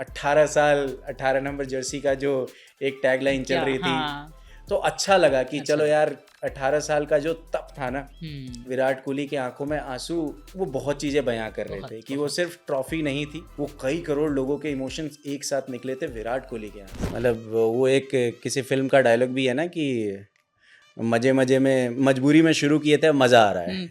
18 साल 18 number Jersey का जो एक टैगलाइन चल रही थी, तो अच्छा लगा कि चलो यार 18 साल का जो तप था ना, विराट कोहली के आंखों में आंसू, वो बहुत चीज़ें बयां कर रहे थे कि वो सिर्फ ट्रॉफी नहीं थी, वो कई करोड़ लोगों के इमोशंस एक साथ निकले थे विराट कोहली के यहाँ। मतलब वो एक किसी फिल्म का डायलॉग भी है ना कि मजे मजे में मजबूरी में शुरू किए थे, मजा आ रहा है।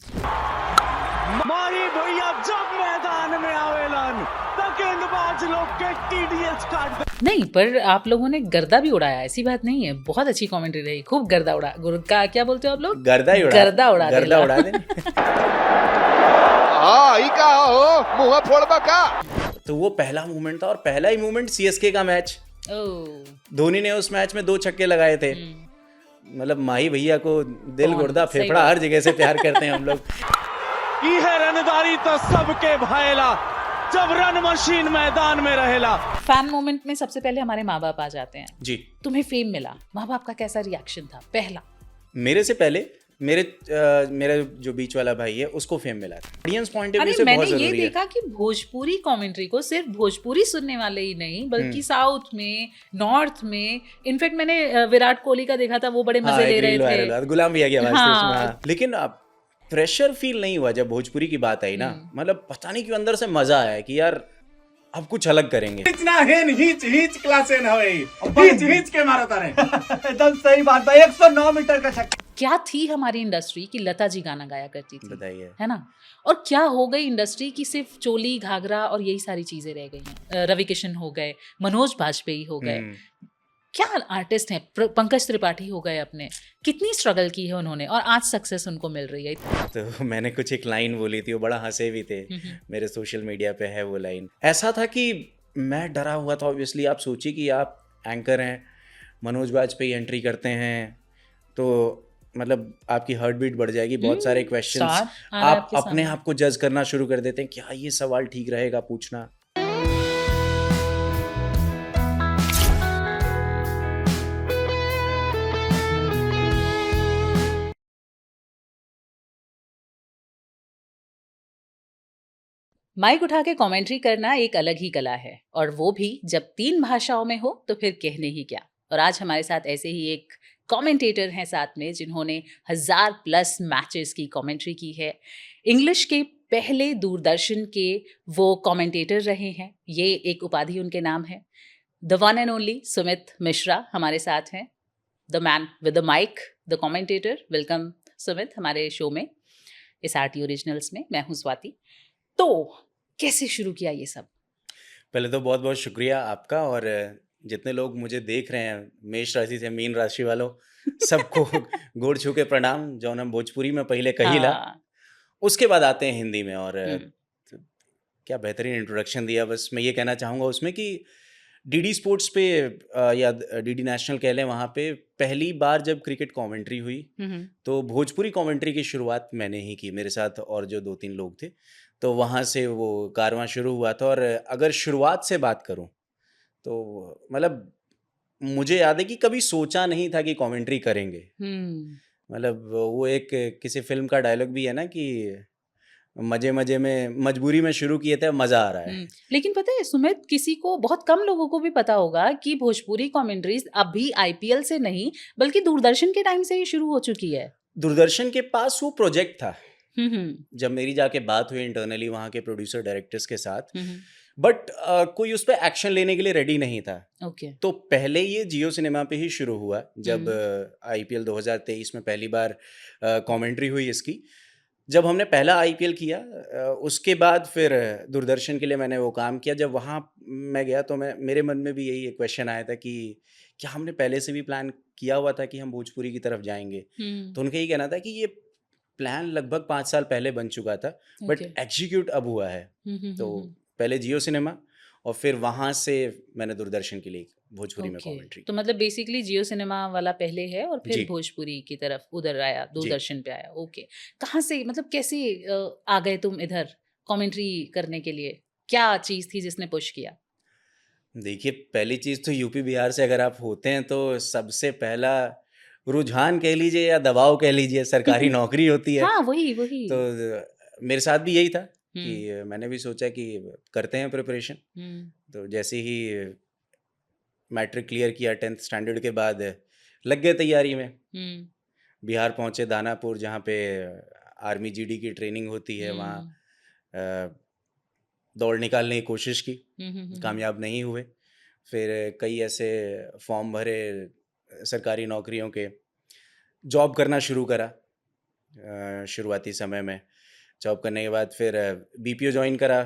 माही भैया जब मैदान में आवेलन गेंदबाज लोग के टीडीएस काट नहीं, पर आप लोगों ने गर्दा भी उड़ाया, ऐसी बात नहीं है। बहुत अच्छी कमेंट्री रही, खूब गर्दा उड़ा। का क्या बोलते हो आप लोग? गर्दा ही उड़ा, गर्दा उड़ा दे। हाँ ही का हो मुंह फोड़बा का। तो वो पहला मूवमेंट था, और पहला ही मूवमेंट सीएसके का मैच। धोनी ने उस मैच में 2 छक्के लगाए थे। मतलब माही भैया को दिल, गुर्दा, फेफड़ा हर जगह से प्यार करते हैं हम लोग। की है रनदारी तो सबके भाईला, जब रन मशीन मैदान में रहेला। फैन मोमेंट में सबसे पहले हमारे माँ बाप आ जाते हैं जी। तुम्हें फेम मिला, माँ बाप का कैसा रिएक्शन था? पहला मेरे से पहले मेरा जो बीच वाला भाई है उसको फेम मिला था। ऑडियंस पॉइंट ऑफ व्यू से बहुत जरूरी है। मैंने ये देखा कि भोजपुरी कमेंट्री को सिर्फ भोजपुरी सुनने वाले ही नहीं, बल्कि साउथ में, नॉर्थ में, इनफैक्ट मैंने विराट कोहली का देखा था, वो बड़े मजे ले रहे थे। गुलाम भैया की आवाज थी उसमें। लेकिन अब प्रेशर फील नहीं हुआ जब भोजपुरी की बात आई ना। मतलब पता नहीं क्यों अंदर से मजा आया कि यार अब कुछ अलग करेंगे। इतना हेन हीच क्लास है ना भाई, हीच के मारता रहे। एकदम सही बात भाई, 109 मीटर का छक्का। क्या थी हमारी इंडस्ट्री कि लता जी गाना गाया करती थी, बताइए, है ना? और क्या हो गई इंडस्ट्री की सिर्फ चोली घाघरा और यही सारी चीजें रह गई हैं। रवि किशन हो गए, मनोज बाजपेयी हो गए, क्या आर्टिस्ट हैं, पंकज त्रिपाठी हो गए अपने। कितनी स्ट्रगल की है उन्होंने और आज सक्सेस उनको मिल रही है। तो मैंने कुछ एक लाइन बोली थी, वो बड़ा हंसे भी थे। मेरे सोशल मीडिया पे है वो लाइन। ऐसा था कि मैं डरा हुआ था। ऑब्वियसली आप सोचिए कि आप एंकर हैं, मनोज बाजपेयी एंट्री करते हैं, तो मतलब आपकी हार्ट बीट बढ़ जाएगी। बहुत सारे क्वेश्चंस आप अपने आप को जज करना शुरू कर देते हैं, क्या ये सवाल ठीक रहेगा पूछना। माइक उठा के कमेंट्री करना एक अलग ही कला है, और वो भी जब 3 भाषाओं में हो तो फिर कहने ही क्या। और आज हमारे साथ ऐसे ही एक कमेंटेटर हैं साथ में, जिन्होंने 1000+ मैचेस की कमेंट्री की है। इंग्लिश के पहले दूरदर्शन के वो कमेंटेटर रहे हैं, ये एक उपाधि उनके नाम है। The one and only Sumit Mishra हमारे साथ हैं, the man with the mike, the commentator. Welcome Sumit हमारे शो में, इस आरटी ओरिजिनल्स में। मैं हूँ स्वाति। तो कैसे शुरू किया ये सब? पहले तो बहुत बहुत शुक्रिया आपका, और जितने लोग मुझे देख रहे हैं मेष राशि से मीन राशि वालों, सबको गोड़ छू के प्रणाम। जो हम भोजपुरी में पहले कहिला, उसके बाद आते हैं हिंदी में। और क्या बेहतरीन इंट्रोडक्शन दिया। बस मैं ये कहना चाहूँगा उसमें कि डीडी स्पोर्ट्स पे या डीडी नेशनल कह लें, वहाँ पे पहली बार जब क्रिकेट कमेंट्री हुई तो भोजपुरी कमेंट्री की शुरुआत मैंने ही की, मेरे साथ और जो 2-3 लोग थे। तो वहाँ से वो कारवां शुरू हुआ था। और अगर शुरुआत से बात करूँ तो मतलब मुझे याद है कि कभी सोचा नहीं था कि कमेंट्री करेंगे। मतलब वो एक किसी फिल्म का डायलॉग भी है ना कि मजे मजे में मजबूरी में शुरू किए थे, मजा आ रहा है। लेकिन पता है सुमित, किसी को, बहुत कम लोगों को भी पता होगा कि भोजपुरी कमेंट्रीज अभी आईपीएल से नहीं बल्कि दूरदर्शन के टाइम से ही शुरू हो चुकी है। दूरदर्शन के पास वो प्रोजेक्ट था। जब मेरी जाके बात हुई इंटरनली वहाँ के प्रोड्यूसर डायरेक्टर्स के साथ, बट कोई उस पर एक्शन लेने के लिए रेडी नहीं था। तो पहले ये जियो सिनेमा पे ही शुरू हुआ, जब आईपीएल 2023 में पहली बार कमेंट्री हुई इसकी। जब हमने पहला आईपीएल किया, उसके बाद फिर दूरदर्शन के लिए मैंने वो काम किया। जब वहाँ मैं गया तो मेरे मन में भी यही एक क्वेश्चन आया था कि क्या हमने पहले से भी प्लान किया हुआ था कि हम भोजपुरी की तरफ जाएंगे। तो उनका ही कहना था कि ये प्लान लगभग 5 साल पहले बन चुका था, बट एग्जीक्यूट अब हुआ है। तो पहले जियो सिनेमा और फिर वहाँ से मैंने दूरदर्शन के लिए भोजपुरी में कमेंट्री। तो मतलब बेसिकली जियो सिनेमा वाला पहले है और फिर भोजपुरी की तरफ उधर आया, दूरदर्शन पे आया। ओके, कहाँ से, मतलब कैसे आ गए तुम इधर कमेंट्री करने के लिए? क्या चीज़ थी जिसने पुश किया? देखिए, पहली चीज़ तो यूपी बिहार से अगर आप होते हैं तो सबसे पहला रुझान कह लीजिए या दबाव कह लीजिए, सरकारी नौकरी होती है। हाँ, वही तो मेरे साथ भी यही था कि मैंने भी सोचा कि करते हैं प्रिपरेशन। तो जैसे ही मैट्रिक क्लियर किया 10th स्टैंडर्ड के बाद लग गए तैयारी में। बिहार पहुंचे, दानापुर, जहाँ पे आर्मी जीडी की ट्रेनिंग होती है, वहाँ दौड़ निकालने की कोशिश की, कामयाब नहीं हुए। फिर कई ऐसे फॉर्म भरे सरकारी नौकरियों के, जॉब करना शुरू करा। शुरुआती समय में जॉब करने के बाद फिर बीपीओ ज्वाइन करा,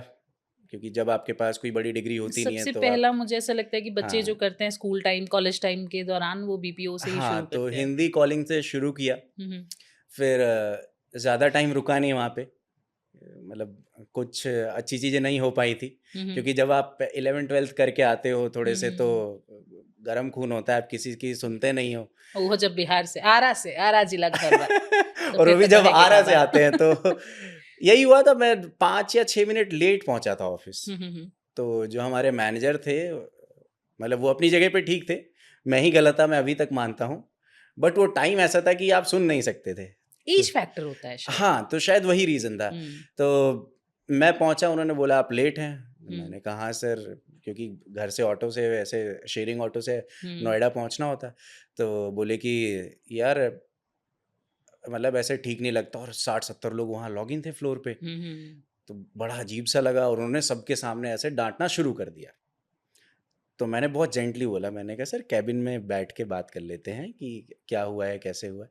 क्योंकि जब आपके पास कोई बड़ी डिग्री होती नहीं है सबसे तो पहला मुझे ऐसा लगता है कि बच्चे जो हाँ। करते हैं स्कूल टाइम कॉलेज टाइम के दौरान वो बीपीओ से ही हाँ, शुरू तो करते हैं। हिंदी कॉलिंग से शुरू किया। फिर ज़्यादा टाइम रुका नहीं वहाँ पे, मतलब कुछ अच्छी चीज़ें नहीं हो पाई थी, क्योंकि जब आप 11th-12th करके आते हो थोड़े से तो गरम खून होता है, आप किसी की सुनते नहीं हो। वो जब बिहार से आरा जिला घर वाला, तो और फिर वो भी तो जब कहे के आरा क्या से बात। आते हैं तो यही हुआ था। मैं 5 या 6 मिनट लेट पहुंचा था ऑफिस। तो जो हमारे मैनेजर थे, मतलब वो अपनी जगह पे ठीक थे, मैं ही गलत था, मैं अभी तक मानता हूँ। बट वो टाइम ऐसा था कि आप सुन नहीं सकते थे। एज फैक्टर होता है शायद। हाँ, तो शायद वही रीज़न था। तो मैं पहुंचा, उन्होंने बोला आप लेट हैं। मैंने कहा हाँ सर, क्योंकि घर से ऑटो से, वैसे शेयरिंग ऑटो से नोएडा पहुंचना होता। तो बोले कि यार मतलब ऐसे ठीक नहीं लगता, और 60-70 लोग वहाँ लॉगिन थे फ्लोर पे। तो बड़ा अजीब सा लगा, और उन्होंने सबके सामने ऐसे डांटना शुरू कर दिया। तो मैंने बहुत जेंटली बोला, मैंने कहा सर कैबिन में बैठ के बात कर लेते हैं कि क्या हुआ है, कैसे हुआ है।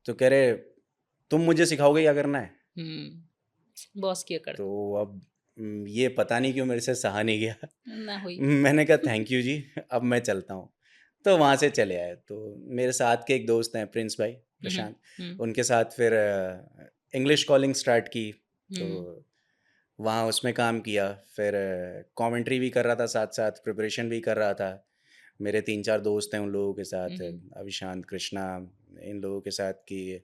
तो कह रहे तुम मुझे सिखाओगे क्या करना है। बॉस की अकड़ तो अब ये पता नहीं क्यों मेरे से सहा नहीं गया। ना हुई। मैंने कहा थैंक यू जी, अब मैं चलता हूँ। तो वहाँ से चले आए। तो मेरे साथ के एक दोस्त हैं प्रिंस भाई, प्रशांत, उनके साथ फिर इंग्लिश कॉलिंग स्टार्ट की। तो वहाँ उसमें काम किया। फिर कमेंट्री भी कर रहा था, साथ साथ प्रिपरेशन भी कर रहा था। मेरे 3-4 दोस्त हैं, उन लोगों के साथ, अभिशांत, कृष्णा, इन लोगों के साथ कि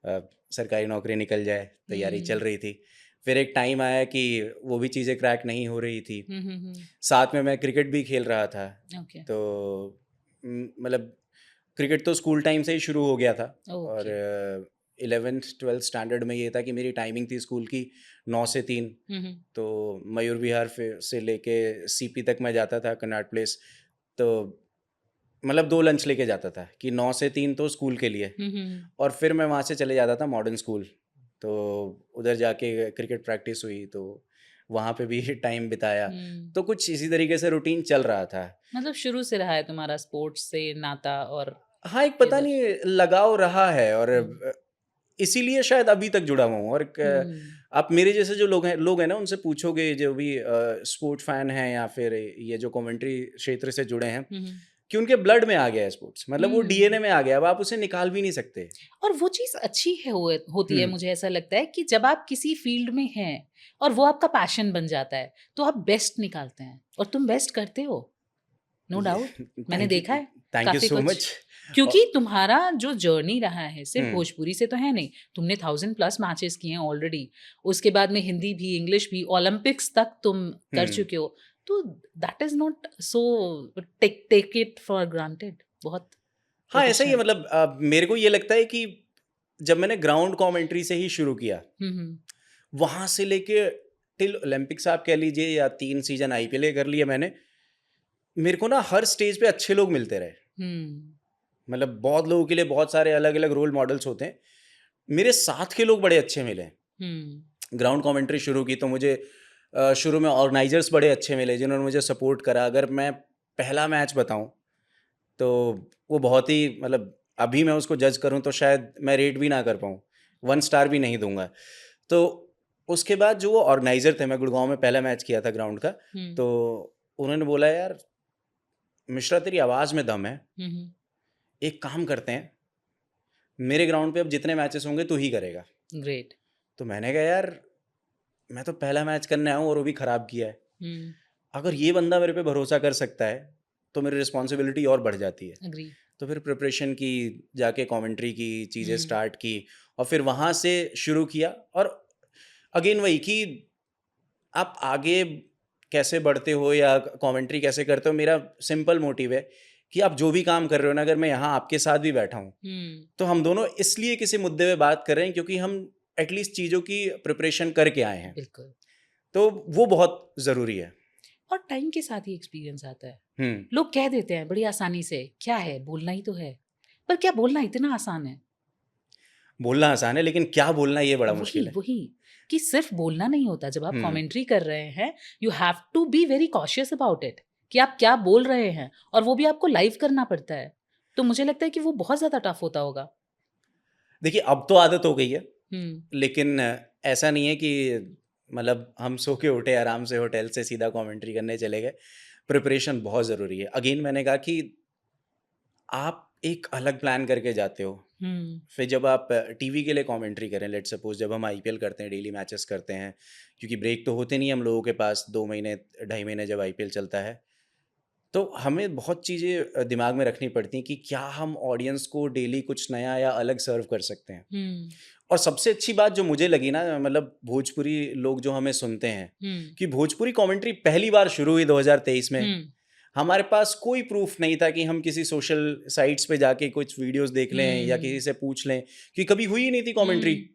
सरकारी नौकरी निकल जाए, तैयारी चल रही थी। फिर एक टाइम आया कि वो भी चीज़ें क्रैक नहीं हो रही थी। साथ में मैं क्रिकेट भी खेल रहा था। तो मतलब क्रिकेट तो स्कूल टाइम से ही शुरू हो गया था। और 11th-12th स्टैंडर्ड में ये था कि मेरी टाइमिंग थी स्कूल की 9 से 3। तो मयूर विहार से लेके सीपी तक मैं जाता था, कनाट प्लेस। तो मतलब 2 लंच लेके जाता था कि 9 से 3 तो स्कूल के लिए, और फिर मैं वहाँ से चले जाता था मॉडर्न स्कूल। तो उधर जाके क्रिकेट प्रैक्टिस हुई, तो वहाँ पे भी टाइम बिताया। तो कुछ इसी तरीके से रूटीन चल रहा था। मतलब शुरू से रहा है तुम्हारा स्पोर्ट्स से नाता? और हाँ, एक पता नहीं लगाव रहा है, और इसीलिए शायद अभी तक जुड़ा हुआ हूँ। और आप मेरे जैसे जो लोग हैं ना, उनसे पूछोगे जो भी स्पोर्ट फैन हैं या फिर ये जो कमेंट्री क्षेत्र से जुड़े हैं, कि उनके ब्लड में आ गया है स्पोर्ट्स, मतलब वो डीएनए में आ गया, अब आप उसे निकाल भी नहीं सकते। और वो चीज अच्छी है होती है, मुझे ऐसा लगता है कि जब आप किसी फील्ड में हैं और वो आपका पैशन बन जाता है तो आप बेस्ट निकालते हैं, और तुम बेस्ट करते हो, नो डाउट। मैंने देखा है थैंक यू सो मच। क्योंकि तुम्हारा जो जर्नी रहा है सिर्फ भोजपुरी से तो है नहीं, तुमने 1000+ मैचेस किए हैं ऑलरेडी, उसके बाद में हिंदी भी, इंग्लिश भी, ओलंपिक्स तक तुम कर चुके हो। तो that is not so take it for granted. बहुत हाँ, ऐसा ही है। मतलब मेरे को ये लगता है कि जब मैंने ग्राउंड कमेंट्री से ही शुरू किया, वहां से लेके टिल ओलंपिक्स आप कह लीजिए, या 3 सीजन आईपीएल कर लिए मैंने, मेरे को ना हर स्टेज पे अच्छे लोग मिलते रहे। मतलब बहुत लोगों के लिए बहुत सारे अलग अलग रोल मॉडल्स होते हैं, मेरे साथ के लोग बड़े अच्छे मिले। ग्राउंड कमेंट्री शुरू की तो मुझे शुरू में ऑर्गेनाइजर्स बड़े अच्छे मिले, जिन्होंने मुझे सपोर्ट करा। अगर मैं पहला मैच बताऊं तो वो बहुत ही, मतलब अभी मैं उसको जज करूं तो शायद मैं रेट भी ना कर पाऊं, 1 स्टार भी नहीं दूंगा। तो उसके बाद जो वो ऑर्गेनाइजर थे, मैं गुड़गांव में पहला मैच किया था ग्राउंड का, तो उन्होंने बोला यार मिश्रा तेरी आवाज़ में दम है, एक काम करते हैं, मेरे ग्राउंड पे अब जितने मैचेस होंगे तू ही करेगा। ग्रेट। तो मैंने कहा यार मैं तो पहला मैच करने आया हूँ और वो भी ख़राब किया है। अगर ये बंदा मेरे पे भरोसा कर सकता है तो मेरी रिस्पॉन्सिबिलिटी और बढ़ जाती है। Agree. तो फिर प्रिपरेशन की, जाके कमेंट्री की, चीज़ें स्टार्ट की, और फिर वहाँ से शुरू किया। और अगेन वही कि आप आगे कैसे बढ़ते हो या कमेंट्री कैसे करते हो, मेरा सिंपल मोटिव है कि आप जो भी काम कर रहे हो ना, अगर मैं यहाँ आपके साथ भी बैठा हूँ तो हम दोनों इसलिए किसी मुद्दे पे बात कर रहे हैं क्योंकि हम एटलीस्ट चीज़ों की प्रिपरेशन करके आए हैं। बिल्कुल। तो वो बहुत ज़रूरी है। और टाइम के साथ ही एक्सपीरियंस आता है। हुँ। लोग कह देते हैं बड़ी आसानी से, क्या है बोलना ही तो है। पर क्या बोलना इतना आसान है? बोलना आसान है लेकिन क्या बोलना ये बड़ा मुश्किल वही है। वही कि सिर्फ बोलना नहीं होता। जब आप हुँ। कमेंट्री कर रहे हैं, you have to be very cautious about it कि आप क्या बोल रहे हैं, और वो भी आपको लाइव करना पड़ता है। तो मुझे लगता है कि वो बहुत ज़्यादा टफ होता होगा। देखिए अब तो आदत हो गई है, हुँ, लेकिन ऐसा नहीं है कि मतलब हम सो के उठे आराम से होटल से सीधा कमेंट्री करने चले गए। प्रिपरेशन बहुत ज़रूरी है। अगेन मैंने कहा कि आप एक अलग प्लान करके जाते हो। हुँ, फिर जब आप टीवी के लिए कमेंट्री करें, लेट्स सपोज जब हम आईपीएल करते हैं, डेली मैचेस करते हैं, क्योंकि ब्रेक तो होते नहीं हम लोगों के पास 2 महीने, ढाई महीने जब आईपीएल चलता है, तो हमें बहुत चीज़ें दिमाग में रखनी पड़ती हैं कि क्या हम ऑडियंस को डेली कुछ नया या अलग सर्व कर सकते हैं। हुँ, और सबसे अच्छी बात जो मुझे लगी ना, मतलब भोजपुरी लोग जो हमें सुनते हैं, हुँ, कि भोजपुरी कमेंट्री पहली बार शुरू हुई 2023 में। हुँ, हमारे पास कोई प्रूफ नहीं था कि हम किसी सोशल साइट्स पे जाके कुछ वीडियोस देख लें या किसी हुँ, से पूछ लें, कि कभी हुई ही नहीं थी कमेंट्री। हुँ,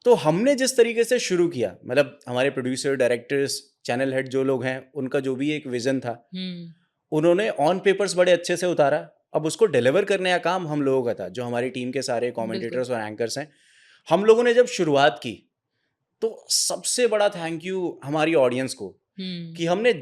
तो हमने जिस तरीके से शुरू किया, मतलब हमारे प्रोड्यूसर, डायरेक्टर्स, चैनल हेड जो लोग हैं, उनका जो भी एक विजन था, हुँ, उन्होंने ऑन पेपर्स बड़े अच्छे से उतारा। अब उसको डिलीवर करने का काम हम लोगों का था, जो हमारी टीम के सारे बिल्कुल। कमेंटेटर्स और एंकर्स हैं। हम लोगों ने जब शुरुआत की, तो सबसे बड़ा थैंक यू हमारी ऑडियंस को, हुँ, कि हमने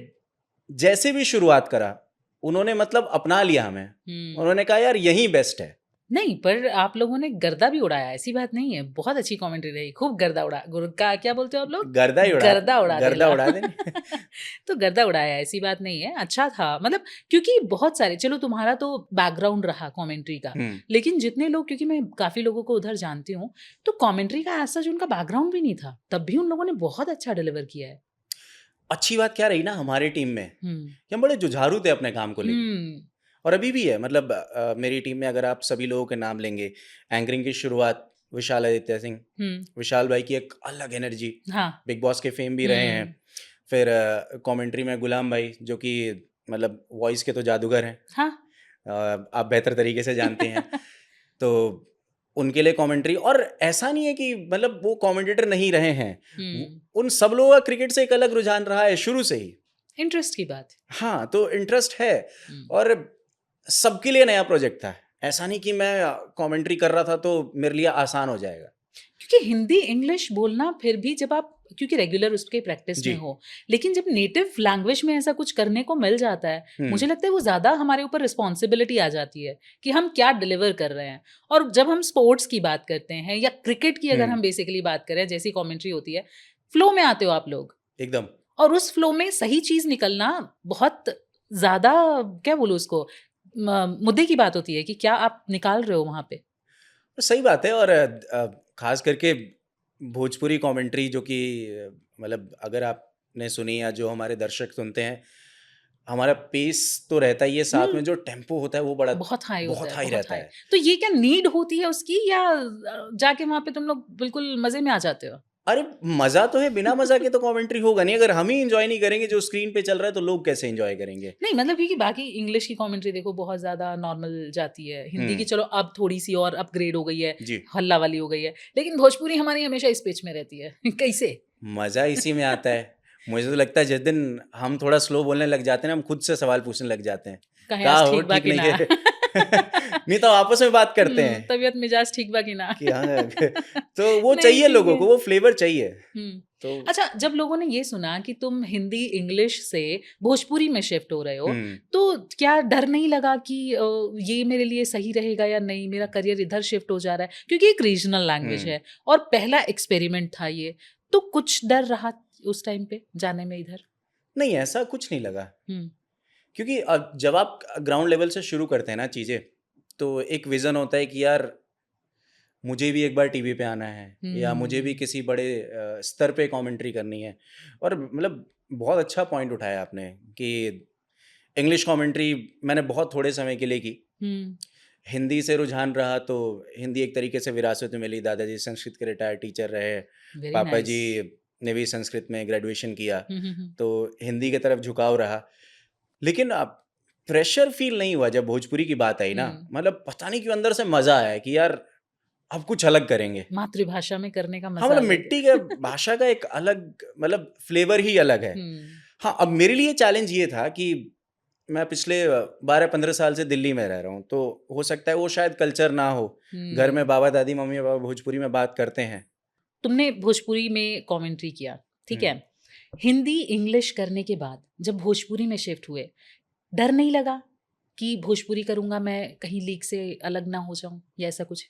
जैसे भी शुरुआत करा, उन्होंने मतलब अपना लिया हमें। हुँ। उन्होंने कहा यार यही बेस्ट है। नहीं, पर आप लोगों ने गर्दा भी उड़ाया, ऐसी बात नहीं है। बहुत अच्छी कमेंट्री रही, खूब गर्दा उड़ा गुर का क्या बोलते हो आप लोग? गर्दा ही उड़ा गर्दा देला। उड़ा देने। तो गर्दा उड़ाया, ऐसी बात नहीं है, अच्छा था। मतलब क्योंकि बहुत सारे, चलो तुम्हारा तो बैकग्राउंड रहा कमेंट्री का, हुँ। लेकिन जितने लोग, क्योंकि मैं काफ़ी लोगों को उधर जानती हूँ, तो कमेंट्री का ऐसा जो उनका बैकग्राउंड भी नहीं था, तब भी उन लोगों ने बहुत अच्छा डिलीवर किया है। अच्छी बात क्या रही ना हमारी टीम में, हुँ। कि हम बड़े जुझारू थे अपने काम को लेके। हुँ, और अभी भी है, मतलब मेरी टीम में अगर आप सभी लोगों के नाम लेंगे, एंकरिंग की शुरुआत विशाल आदित्य सिंह, हुँ, विशाल भाई की एक अलग एनर्जी, हाँ। बिग बॉस के फेम भी रहे हैं। हुँ, फिर कमेंट्री में गुलाम भाई, जो कि मतलब वॉइस के तो जादूगर हैं। हाँ। आप बेहतर तरीके से जानते हैं। तो उनके लिए कमेंट्री, और ऐसा नहीं है कि मतलब वो कमेंटेटर नहीं रहे हैं। हुँ, उन सब लोगों का क्रिकेट से एक अलग रुझान रहा है शुरू से ही। इंटरेस्ट की बात। हाँ, तो इंटरेस्ट है। हुँ। और सबके लिए नया प्रोजेक्ट था। ऐसा नहीं कि मैं कमेंट्री कर रहा था तो मेरे लिए आसान हो जाएगा। क्योंकि हिंदी इंग्लिश बोलना, फिर भी जब आप, क्योंकि रेगुलर उसके प्रैक्टिस में जी। हो, लेकिन जब नेटिव लैंग्वेज में ऐसा कुछ करने को मिल जाता है, हुँ। मुझे लगता है वो ज़्यादा हमारे ऊपर रिस्पॉन्सिबिलिटी आ जाती है कि हम क्या डिलीवर कर रहे हैं। और जब हम स्पोर्ट्स की बात करते हैं या क्रिकेट की अगर हुँ। हम बेसिकली बात करें, जैसी कमेंट्री होती है, फ्लो में आते हो आप लोग, एकदम। और उस फ्लो में सही चीज़ निकलना बहुत ज़्यादा, क्या बोलूँ उसको, मुद्दे की बात होती है कि क्या आप निकाल रहे हो वहाँ पे। सही बात है। और ख़ास करके भोजपुरी कमेंट्री, जो कि मतलब अगर आपने सुनी या जो हमारे दर्शक सुनते हैं, हमारा पेस तो रहता ही है, साथ हुँ। में जो टेम्पो होता है वो बड़ा बहुत हाई होता बहुत है, हाई बहुत रहता हाई। है। तो ये क्या नीड होती है उसकी, या जाके वहाँ पे तुम लोग बिल्कुल मज़े में आ जाते हो? अरे मज़ा तो है, बिना मज़ा के तो कमेंट्री होगा नहीं। अगर हम ही एन्जॉय नहीं करेंगे जो स्क्रीन पे चल रहा है, तो लोग कैसे एन्जॉय करेंगे? नहीं, मतलब क्योंकि बाकी इंग्लिश की कमेंट्री देखो बहुत ज़्यादा नॉर्मल जाती है। हिंदी की हुँ। चलो अब थोड़ी-सी और अपग्रेड हो गई है, जी। हल्ला वाली हो गई है। लेकिन भोजपुरी हमारी हमेशा इस पिच में रहती है। कैसे? मज़ा इसी में आता है। मुझे तो लगता है जिस दिन हम थोड़ा स्लो बोलने लग जाते हैं ना, हम खुद से सवाल पूछने लग जाते हैं। कहें का आज हो, ठीक बा ठीक कि नहीं ना? है? नहीं तो आपस में बात करते हैं तबीयत मिजाज ठीक बा कि ना? कि हाँ, तो वो नहीं, चाहिए ठीक लोगों है। को, वो फ्लेवर चाहिए। हुँ। तो अच्छा, जब लोगों ने ये सुना कि तुम हिंदी इंग्लिश से भोजपुरी में शिफ्ट हो रहे हो, हुँ। तो क्या डर नहीं लगा कि ये मेरे लिए सही रहेगा या नहीं, मेरा करियर इधर शिफ्ट हो जा रहा है? क्योंकि एक रीजनल लैंग्वेज हुँ। है और पहला एक्सपेरिमेंट था ये, तो कुछ डर रहा उस टाइम पे जाने में इधर? नहीं, ऐसा कुछ नहीं लगा, हुँ, क्योंकि जब आप ग्राउंड लेवल से शुरू करते हैं ना चीज़ें, तो एक विज़न होता है कि यार मुझे भी एक बार टीवी पे आना है, या मुझे भी हुँ, किसी बड़े स्तर पे कमेंट्री करनी है। और मतलब बहुत अच्छा पॉइंट उठाया आपने कि इंग्लिश कमेंट्री मैंने बहुत थोड़े समय के लिए की। हुँ, हिंदी से रुझान रहा तो हिंदी एक तरीके से विरासत में मिली। दादाजी संस्कृत के रिटायर्ड टीचर रहे, वेरी पापा नाइस। जी ने भी संस्कृत में ग्रेजुएशन किया, हुँ, हुँ, हुँ, तो हिंदी की तरफ झुकाव रहा। लेकिन प्रेशर फील नहीं हुआ जब भोजपुरी की बात आई ना। हुँ, मतलब पता नहीं क्यों अंदर से मज़ा आया कि यार अब कुछ अलग करेंगे। मातृभाषा में करने का हाँ, मजा मतलब अलग है। मिट्टी के भाषा का एक अलग मतलब फ्लेवर ही अलग है। हम्म, हाँ, अब मेरे लिए चैलेंज ये था कि मैं पिछले 12-15 साल से दिल्ली में रह रहा हूँ, तो हो सकता है वो शायद कल्चर ना हो। घर में हम्म। बाबा दादी मम्मी पापा भोजपुरी में बात करते हैं। तुमने भोजपुरी में कमेंट्री किया, ठीक है। हम्म। हिंदी इंग्लिश करने के बाद जब भोजपुरी में शिफ्ट हुए, डर नहीं लगा कि भोजपुरी करूंगा मैं कहीं लीक से अलग ना हो जाऊं या ऐसा कुछ?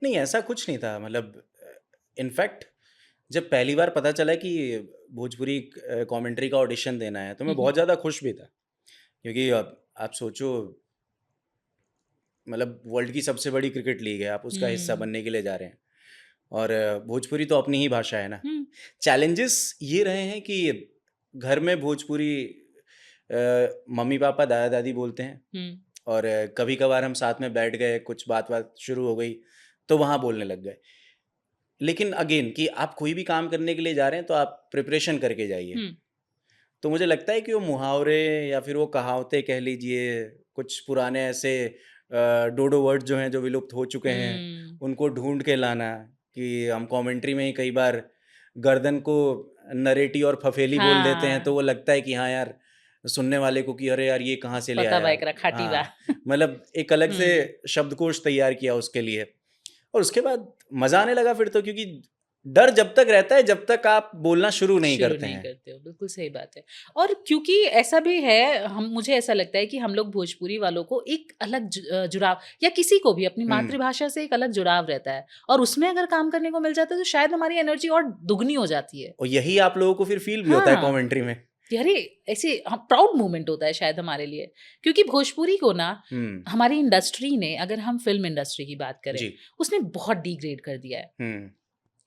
नहीं, ऐसा कुछ नहीं था। मतलब इनफैक्ट जब पहली बार पता चला कि भोजपुरी कमेंट्री का ऑडिशन देना है, तो मैं बहुत ज़्यादा खुश भी था, क्योंकि आप सोचो, मतलब वर्ल्ड की सबसे बड़ी क्रिकेट लीग है, आप उसका हिस्सा हम्म, बनने के लिए जा रहे हैं, और भोजपुरी तो अपनी ही भाषा है ना। हम्म, चैलेंजेस ये रहे हैं कि घर में भोजपुरी मम्मी पापा दादा दादी बोलते हैं, हम्म, और कभी कभार हम साथ में बैठ गए, कुछ बात बात शुरू हो गई तो वहाँ बोलने लग गए। लेकिन अगेन कि आप कोई भी काम करने के लिए जा रहे हैं तो आप प्रिपरेशन करके जाइए। हम्म, तो मुझे लगता है कि वो मुहावरे या फिर वो कहावतें कह लीजिए, कुछ पुराने ऐसे डोडो वर्ड जो हैं जो विलुप्त हो चुके हैं, हम्म, उनको ढूंढ के लाना। कि हम कमेंट्री में ही कई बार गर्दन को नरेटी और फफेली बोल देते हैं, तो हाँ, वो लगता है कि हाँ यार, सुनने वाले को कि अरे यार ये कहाँ से ले पता आया। बाइकरा खाटी बा। हाँ, मतलब एक अलग से हम्म, शब्दकोश तैयार किया उसके लिए, और उसके बाद मज़ा आने लगा फिर तो, क्योंकि डर जब तक रहता है जब तक आप बोलना शुरू नहीं शुरू करते नहीं हैं। करते हो, बिल्कुल सही बात है। और क्योंकि ऐसा भी है, हम मुझे ऐसा लगता है कि हम लोग भोजपुरी वालों को एक अलग जुड़ाव, या किसी को भी अपनी मातृभाषा से एक अलग जुड़ाव रहता है, और उसमें अगर काम करने को मिल जाता है तो शायद हमारी एनर्जी और दुगनी हो जाती है। और यही आप लोगों को फिर फील भी होता है हाँ, कमेंट्री में। कि अरे ऐसे प्राउड मोमेंट होता है शायद हमारे लिए, क्योंकि भोजपुरी को ना हमारी इंडस्ट्री ने, अगर हम फिल्म इंडस्ट्री की बात करें, जी। उसने बहुत डिग्रेड कर दिया है।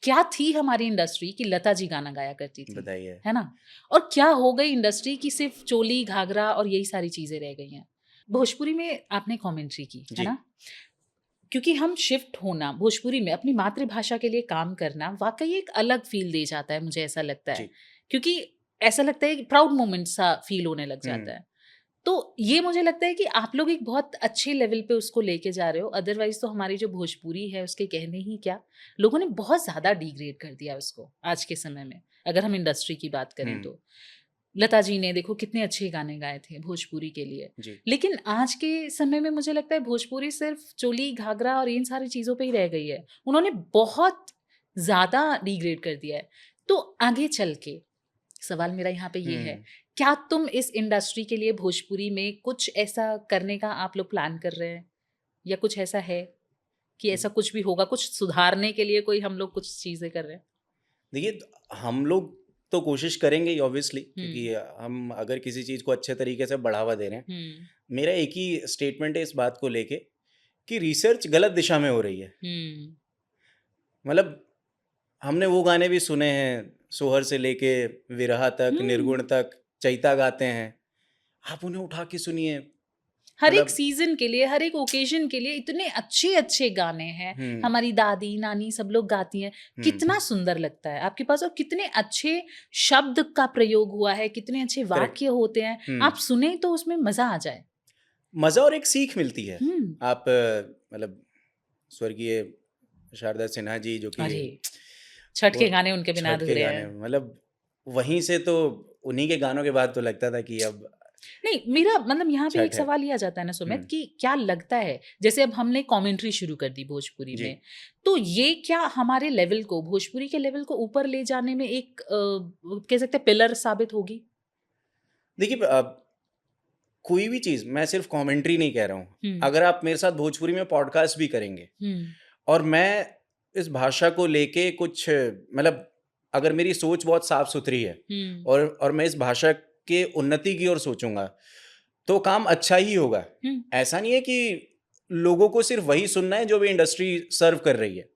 क्या थी हमारी इंडस्ट्री कि लता जी गाना गाया करती थी, बताइए। है ना? और क्या हो गई इंडस्ट्री की सिर्फ चोली घाघरा और यही सारी चीजें रह गई हैं। भोजपुरी में आपने कमेंट्री की, है जी। ना? क्योंकि हम शिफ्ट होना भोजपुरी में, अपनी मातृभाषा के लिए काम करना वाकई एक अलग फील दे जाता है, मुझे ऐसा लगता है। जी। क्योंकि ऐसा लगता है कि प्राउड मोमेंट सा फील होने लग जाता है। तो ये मुझे लगता है कि आप लोग एक बहुत अच्छे लेवल पे उसको लेके जा रहे हो। अदरवाइज तो हमारी जो भोजपुरी है उसके कहने ही क्या, लोगों ने बहुत ज़्यादा डिग्रेड कर दिया उसको आज के समय में, अगर हम इंडस्ट्री की बात करें तो। लता जी ने देखो कितने अच्छे गाने गाए थे भोजपुरी के लिए, जी। लेकिन आज के समय में मुझे लगता है भोजपुरी सिर्फ चोली घाघरा और इन सारी चीज़ों पे ही रह गई है। उन्होंने बहुत ज़्यादा डिग्रेड कर दिया है। तो आगे चल के सवाल मेरा यहाँ पे ये है, क्या तुम इस इंडस्ट्री के लिए भोजपुरी में कुछ ऐसा करने का आप लोग प्लान कर रहे हैं, या कुछ ऐसा है कि ऐसा कुछ भी होगा, कुछ सुधारने के लिए कोई हम लोग कुछ चीजें कर रहे हैं? देखिए, हम लोग तो कोशिश करेंगे ही ऑब्वियसली, क्योंकि हम अगर किसी चीज़ को अच्छे तरीके से बढ़ावा दे रहे हैं। हम्म, मेरा एक ही स्टेटमेंट है इस बात को लेके कि रिसर्च गलत दिशा में हो रही है। हम्म, मतलब हमने वो गाने भी सुने हैं, सोहर से लेके विरहा तक, निर्गुण हम्म। तक, चैता गाते हैं। आप उन्हें उठा के सुनिए। हर एक मतलब सीजन के लिए, हर एक ओकेजन के लिए इतने अच्छे अच्छे गाने हैं। हमारी दादी नानी सब लोग गाती हैं, कितना सुंदर लगता है आपके पास, और कितने अच्छे शब्द का प्रयोग हुआ है, कितने अच्छे वाक्य होते हैं। आप सुने तो उसमें मजा आ जाए, मज़ा और एक सीख मिलती है। हम्म। आप मतलब स्वर्गीय शारदा सिन्हा जी, जो कि अरे छठ के वो गाने उनके बिना छठ के अधूरे गाने, हैं। मतलब वहीं से तो उन्हीं के गानों के बाद तो लगता था कि अब नहीं, मेरा मतलब यहाँ पे एक छठ है। सवाल ये आ जाता है ना सुमित, कि क्या लगता है, जैसे अब हमने कमेंट्री शुरू कर दी भोजपुरी जी। में, तो ये क्या हमारे लेवल को, भोजपुरी के लेवल को ऊपर ले जाने में एक कह सकते हैं पिलर साबित होगी? देखिए, कोई भी चीज़, मैं सिर्फ कमेंट्री नहीं कह रहा हूँ। अगर आप मेरे साथ भोजपुरी में पॉडकास्ट भी करेंगे और मैं इस भाषा को लेके कुछ मतलब, अगर मेरी सोच बहुत साफ सुथरी है और मैं इस भाषा के उन्नति की ओर सोचूंगा, तो काम अच्छा ही होगा। ऐसा नहीं है कि लोगों को सिर्फ वही सुनना है जो भी इंडस्ट्री सर्व कर रही है।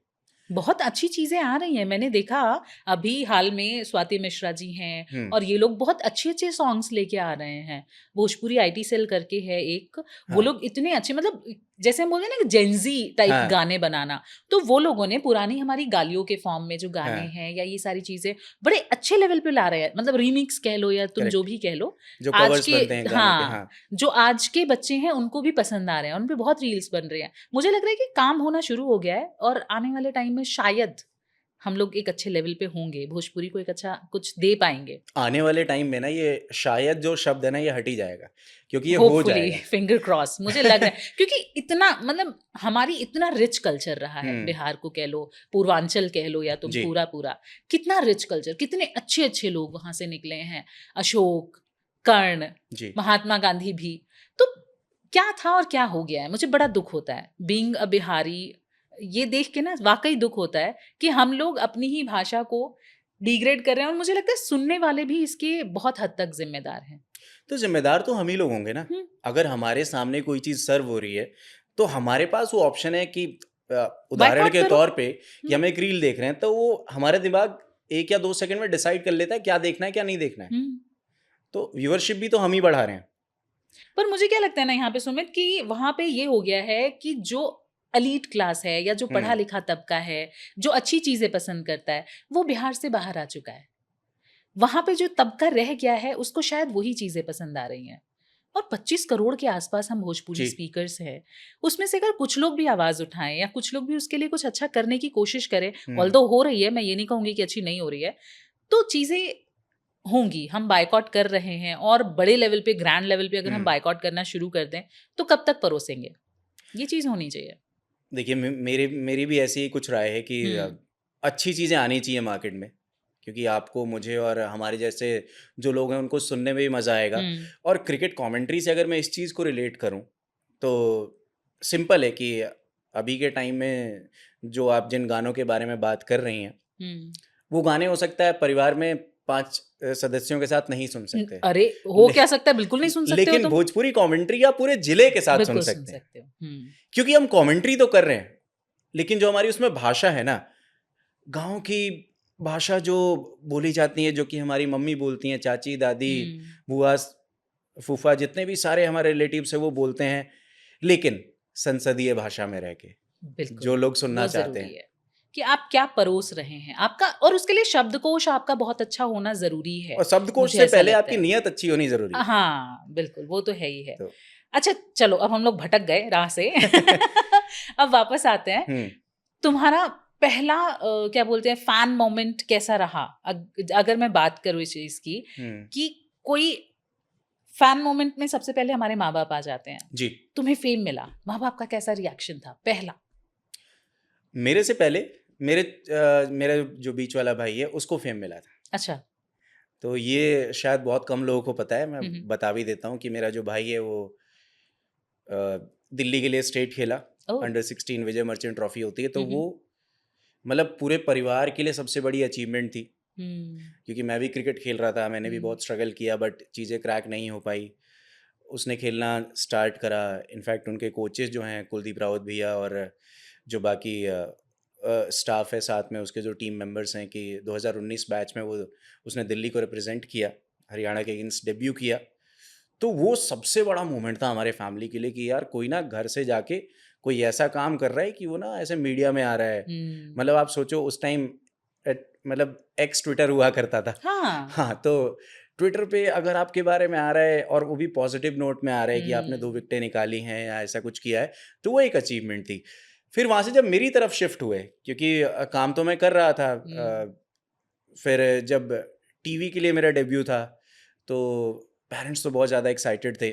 बहुत अच्छी चीजें आ रही हैं, मैंने देखा अभी हाल में स्वाति मिश्रा जी हैं, और ये लोग बहुत अच्छे अच्छे सॉन्ग्स लेके आ रहे हैं। भोजपुरी IT सेल करके है एक, वो हाँ। लोग इतने अच्छे, मतलब जैसे हम बोलते हैं ना कि जेंजी टाइप हाँ। गाने बनाना, तो वो लोगों ने पुरानी हमारी गालियों के फॉर्म में जो गाने हाँ। हैं या ये सारी चीजें बड़े अच्छे लेवल पे ला रहे हैं, मतलब रीमिक्स कह लो या तुम जो करेक्ट। भी कह लो, जो आज कवर्स के बनते हैं गानों के, हाँ हाँ। जो आज के बच्चे हैं उनको भी पसंद आ रहे हैं, उन पे बहुत रील्स बन रहे हैं। मुझे लग रहा है कि काम होना शुरू हो गया है और आने वाले टाइम में शायद हम लोग एक अच्छे लेवल पे होंगे, भोजपुरी को एक अच्छा कुछ दे पाएंगे। आने वाले टाइम में ना ये शायद जो शब्द है ना ये हट ही जाएगा, क्योंकि ये हो होपफुली, जाएगा। फिंगर क्रॉस, मुझे लग रहा है क्योंकि इतना मतलब हमारी इतना रिच कल्चर रहा है, बिहार को कह लो, पूर्वांचल कह लो या तुम जी। पूरा पूरा, कितना रिच कल्चर, कितने अच्छे अच्छे लोग वहां से निकले हैं, अशोक, कर्ण, जी। महात्मा गांधी भी। तो क्या था और क्या हो गया है, मुझे बड़ा दुख होता है बीइंग अ बिहारी, ये देख के ना वाकई दुख होता है कि हम लोग अपनी ही भाषा को डिग्रेड कर रहे हैं, और मुझे लगता है सुनने वाले भी इसके बहुत हद तक जिम्मेदार हैं। तो जिम्मेदार तो हम ही लोग होंगे ना। हम्म। अगर हमारे सामने कोई चीज सर्व हो रही है तो हमारे पास वो ऑप्शन है कि उदाहरण Boycott के करो। तौर पे कि हम एक रील देख रहे हैं तो वो हमारा दिमाग 1 या 2 सेकंड में डिसाइड कर लेता है क्या देखना है क्या नहीं देखना है। हम्म। तो व्यूअरशिप भी तो हम ही बढ़ा रहे हैं। पर मुझे क्या लगता है ना यहाँ पे सुमित, कि वहां पे ये हो गया है कि जो एलीट क्लास है या जो पढ़ा लिखा तबका है, जो अच्छी चीजें पसंद करता है, वो बिहार से बाहर आ चुका है। वहां पे जो तबका रह गया है उसको शायद वही चीजें पसंद आ रही हैं। और 25 करोड़ के आसपास हम भोजपुरी जी। स्पीकर्स हैं, उसमें से अगर कुछ लोग भी आवाज उठाएं या कुछ लोग भी उसके लिए कुछ अच्छा करने की कोशिश करें, ऑल्दो हो रही है, मैं ये नहीं कहूंगी कि अच्छी नहीं हो रही है, तो चीजें होंगी। हम बायकॉट कर रहे हैं और बड़े लेवल पे, ग्रैंड लेवल पे अगर हम बायकॉट करना शुरू कर दें तो कब तक परोसेंगे? ये चीज होनी चाहिए। देखिए मेरी भी ऐसी ही कुछ राय है कि अच्छी चीज़ें आनी चाहिए मार्केट में, क्योंकि आपको, मुझे और हमारे जैसे जो लोग हैं उनको सुनने में भी मज़ा आएगा। और क्रिकेट कमेंट्री से अगर मैं इस चीज़ को रिलेट करूं तो सिंपल है कि अभी के टाइम में जो आप जिन गानों के बारे में बात कर रही हैं वो गाने हो सकता है परिवार में 5 सदस्यों के साथ नहीं सुन सकते, अरे हो क्या सकता है, बिल्कुल नहीं सुन सकते हो लेकिन तुम। भोजपुरी कमेंट्री आप पूरे जिले के साथ सुन बिल्कुल सकते हैं। हो। क्योंकि हम कमेंट्री तो कर रहे हैं, लेकिन जो हमारी उसमें भाषा है ना, गांव की भाषा जो बोली जाती है, जो कि हमारी मम्मी बोलती हैं, चाची, दादी, बुआ, फूफा, जितने भी सारे हमारे रिलेटिव्स हैं वो बोलते हैं, लेकिन संसदीय भाषा में रह के बिल्कुल, जो लोग सुनना वो चाहते जरूरी हैं है कि आप क्या परोस रहे हैं आपका, और उसके लिए शब्दकोश आपका बहुत अच्छा होना जरूरी है। और शब्दकोश मुझे से ऐसा पहले लगता आपकी है। नियत अच्छी होनी जरूरी है। हाँ बिल्कुल, वो तो है ही है। तो अच्छा चलो, अब हम लोग भटक गए राह से अब वापस आते हैं। तुम्हारा पहला क्या बोलते हैं फैन मोमेंट कैसा रहा? अगर मैं बात करूँ इस चीज की कि कोई फैन मोमेंट में सबसे पहले हमारे माँ बाप आ जाते हैं जी। तुम्हें फेम मिला, माँ बाप का कैसा रिएक्शन था पहला? मेरे से पहले मेरा जो बीच वाला भाई है उसको फेम मिला था। अच्छा। तो ये शायद बहुत कम लोगों को पता है, मैं बता भी देता हूँ कि मेरा जो भाई है वो दिल्ली के लिए स्टेट खेला, अंडर 16 विजय मर्चेंट ट्रॉफी होती है, तो वो मतलब पूरे परिवार के लिए सबसे बड़ी अचीवमेंट थी। क्योंकि मैं भी क्रिकेट खेल रहा था, मैंने भी बहुत स्ट्रगल किया, बट चीज़ें क्रैक नहीं हो पाई। उसने खेलना स्टार्ट करा, इनफैक्ट उनके कोचेस जो हैं कुलदीप रावत भैया और जो बाकी स्टाफ है साथ में, उसके जो टीम मेंबर्स हैं, कि 2019 बैच में वो उसने दिल्ली को रिप्रेजेंट किया, हरियाणा के अगेंस्ट डेब्यू किया। तो वो सबसे बड़ा मोमेंट था हमारे फैमिली के लिए कि यार कोई ना घर से जाके कोई ऐसा काम कर रहा है कि वो ना ऐसे मीडिया में आ रहा है। मतलब आप सोचो उस टाइम मतलब एक्स ट्विटर हुआ करता था। हाँ, तो ट्विटर पे अगर आपके बारे में आ रहा है और वो भी पॉजिटिव नोट में आ रहा है कि आपने 2 विकेटें निकाली हैं या ऐसा कुछ किया है, तो वो एक अचीवमेंट थी। फिर वहाँ से जब मेरी तरफ शिफ्ट हुए, क्योंकि काम तो मैं कर रहा था, फिर जब टीवी के लिए मेरा डेब्यू था तो पेरेंट्स तो बहुत ज़्यादा एक्साइटेड थे,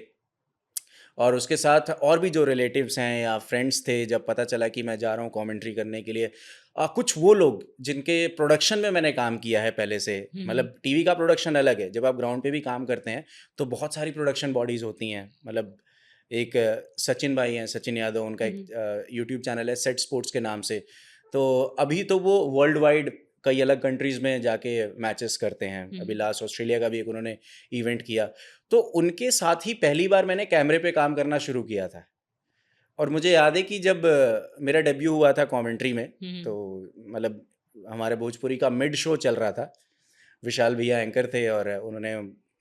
और उसके साथ और भी जो रिलेटिव्स हैं या फ्रेंड्स थे, जब पता चला कि मैं जा रहा हूँ कमेंट्री करने के लिए, कुछ वो लोग जिनके प्रोडक्शन में मैंने काम किया है पहले से, मतलब टीवी का प्रोडक्शन अलग है, जब आप ग्राउंड पे भी काम करते हैं तो बहुत सारी प्रोडक्शन बॉडीज़ होती हैं। मतलब एक सचिन भाई हैं, सचिन यादव, उनका एक यूट्यूब चैनल है सेट स्पोर्ट्स के नाम से, तो अभी तो वो वर्ल्ड वाइड कई अलग कंट्रीज़ में जाके मैचेस करते हैं। अभी लास्ट ऑस्ट्रेलिया का भी एक उन्होंने इवेंट किया, तो उनके साथ ही पहली बार मैंने कैमरे पे काम करना शुरू किया था। और मुझे याद है कि जब मेरा डेब्यू हुआ था कमेंट्री में, तो मतलब हमारे भोजपुरी का मिड शो चल रहा था, विशाल भैया एंकर थे और उन्होंने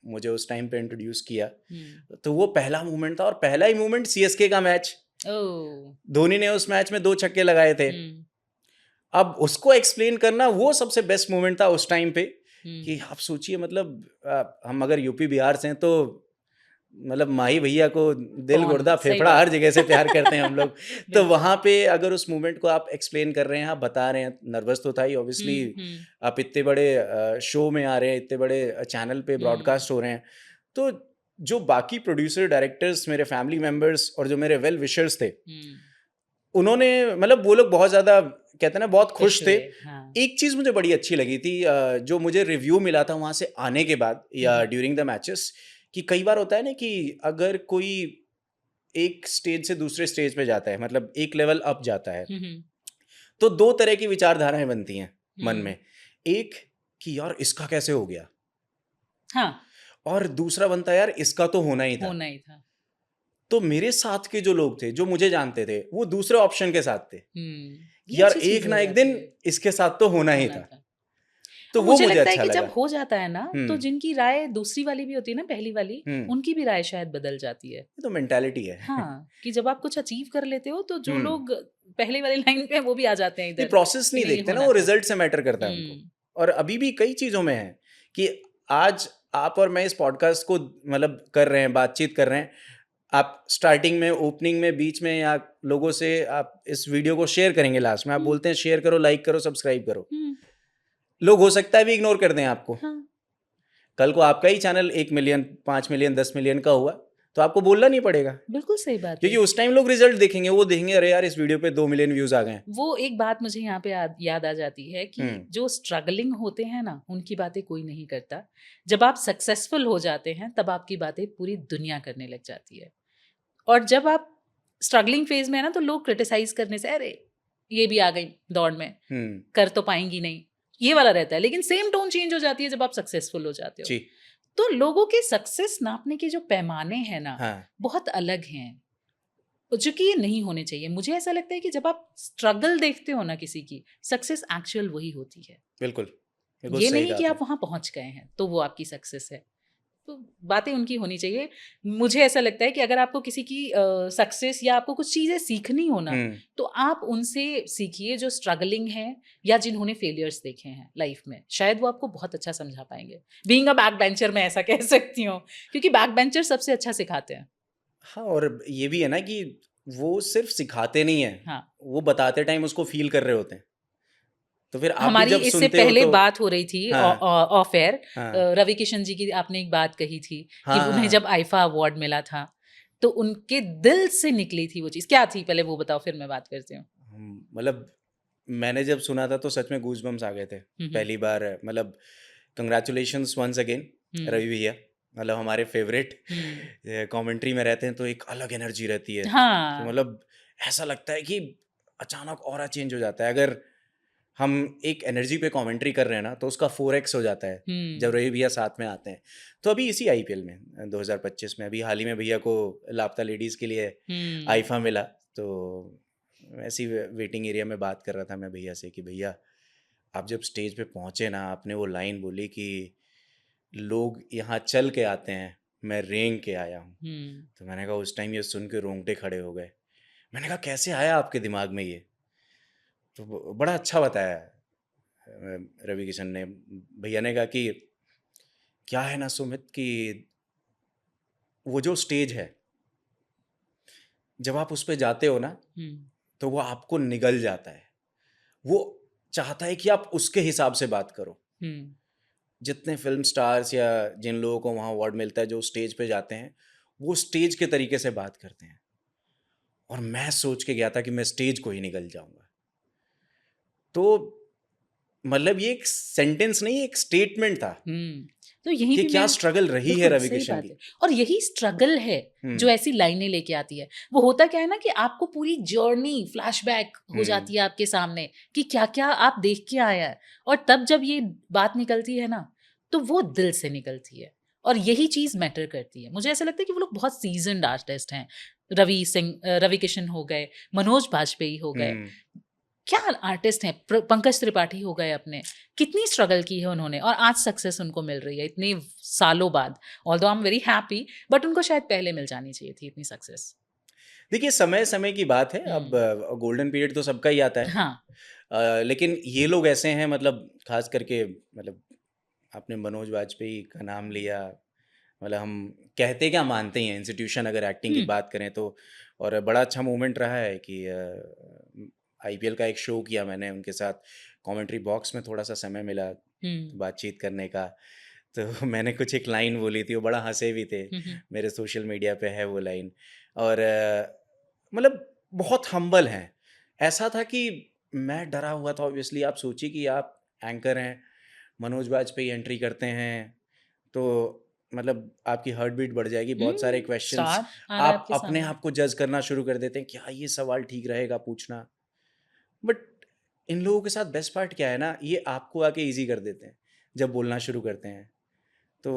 मुझे उस टाइम पे इंट्रोड्यूस किया। तो वो पहला मोमेंट था, और पहला ही मोमेंट सीएसके का मैच, ओह धोनी ने उस मैच में 2 छक्के लगाए थे। हम्म, अब उसको एक्सप्लेन करना वो सबसे बेस्ट मोमेंट था उस टाइम पे हम्म, कि आप सोचिए मतलब हम अगर यूपी बिहार से हैं तो मतलब माही भैया को दिल कौन गुर्दा सही फेफड़ा बात हर जगह से प्यार करते हैं हम लोग। तो बिल्कुल वहाँ पे अगर उस मोमेंट को आप एक्सप्लेन कर रहे हैं, आप बता रहे हैं, नर्वस तो था ही ऑब्वियसली। आप इतने बड़े शो में आ रहे हैं, इतने बड़े चैनल पे ब्रॉडकास्ट हो रहे हैं, तो जो बाकी प्रोड्यूसर डायरेक्टर्स, मेरे फैमिली मेम्बर्स और जो मेरे वेल विशर्स थे, उन्होंने मतलब वो लोग बहुत ज़्यादा कहते हैं ना बहुत खुश थे। हाँ एक चीज़ मुझे बड़ी अच्छी लगी थी जो मुझे रिव्यू मिला था वहाँ से आने के बाद या ड्यूरिंग द मैचेस, कि कई बार होता है ना कि अगर कोई एक स्टेज से दूसरे स्टेज पे जाता है, मतलब एक लेवल अप जाता है, तो 2 तरह की विचारधाराएं बनती हैं मन में। एक कि यार इसका कैसे हो गया, हाँ और दूसरा बनता है यार इसका तो होना ही था। होना ही था। तो मेरे साथ के जो लोग थे, जो मुझे जानते थे, वो दूसरे ऑप्शन के साथ थे कि ये यार अच्छी चीज एक हो ना एक जाती दिन है, इसके साथ तो होना ही होना था। था। तो और वो मुझे मुझे लगता है अच्छा कि लगा। जब हो जाता है ना, तो जिनकी राय दूसरी वाली भी होती है ना, पहली वाली, हम्म, उनकी भी राय शायद बदल जाती है। ये तो मेंटालिटी है। हाँ, कि जब आप कुछ अचीव कर लेते हो तो जो हम्म, लोग पहले वाली लाइन पे हैं, वो भी आ जाते हैं ये इधर प्रोसेस कि नहीं नहीं ये देखते ना, होना वो था। रिजल्ट से मैटर करता है उनको। और अभी भी कई चीजों में है कि आज आप और मैं इस पॉडकास्ट को मतलब कर रहे हैं, बातचीत कर रहे हैं, आप स्टार्टिंग में, ओपनिंग में, बीच में, या लोगों से आप इस वीडियो को शेयर करेंगे, लास्ट में आप बोलते हैं शेयर करो, लाइक करो, सब्सक्राइब करो, लोग हो सकता है भी इग्नोर कर दें आपको। हाँ, कल को आपका ही चैनल 1 मिलियन, 5 मिलियन, 10 मिलियन का हुआ तो आपको बोलना नहीं पड़ेगा, बिल्कुल सही बात क्योंकि है। उस टाइम लोग रिजल्ट देखेंगे, वो देखेंगे अरे यार इस वीडियो पे 2 मिलियन व्यूज आ गए हैं। वो एक बात मुझे यहाँ पे याद आ जाती है कि हम्म, जो स्ट्रगलिंग होते हैं ना, उनकी बातें कोई नहीं करता। जब आप सक्सेसफुल हो जाते हैं, तब आपकी बातें पूरी दुनिया करने लग जाती है। और जब आप स्ट्रगलिंग फेज में है ना, तो लोग क्रिटिसाइज करने से, अरे ये भी आ गई दौड़ में, कर तो पाएंगी नहीं, ये वाला रहता है। लेकिन सेम टोन चेंज हो जाती है जब आप सक्सेसफुल हो जाते हो। जी, तो लोगों के सक्सेस नापने के जो पैमाने हैं ना, हाँ, बहुत अलग हैं, जो कि ये नहीं होने चाहिए। मुझे ऐसा लगता है कि जब आप स्ट्रगल देखते हो ना किसी की, सक्सेस एक्चुअल वही होती है। बिल्कुल, बिल्कुल ये सही नहीं कहा कि आप आपने। वहां पहुंच गए हैं तो वो आपकी सक्सेस है। तो बातें उनकी होनी चाहिए। मुझे ऐसा लगता है कि अगर आपको किसी की सक्सेस या आपको कुछ चीजें सीखनी हो ना, तो आप उनसे सीखिए जो स्ट्रगलिंग है या जिन्होंने फेलियर्स देखे हैं लाइफ में। शायद वो आपको बहुत अच्छा समझा पाएंगे। बीइंग अ बैक बेंचर मैं ऐसा कह सकती हूँ, क्योंकि बैक बेंचर सबसे अच्छा सिखाते हैं। हाँ, और ये भी है ना कि वो सिर्फ सिखाते नहीं है, हाँ, वो बताते टाइम उसको फील कर रहे होते हैं, तो फिर आप भी हमारी जब इससे सुनते हो पहले तो बात हो रही थी हाँ, ऑफ एयर, हाँ, रवि किशन जी की आपने एक बात कही थी कि हाँ, उन्हें हाँ, जब आईफा अवार्ड मिला था तो उनके दिल से निकली थी वो चीज़। क्या थी पहले वो बताओ, फिर मैं बात करती हूँ। मतलब मैंने जब सुना था तो सच में गूज़बम्स आ गए थे पहली बार। मतलब कंग्रेचुलेशंस वंस अगेन रवि भैया, मतलब हमारे फेवरेट कमेंट्री में रहते हैं तो एक अलग एनर्जी रहती है कि हाँ, मतलब ऐसा लगता है कि अचानक ऑरा चेंज हो जाता है। अगर हम एक एनर्जी पे कमेंट्री कर रहे हैं ना तो उसका 4x हो जाता है जब रवि भैया साथ में आते हैं। तो अभी इसी आईपीएल में 2025 में अभी हाल ही में भैया को लापता लेडीज़ के लिए आईफा मिला, तो ऐसी वेटिंग एरिया में बात कर रहा था मैं भैया से कि भैया आप जब स्टेज पे पहुँचे ना, आपने वो लाइन बोली कि लोग यहाँ चल के आते हैं, मैं रेंग के आया हूँ। तो मैंने कहा उस टाइम ये सुन के रोंगटे खड़े हो गए। मैंने कहा कैसे आया आपके दिमाग में ये? तो बड़ा अच्छा बताया रवि किशन ने। भैया ने कहा कि क्या है ना सुमित कि वो जो स्टेज है, जब आप उस पे जाते हो ना तो वो आपको निगल जाता है। वो चाहता है कि आप उसके हिसाब से बात करो। जितने फिल्म स्टार्स या जिन लोगों को वहाँ अवार्ड मिलता है जो स्टेज पे जाते हैं, वो स्टेज के तरीके से बात करते हैं। और मैं सोच के गया था कि मैं स्टेज को ही निगल जाऊंगा। तो मतलब ये एक सेंटेंस नहीं, एक स्टेटमेंट था तो यही कि भी क्या मैं स्ट्रगल रही है बिल्कुल रवि सही किशन बात की। है। और यही स्ट्रगल है जो ऐसी लाइनें लेके आती है। वो होता क्या है ना कि आपको पूरी जर्नी फ्लैशबैक हो जाती है आपके सामने कि क्या क्या आप देख के आया है, और तब जब ये बात निकलती है ना तो वो दिल से निकलती है। और यही चीज मैटर करती है। मुझे ऐसा लगता है कि वो लोग बहुत सीजन्ड आर्टिस्ट हैं। रवि किशन हो गए, मनोज बाजपेयी हो गए, क्या आर्टिस्ट हैं, पंकज त्रिपाठी हो गए, अपने कितनी स्ट्रगल की है उन्होंने और आज सक्सेस उनको मिल रही है इतने सालों बाद। Although I am very happy, but उनको शायद पहले मिल जानी चाहिए थी इतनी सक्सेस। देखिए समय-समय की बात है, अब गोल्डन पीरियड तो सबका ही आता है। हाँ। लेकिन ये लोग ऐसे हैं, मतलब ख़ास करके, मतलब आपने मनोज वाजपेयी का नाम लिया, मतलब हम कहते क्या मानते ही हैं इंस्टीट्यूशन, अगर एक्टिंग की हुँ, बात करें तो। और बड़ा अच्छा मोमेंट रहा है कि आईपीएल का एक शो किया मैंने उनके साथ, कमेंट्री बॉक्स में थोड़ा-सा समय मिला हुँ, बातचीत करने का। तो मैंने कुछ एक लाइन बोली थी, वो बड़ा हँसे भी थे। हुँ, हुँ, मेरे सोशल मीडिया पे है वो लाइन। और मतलब बहुत हम्बल हैं। ऐसा था कि मैं डरा हुआ था, ऑब्वियसली आप सोचिए कि आप एंकर हैं, मनोज वाजपेयी एंट्री करते हैं, तो मतलब आपकी हार्ट बीट बढ़ जाएगी, बहुत सारे क्वेश्चंस स्टार आ रहा है आप आपके अपने सामने। आप को जज करना शुरू कर देते हैं, क्या ये सवाल ठीक रहेगा पूछना? बट इन लोगों के साथ बेस्ट पार्ट क्या है ना, ये आपको आके ईज़ी कर देते हैं, जब बोलना शुरू करते हैं। तो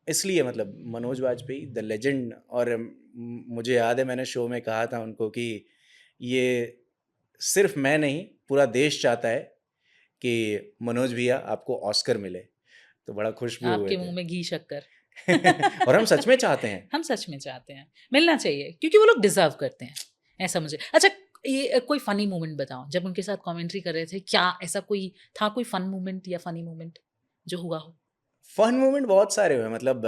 इसलिए मतलब मनोज वाजपेयी द लेजेंड। और मुझे याद है मैंने शो में कहा था उनको कि ये सिर्फ़ मैं नहीं, पूरा देश चाहता है कि मनोज भैया आपको ऑस्कर मिले। तो बड़ा खुश भी हुए आपके थे। मुँह में घी शक्कर। और हम सच में चाहते हैं। हम सच में चाहते हैं, मिलना चाहिए क्योंकि वो लोग डिज़र्व करते हैं, ऐसा मुझे अच्छा ये कोई फ़नी मोमेंट बताओ, जब उनके साथ कमेंट्री कर रहे थे, क्या ऐसा कोई था कोई फ़न मोमेंट या फ़नी मोमेंट जो हुआ हो? फन मोमेंट बहुत सारे हुए, मतलब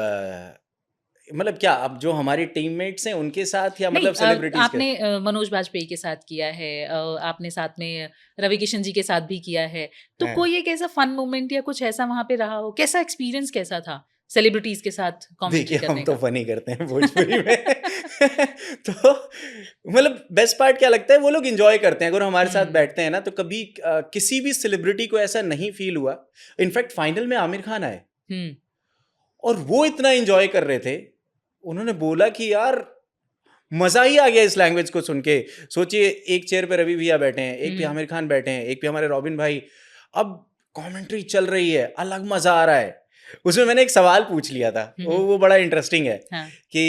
मतलब क्या, अब जो हमारे टीममेट्स हैं उनके साथ, या नहीं मतलब सेलिब्रिटीज़ के? आपने मनोज बाजपेयी के साथ किया है आपने साथ में रवि किशन जी के साथ भी किया है, तो हाँ। कोई एक ऐसा फ़न मोमेंट या कुछ ऐसा वहाँ पे रहा हो? कैसा एक्सपीरियंस कैसा था सेलिब्रिटीज़ के साथ कमेंट्री देखिए, हम करने तो का? फ़नी करते हैं भोजपुरी में। तो मतलब बेस्ट पार्ट क्या लगता है, वो लोग एन्जॉय करते हैं। अगर वो हमारे साथ हुँ, बैठते हैं ना, तो कभी किसी भी सेलिब्रिटी को ऐसा नहीं फ़ील हुआ। इनफैक्ट फाइनल में आमिर खान आए हुँ, और वो इतना एन्जॉय कर रहे थे। उन्होंने बोला कि यार मज़ा ही आ गया इस लैंग्वेज को सुन के। सोचिए, एक चेयर पे रवि भैया बैठे हैं, एक पे हुँ, आमिर खान बैठे हैं, एक पे हमारे रॉबिन भाई। अब कमेंट्री चल रही है, अलग मज़ा आ रहा है। उसमें मैंने एक सवाल पूछ लिया था, हुँ, वो हुँ, वो बड़ा इंटरेस्टिंग है हाँ। कि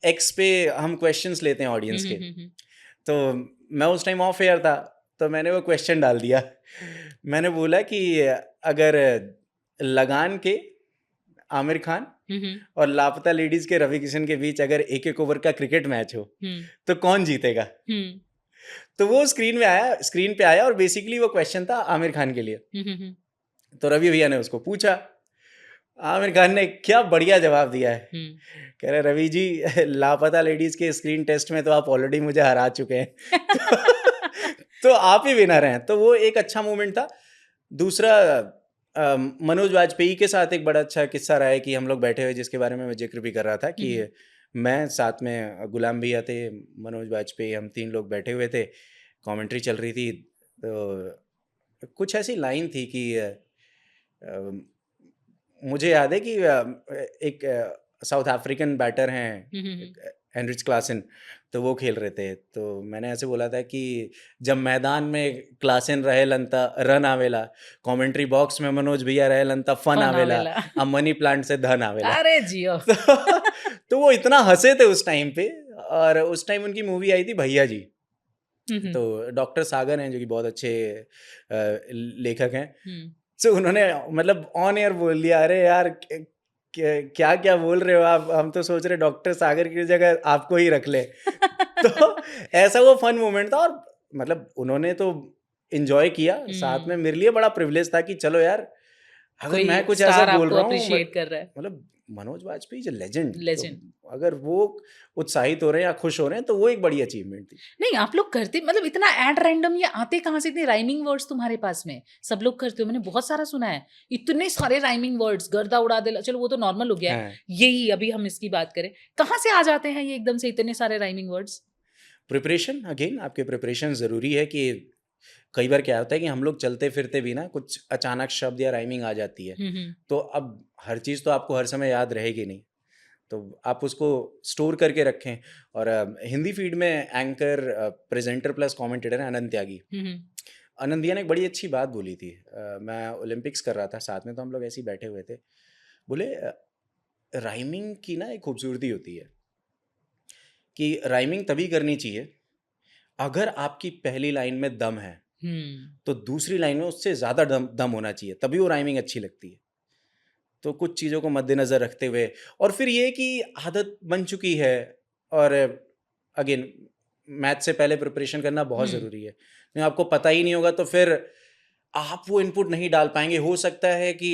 एक्स पे हम क्वेश्चंस लेते हैं हुँ, ऑडियंस हुँ, के। हुँ, हुँ। तो मैं उस टाइम ऑफ एयर था, तो मैंने वो क्वेश्चन डाल दिया। मैंने बोला कि अगर लगान के आमिर खान हुँ, हुँ, और लापता लेडीज़ के रवि किशन के बीच अगर एक-एक ओवर का क्रिकेट मैच हो, हुँ, तो कौन जीतेगा? हुँ, तो वो स्क्रीन पे आया और बेसिकली वो क्वेश्चन था आमिर खान के लिए। हुँ, हुँ, हुँ, तो रवि भैया ने उसको पूछा। आमिर खान ने क्या बढ़िया जवाब दिया है। हुँ। कह रहे, रवि जी, लापता लेडीज़ के स्क्रीन टेस्ट में तो आप ऑलरेडी मुझे हरा चुके हैं। तो आप ही विनर हैं। तो वो एक अच्छा मोमेंट था। दूसरा, मनोज वाजपेयी के साथ एक बड़ा अच्छा किस्सा रहा है कि हम लोग बैठे हुए, जिसके बारे में मैं ज़िक्र भी कर रहा था हुँ, कि हुँ, मैं साथ में गुलाम भैया थे, मनोज वाजपेयी, हम 3 लोग बैठे हुए थे, कमेंट्री चल रही थी। तो कुछ ऐसी लाइन थी कि अ, मुझे याद है कि एक साउथ अफ्रीकन बैटर हैं, हुँ, हुँ, हुँ। हेनरिच क्लासन, तो वो खेल रहे थे। तो मैंने ऐसे बोला था कि जब मैदान में क्लासन रहेलन त रन आवेला, कमेंट्री बॉक्स में मनोज भैया रहेलन त फन फन आवेला, आवेला। अब मनी प्लांट से धन आवेला। अरे जियो! तो, तो वो इतना हँसे थे उस टाइम पे। और उस टाइम उनकी मूवी आई थी भैया जी। हुँ, हुँ, तो डॉक्टर सागर हैं, जो कि बहुत अच्छे लेखक हैं। हुँ। सो उन्होंने मतलब ऑन एयर बोल दिया, अरे यार, क्या क्या बोल रहे हो आप, हम तो सोच रहे डॉक्टर सागर की जगह आपको ही रख ले। तो ऐसा वो फन मोमेंट था। और मतलब उन्होंने तो एंजॉय किया, साथ में हुँ, मेरे लिए बड़ा प्रिविलेज था कि चलो यार, अगर कोई मैं कुछ ऐसा स्टार बोल आपको रहा हूँ, अप्रिशिएट कर रहा है। मतलब मनोज वाजपेयी इज लेजेंड, तो लेजेंड। अगर वो उत्साहित हो रहे हैं या खुश हो रहे हैं, तो वो एक बड़ी अचीवमेंट थी। नहीं, आप लोग करते मतलब इतना एट रैंडम ये आते कहाँ से इतने राइमिंग वर्ड्स तुम्हारे पास में? सब लोग करते हो, मैंने बहुत सारा सुना है। इतने सारे राइमिंग वर्ड्स, गर्दा उड़ा देला चलो वो तो नॉर्मल हो गया है। हाँ। यही अभी हम इसकी बात करें, कहाँ से आ जाते हैं ये एकदम से इतने सारे राइमिंग वर्ड्स? प्रिपरेशन, अगेन आपके प्रिपरेशन ज़रूरी है कि कई बार क्या होता है कि हम लोग चलते फिरते भी ना, कुछ अचानक शब्द या राइमिंग आ जाती है। हुँ, हुँ। तो अब हर चीज़ तो आपको हर समय याद रहेगी नहीं, तो आप उसको स्टोर करके रखें। और हिंदी फीड में एंकर, प्रेजेंटर प्लस कमेंटेटर है अनंत त्यागी। हुँ, हुँ। अनंत भैया ने एक बड़ी अच्छी बात बोली थी। मैं ओलंपिक्स कर रहा था साथ में, तो हम लोग ऐसे ही बैठे हुए थे। बोले, राइमिंग की ना एक खूबसूरती होती है कि राइमिंग तभी करनी चाहिए अगर आपकी पहली लाइन में दम है, हुँ। तो दूसरी लाइन में उससे ज़्यादा दम दम होना चाहिए, तभी वो राइमिंग अच्छी लगती है। तो कुछ चीज़ों को मद्देनज़र रखते हुए, और फिर ये कि आदत बन चुकी है। और अगेन मैच से पहले प्रिपरेशन करना बहुत हम्म। ज़रूरी है। नहीं आपको पता ही नहीं होगा तो फिर आप वो इनपुट नहीं डाल पाएंगे। हो सकता है कि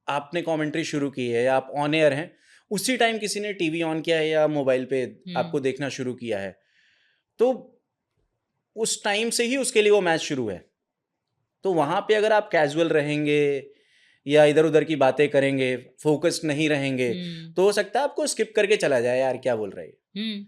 आपने कमेंट्री शुरू की है या आप ऑन एयर हैं, उसी टाइम किसी ने टीवी ऑन किया है या मोबाइल पे आपको देखना शुरू किया है, तो उस टाइम से ही उसके लिए वो मैच शुरू है। तो वहाँ पे अगर आप कैजुअल रहेंगे या इधर उधर की बातें करेंगे, फोकस्ड नहीं रहेंगे, तो हो सकता है आपको स्किप करके चला जाए, यार क्या बोल रहे हैं।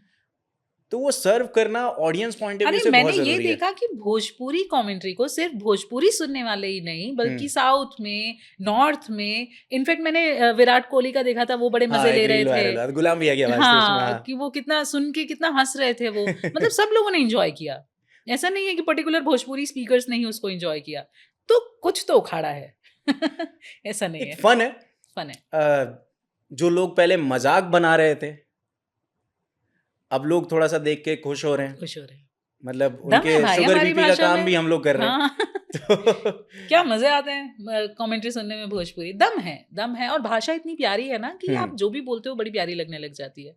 तो वो सर्व करना ऑडियंस पॉइंट ऑफ व्यू अरे से मैंने बहुत ये जरूरी है। देखा कि भोजपुरी कमेंट्री को सिर्फ भोजपुरी सुनने वाले ही नहीं बल्कि साउथ में, नॉर्थ में, इनफैक्ट मैंने विराट कोहली का देखा था, वो बड़े हाँ, मजे एक ले रहे रील थे। वायरल हुआ था, गुलाम भैया की आवाज थी उसमें। हाँ हाँ। कि वो कितना सुन के कितना हंस रहे थे वो, मतलब सब लोगों ने एंजॉय किया। ऐसा नहीं है कि पर्टिकुलर भोजपुरी स्पीकर्स नहीं उसको एंजॉय किया, तो कुछ तो उखाड़ा है। ऐसा नहीं है, एक फन है। फन है। जो लोग पहले मजाक बना रहे थे, अब लोग थोड़ा सा देख के खुश हो रहे हैं। खुश हो रहे हैं। मतलब दम उनके है भाई शुगर हमारी बीपी का भाषा काम में। भी हम लोग कर रहे हैं। हाँ। तो क्या मजे आते हैं कमेंट्री सुनने में भोजपुरी। दम है, दम है, और भाषा इतनी प्यारी है ना कि आप जो भी बोलते हो बड़ी प्यारी लगने लग जाती है।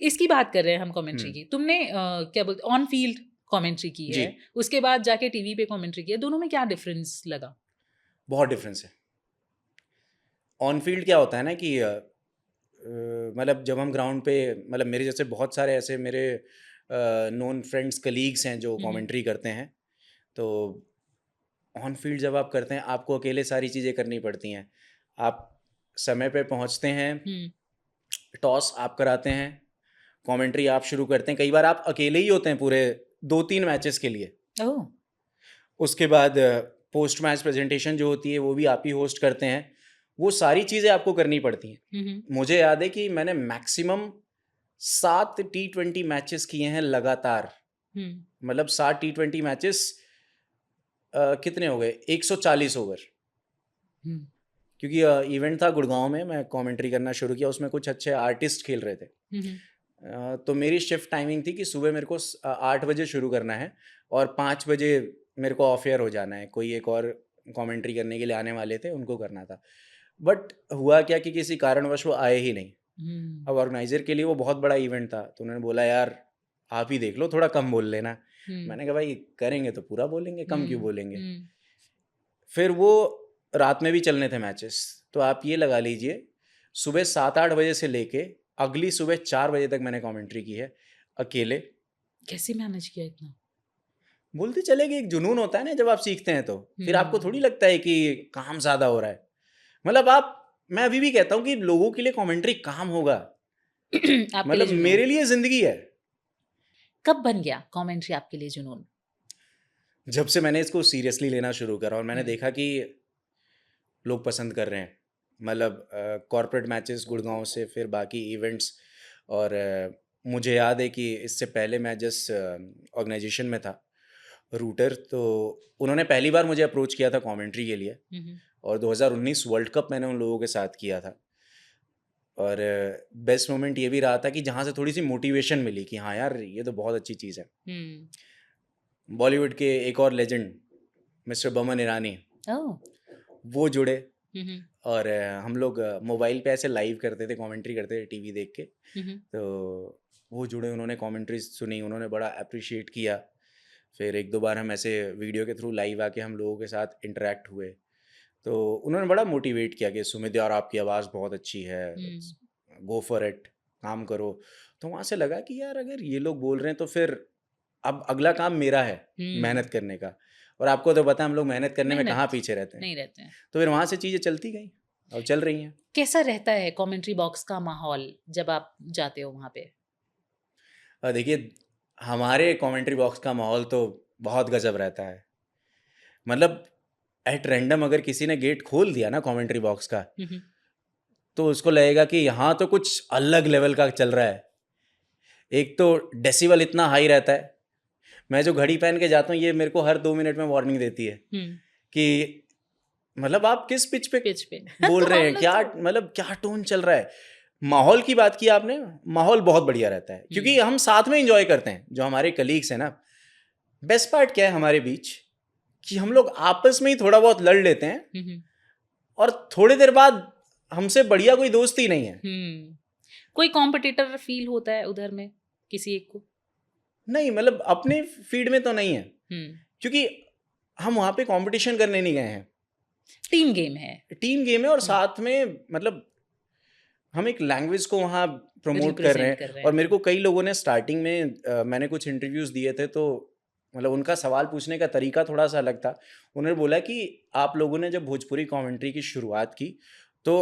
इसकी बात कर रहे हैं हम कमेंट्री की। तुमने क्या बोलते ऑन फील्ड कमेंट्री की जी। है, उसके बाद जाके टीवी पे कमेंट्री की है, दोनों में क्या डिफरेंस लगा? बहुत डिफरेंस है। ऑन फील्ड क्या होता है ना कि मतलब जब हम ग्राउंड पे, मतलब मेरे जैसे बहुत सारे ऐसे मेरे नोन फ्रेंड्स कलीग्स हैं जो कमेंट्री करते हैं, तो ऑन फील्ड जब आप करते हैं आपको अकेले सारी चीज़ें करनी पड़ती हैं। आप समय पे पहुंचते हैं, टॉस आप कराते हैं, कमेंट्री आप शुरू करते हैं। कई बार आप अकेले ही होते हैं पूरे 2-3 मैचेस के लिए। ओह, उसके बाद पोस्ट मैच प्रेजेंटेशन जो होती है वो भी आप ही होस्ट करते हैं। वो सारी चीज़ें आपको करनी पड़ती हैं। मुझे याद है कि मैंने मैक्सिमम 7 T20 मैचेस किए हैं लगातार। मतलब 7 T20 मैचेस कितने हो गए, 140 ओवर। क्योंकि इवेंट था गुड़गांव में, मैं कमेंट्री करना शुरू किया, उसमें कुछ अच्छे आर्टिस्ट खेल रहे थे। तो मेरी शिफ्ट टाइमिंग थी कि सुबह मेरे को 8 बजे शुरू करना है और 5 बजे मेरे को ऑफ एयर हो जाना है। कोई एक और कमेंट्री करने के लिए आने वाले थे, उनको करना था। बट हुआ क्या कि किसी कारणवश वो आए ही नहीं। अब ऑर्गेनाइजर के लिए वो बहुत बड़ा इवेंट था, तो उन्होंने बोला यार आप ही देख लो, थोड़ा कम बोल लेना। मैंने कहा भाई करेंगे तो पूरा बोलेंगे, कम क्यों बोलेंगे। फिर वो रात में भी चलने थे मैचेस, तो आप ये लगा लीजिए सुबह 7-8 बजे से लेके अगली सुबह 4 बजे तक मैंने कमेंट्री की है अकेले। कैसे मैनेज किया इतना? बोलते चले कि एक जुनून होता है ना जब आप सीखते हैं, तो फिर आपको थोड़ी लगता है कि काम ज़्यादा हो रहा है। मतलब मैं अभी भी कहता हूँ कि लोगों के लिए कमेंट्री काम होगा। मतलब मेरे लिए जिंदगी है। कब बन गया कमेंट्री आपके लिए जुनून? जब से मैंने इसको सीरियसली लेना शुरू करा और मैंने देखा कि लोग पसंद कर रहे हैं। मतलब कॉर्पोरेट मैचेस गुड़गांव से फिर बाकी इवेंट्स, और मुझे याद है कि इससे पहले मैं जिस ऑर्गेनाइजेशन में था, रूटर, तो उन्होंने पहली बार मुझे अप्रोच किया था कमेंट्री के लिए, और 2019 वर्ल्ड कप मैंने उन लोगों के साथ किया था। और बेस्ट मोमेंट ये भी रहा था कि जहाँ से थोड़ी सी मोटिवेशन मिली कि हाँ यार ये तो बहुत अच्छी चीज़ है। बॉलीवुड के एक और लेजेंड मिस्टर बमन ईरानी, वो जुड़े, और हम लोग मोबाइल पे ऐसे लाइव करते थे, कमेंट्री करते थे टीवी देख के। तो वो जुड़े, उन्होंने कमेंट्री सुनी, उन्होंने बड़ा अप्रिशिएट किया। फिर 1-2 बार हम ऐसे वीडियो के थ्रू लाइव आके हम लोगों के साथ इंटरेक्ट हुए, तो उन्होंने बड़ा मोटिवेट किया कि सुमित यार आपकी आवाज़ बहुत अच्छी है, गो फॉर इट, काम करो। तो वहाँ से लगा कि यार अगर ये लोग बोल रहे हैं तो फिर अब अगला काम मेरा है मेहनत करने का। और आपको तो पता है हम लोग मेहनत करने में कहाँ पीछे रहते हैं, नहीं रहते हैं। तो फिर वहाँ से चीज़ें चलती गई और चल रही हैं। कैसा रहता है कमेंट्री बॉक्स का माहौल जब आप जाते हो वहाँ पे? देखिए हमारे कमेंट्री बॉक्स का माहौल तो बहुत गजब रहता है। मतलब एट रैंडम अगर किसी ने गेट खोल दिया ना कमेंट्री बॉक्स का, तो उसको लगेगा कि यहाँ तो कुछ अलग लेवल का चल रहा है। एक तो डेसिबल इतना हाई रहता है, मैं जो घड़ी पहन के जाता हूँ ये मेरे को हर 2 मिनट में वार्निंग देती है कि मतलब आप किस पिच पे बोल रहे हैं, क्या मतलब क्या टोन चल रहा है। माहौल की बात की आपने, माहौल बहुत बढ़िया रहता है क्योंकि हम साथ में एंजॉय करते हैं। जो हमारे कलीग्स हैं ना, बेस्ट पार्ट क्या है हमारे बीच कि हम लोग आपस में ही थोड़ा बहुत लड़ लेते हैं और थोड़ी देर बाद हमसे बढ़िया कोई दोस्त ही नहीं है। कोई कॉम्पिटिटर फील होता है उधर में किसी एक को? नहीं मतलब अपने फील्ड में तो नहीं है, क्योंकि हम वहाँ पे कंपटीशन करने नहीं गए हैं, टीम गेम है। टीम गेम है और साथ में मतलब हम एक लैंग्वेज को वहाँ प्रमोट कर रहे Represent कर हैं। रहे और हैं। मेरे को कई लोगों ने स्टार्टिंग में मैंने कुछ इंटरव्यूज दिए थे तो मतलब उनका सवाल पूछने का तरीका थोड़ा सा अलग था। उन्होंने बोला कि आप लोगों ने जब भोजपुरी कमेंट्री की शुरुआत की तो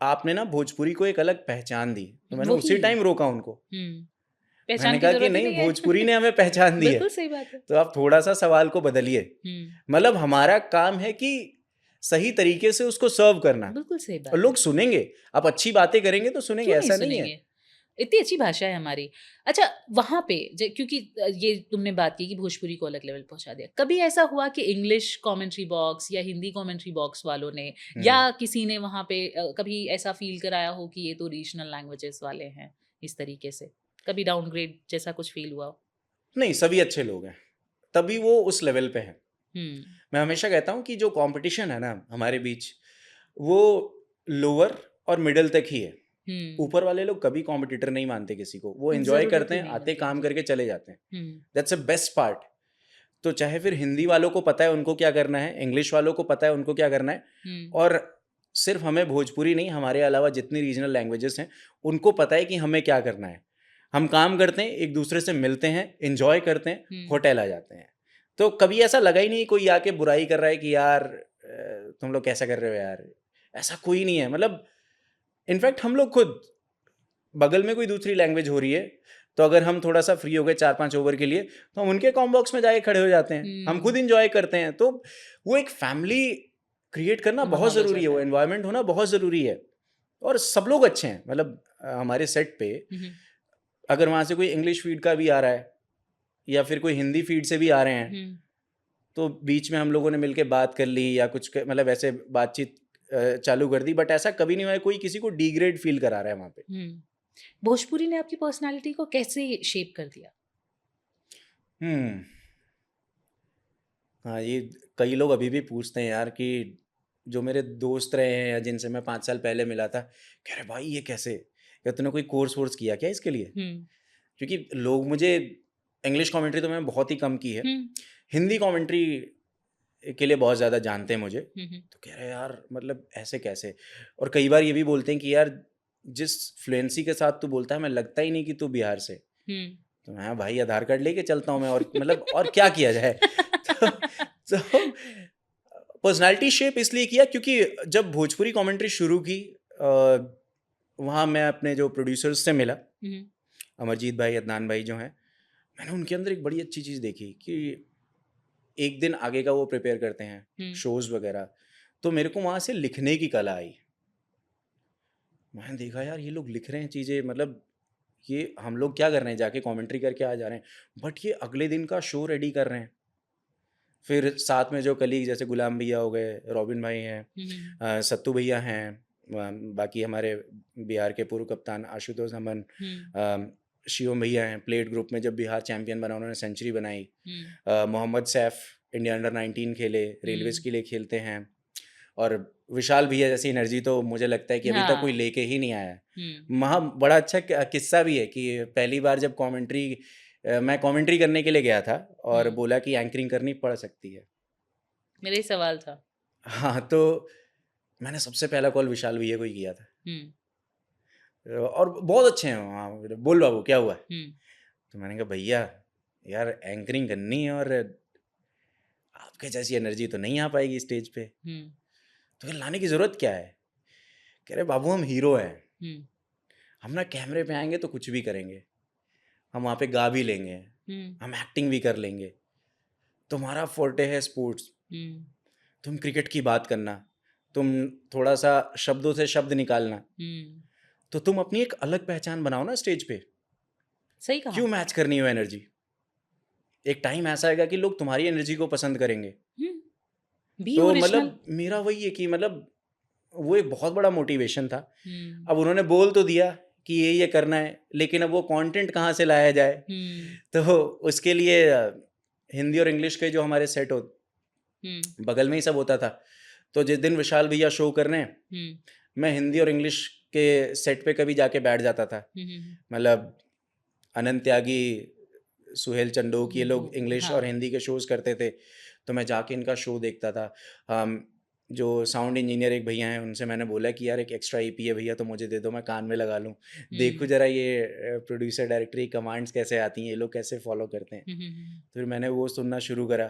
आपने ना भोजपुरी को एक अलग पहचान दी। तो मैंने उसी वही। टाइम रोका उनको, पहचान मैंने की कहा कि जरूरत ही नहीं, नहीं है। भोजपुरी ने हमें पहचान दी है, बिल्कुल सही बात है। तो आप थोड़ा सा सवाल को बदलिए। मतलब हमारा काम है कि सही तरीके से उसको सर्व करना, बिल्कुल सही बात और है। लोग सुनेंगे। आप अच्छी बातें करेंगे तो सुनेंगे, क्यों नहीं ऐसा नहीं है। सुनेंगे? इतनी अच्छी भाषा है हमारी। अच्छा, वहाँ पे क्योंकि ये तुमने बात की कि भोजपुरी को अलग लेवल पहुँचा दिया। कभी ऐसा हुआ कि इंग्लिश कमेंट्री बॉक्स या हिंदी कमेंट्री बॉक्स वालों ने या किसी ने वहाँ पे कभी ऐसा फ़ील कराया हो कि ये तो रीजनल लैंग्वेजेस वाले हैं, इस तरीके से? कभी डाउनग्रेड जैसा कुछ फ़ील हुआ हो? नहीं, सभी अच्छे लोग हैं, तभी वो उस लेवल पे है। हुँ, मैं हमेशा कहता हूँ कि जो कंपटीशन है ना हमारे बीच, वो लोअर और मिडिल तक ही है। हुँ। ऊपर वाले लोग कभी कॉम्पिटिटर नहीं मानते किसी को, वो एंजॉय ज़रूरत करते ही हैं, नहीं आते बनती काम उनकी। करके चले जाते हैं। हुँ, दैट्स अ बेस्ट पार्ट। तो चाहे फिर हिंदी वालों को पता है उनको क्या करना है, इंग्लिश वालों को पता है उनको क्या करना है, हुँ, और सिर्फ हमें भोजपुरी नहीं, हमारे अलावा जितनी रीजनल लैंग्वेजेस हैं उनको पता है कि हमें क्या करना है। हम काम करते हैं, एक दूसरे से मिलते हैं, एंजॉय करते हैं, हुँ। होटल आ जाते हैं। तो कभी ऐसा लगा ही नहीं कोई आके बुराई कर रहा है कि यार तुम लोग कैसा कर रहे हो यार, ऐसा कोई नहीं है। मतलब इनफैक्ट हम लोग खुद, बगल में कोई दूसरी लैंग्वेज हो रही है तो अगर हम थोड़ा सा फ्री हो गए 4-5 ओवर के लिए तो हम उनके कॉम बॉक्स में जाके खड़े हो जाते हैं, हम खुद इंजॉय करते हैं। तो वो एक फैमिली क्रिएट करना बहुत माहौल हो ज़रूरी है, जाता वो है। एनवायरनमेंट होना बहुत ज़रूरी है। और सब लोग अच्छे हैं, मतलब हमारे सेट पे हुँ, अगर वहाँ से कोई इंग्लिश फीड का भी आ रहा है या फिर कोई हिंदी फीड से भी आ रहे हैं, हुँ, तो बीच में हम लोगों ने मिलके बात कर ली या कुछ मतलब ऐसे बातचीत चालू कर दी, बट ऐसा कभी नहीं हुआ है कोई किसी को डिग्रेड फील करा रहा है वहाँ पे। हुँ। भोजपुरी ने आपकी पर्सनैलिटी को कैसे शेप कर दिया? हम्म हाँ, ये कई लोग अभी भी पूछते हैं यार कि जो मेरे दोस्त रहे हैं या जिनसे मैं 5 साल पहले मिला था, कह रहे भाई ये कैसे, या तूने कोई कोर्स वोर्स किया क्या इसके लिए? हुँ, क्योंकि लोग मुझे, इंग्लिश कमेंट्री तो मैंने बहुत ही कम की है, हुँ, हिंदी कमेंट्री के लिए बहुत ज़्यादा जानते हैं मुझे। हुँ, तो कह रहे यार मतलब ऐसे कैसे, और कई बार ये भी बोलते हैं कि यार जिस फ्लुएंसी के साथ तू बोलता है मैं लगता ही नहीं कि तू बिहार से। हुँ। तो मैं भाई आधार कार्ड लेके चलता हूँ मैं, और मतलब और क्या किया जाए। तो पर्सनालिटी शेप इसलिए किया क्योंकि जब भोजपुरी कमेंट्री शुरू की, वहाँ मैं अपने जो प्रोड्यूसर्स से मिला, हुँ, अमरजीत भाई, अदनान भाई जो हैं, मैंने उनके अंदर एक बड़ी अच्छी चीज़ देखी कि एक दिन आगे का वो प्रिपेयर करते हैं हुँ, शोज़ वगैरह। तो मेरे को वहाँ से लिखने की कला आई। मैंने देखा यार ये लोग लिख रहे हैं चीज़ें, मतलब ये हम लोग क्या कर रहे हैं, जाके कमेंट्री करके आ जा रहे हैं, बट ये अगले दिन का शो रेडी कर रहे हैं। फिर साथ में जो कलीग जैसे गुलाम भैया हो गए, रॉबिन भाई हैं, हुँ, सत्तू भैया हैं, बाकी हमारे बिहार के पूर्व कप्तान आशुतोष अमन, हुँ, शिवम भैया हैं, प्लेट ग्रुप में जब बिहार चैंपियन बना उन्होंने सेंचुरी बनाई। हुँ, मोहम्मद सैफ इंडिया अंडर 19 खेले, रेलवेज हुँ। के लिए खेलते हैं। और विशाल भैया जैसी एनर्जी तो मुझे लगता है कि अभी तक कोई हाँ। लेके ही नहीं आया है। हुँ, वहाँ बड़ा अच्छा किस्सा भी है कि पहली बार जब मैं कमेंट्री करने के लिए गया था और हुँ। बोला कि एंकरिंग करनी पड़ सकती है। मेरा ही सवाल था। हाँ, तो मैंने सबसे पहला कॉल विशाल भैया को ही किया था। हुँ, और बहुत अच्छे हैं वहाँ, बोल बाबू क्या हुआ है? हुँ, तो मैंने कहा भैया यार एंकरिंग करनी है और आपके जैसी एनर्जी तो नहीं आ पाएगी स्टेज पे। हुँ, तो फिर लाने की ज़रूरत क्या है? कह रहे बाबू हम हीरो हैं, हुँ, हम ना कैमरे पे आएंगे तो कुछ भी करेंगे, हम वहाँ पे गा भी लेंगे, हुँ, हम एक्टिंग भी कर लेंगे। तुम्हारा फोर्टे है स्पोर्ट्स, हुँ, तुम क्रिकेट की बात करना, तुम थोड़ा सा शब्दों से शब्द निकालना, हुँ। तो तुम अपनी एक अलग पहचान बनाओ ना स्टेज पे। सही कहा। क्यों मैच करनी हो एनर्जी? एक टाइम ऐसा आएगा कि लोग तुम्हारी एनर्जी को पसंद करेंगे। हुँ, बी तो ओरिजिनल। मतलब मेरा वही है कि मतलब वो एक बहुत बड़ा मोटिवेशन था। हुँ, अब उन्होंने बोल तो दिया कि ये करना है, लेकिन अब वो कंटेंट कहाँ से लाया जाए? हुँ, तो उसके लिए हिंदी और इंग्लिश के जो हमारे सेट हो, हुँ, बगल में ही सब होता था। तो जिस दिन विशाल भैया शो कर रहे हैं, हुँ, मैं हिंदी और इंग्लिश के सेट पे कभी जाके बैठ जाता था। हुँ, हुँ, मतलब अनंत त्यागी सुहेल चंडोक, ये लोग इंग्लिश हाँ। और हिंदी के शोज़ करते थे, तो मैं जाके इनका शो देखता था। जो साउंड इंजीनियर एक भैया हैं, उनसे मैंने बोला कि यार एक एक्स्ट्रा ईपी है भैया, तो मुझे दे दो, मैं कान में लगा लूँ। देखूँ ज़रा ये प्रोड्यूसर डायरेक्टर की कमांड्स कैसे आती हैं, ये लोग कैसे फ़ॉलो करते हैं। फिर मैंने वो सुनना शुरू करा।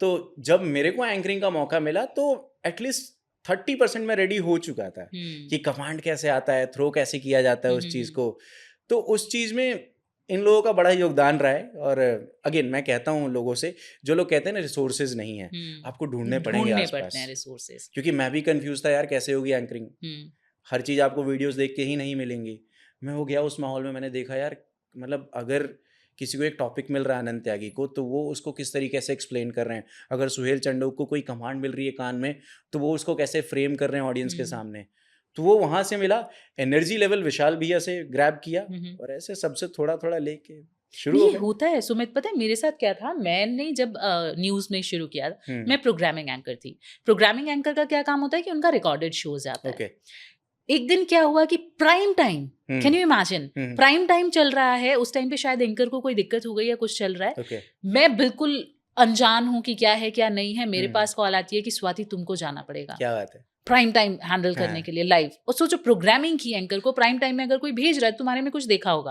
तो जब मेरे को एंकरिंग का मौका मिला तो एटलीस्ट 30% मैं रेडी हो चुका था कि कमांड कैसे आता है, थ्रो कैसे किया जाता है उस चीज़ को। तो उस चीज़ में इन लोगों का बड़ा योगदान रहा है। और अगेन मैं कहता हूँ लोगों से, जो लोग कहते हैं ना रिसोर्सेज नहीं है, आपको ढूंढने पड़ेंगे आसपास, रिसोर्सेज। क्योंकि मैं भी कंफ्यूज था यार कैसे होगी एंकरिंग। हर चीज़ आपको वीडियोस देख के ही नहीं मिलेंगी। मैं हो गया उस माहौल में, मैंने देखा यार मतलब अगर किसी को एक टॉपिक मिल रहा है अनंत त्यागी को, तो वो उसको किस तरीके से एक्सप्लेन कर रहे हैं। अगर सुहेल चंडोक को कोई कमांड मिल रही है कान में, तो वो उसको कैसे फ्रेम कर रहे हैं ऑडियंस के सामने। तो वो वहाँ से मिला। एनर्जी लेवल विशाल भैया से ग्रैब किया और ऐसे सबसे थोड़ा थोड़ा लेके शुरू हो ये गया। होता है सुमित, पता है मेरे साथ क्या था, मैंने जब न्यूज़ में शुरू किया, मैं प्रोग्रामिंग एंकर थी। प्रोग्रामिंग एंकर का क्या काम होता है कि उनका रिकॉर्डेड शोज आता है। ओके। एक दिन क्या हुआ कि prime time, can you imagine, hmm. Prime time चल रहा है, उस टाइम पे शायद एंकर को कोई दिक्कत हो गई या कुछ चल रहा है। ओके। मैं बिल्कुल अनजान हूँ कि क्या है क्या नहीं है, मेरे पास कॉल आती है कि स्वाति तुमको जाना पड़ेगा क्या बात है। प्राइम टाइम हैंडल करने के लिए लाइव। और सोचो प्रोग्रामिंग की एंकर को प्राइम टाइम में अगर कोई भेज रहा है, तुम्हारे में कुछ देखा होगा।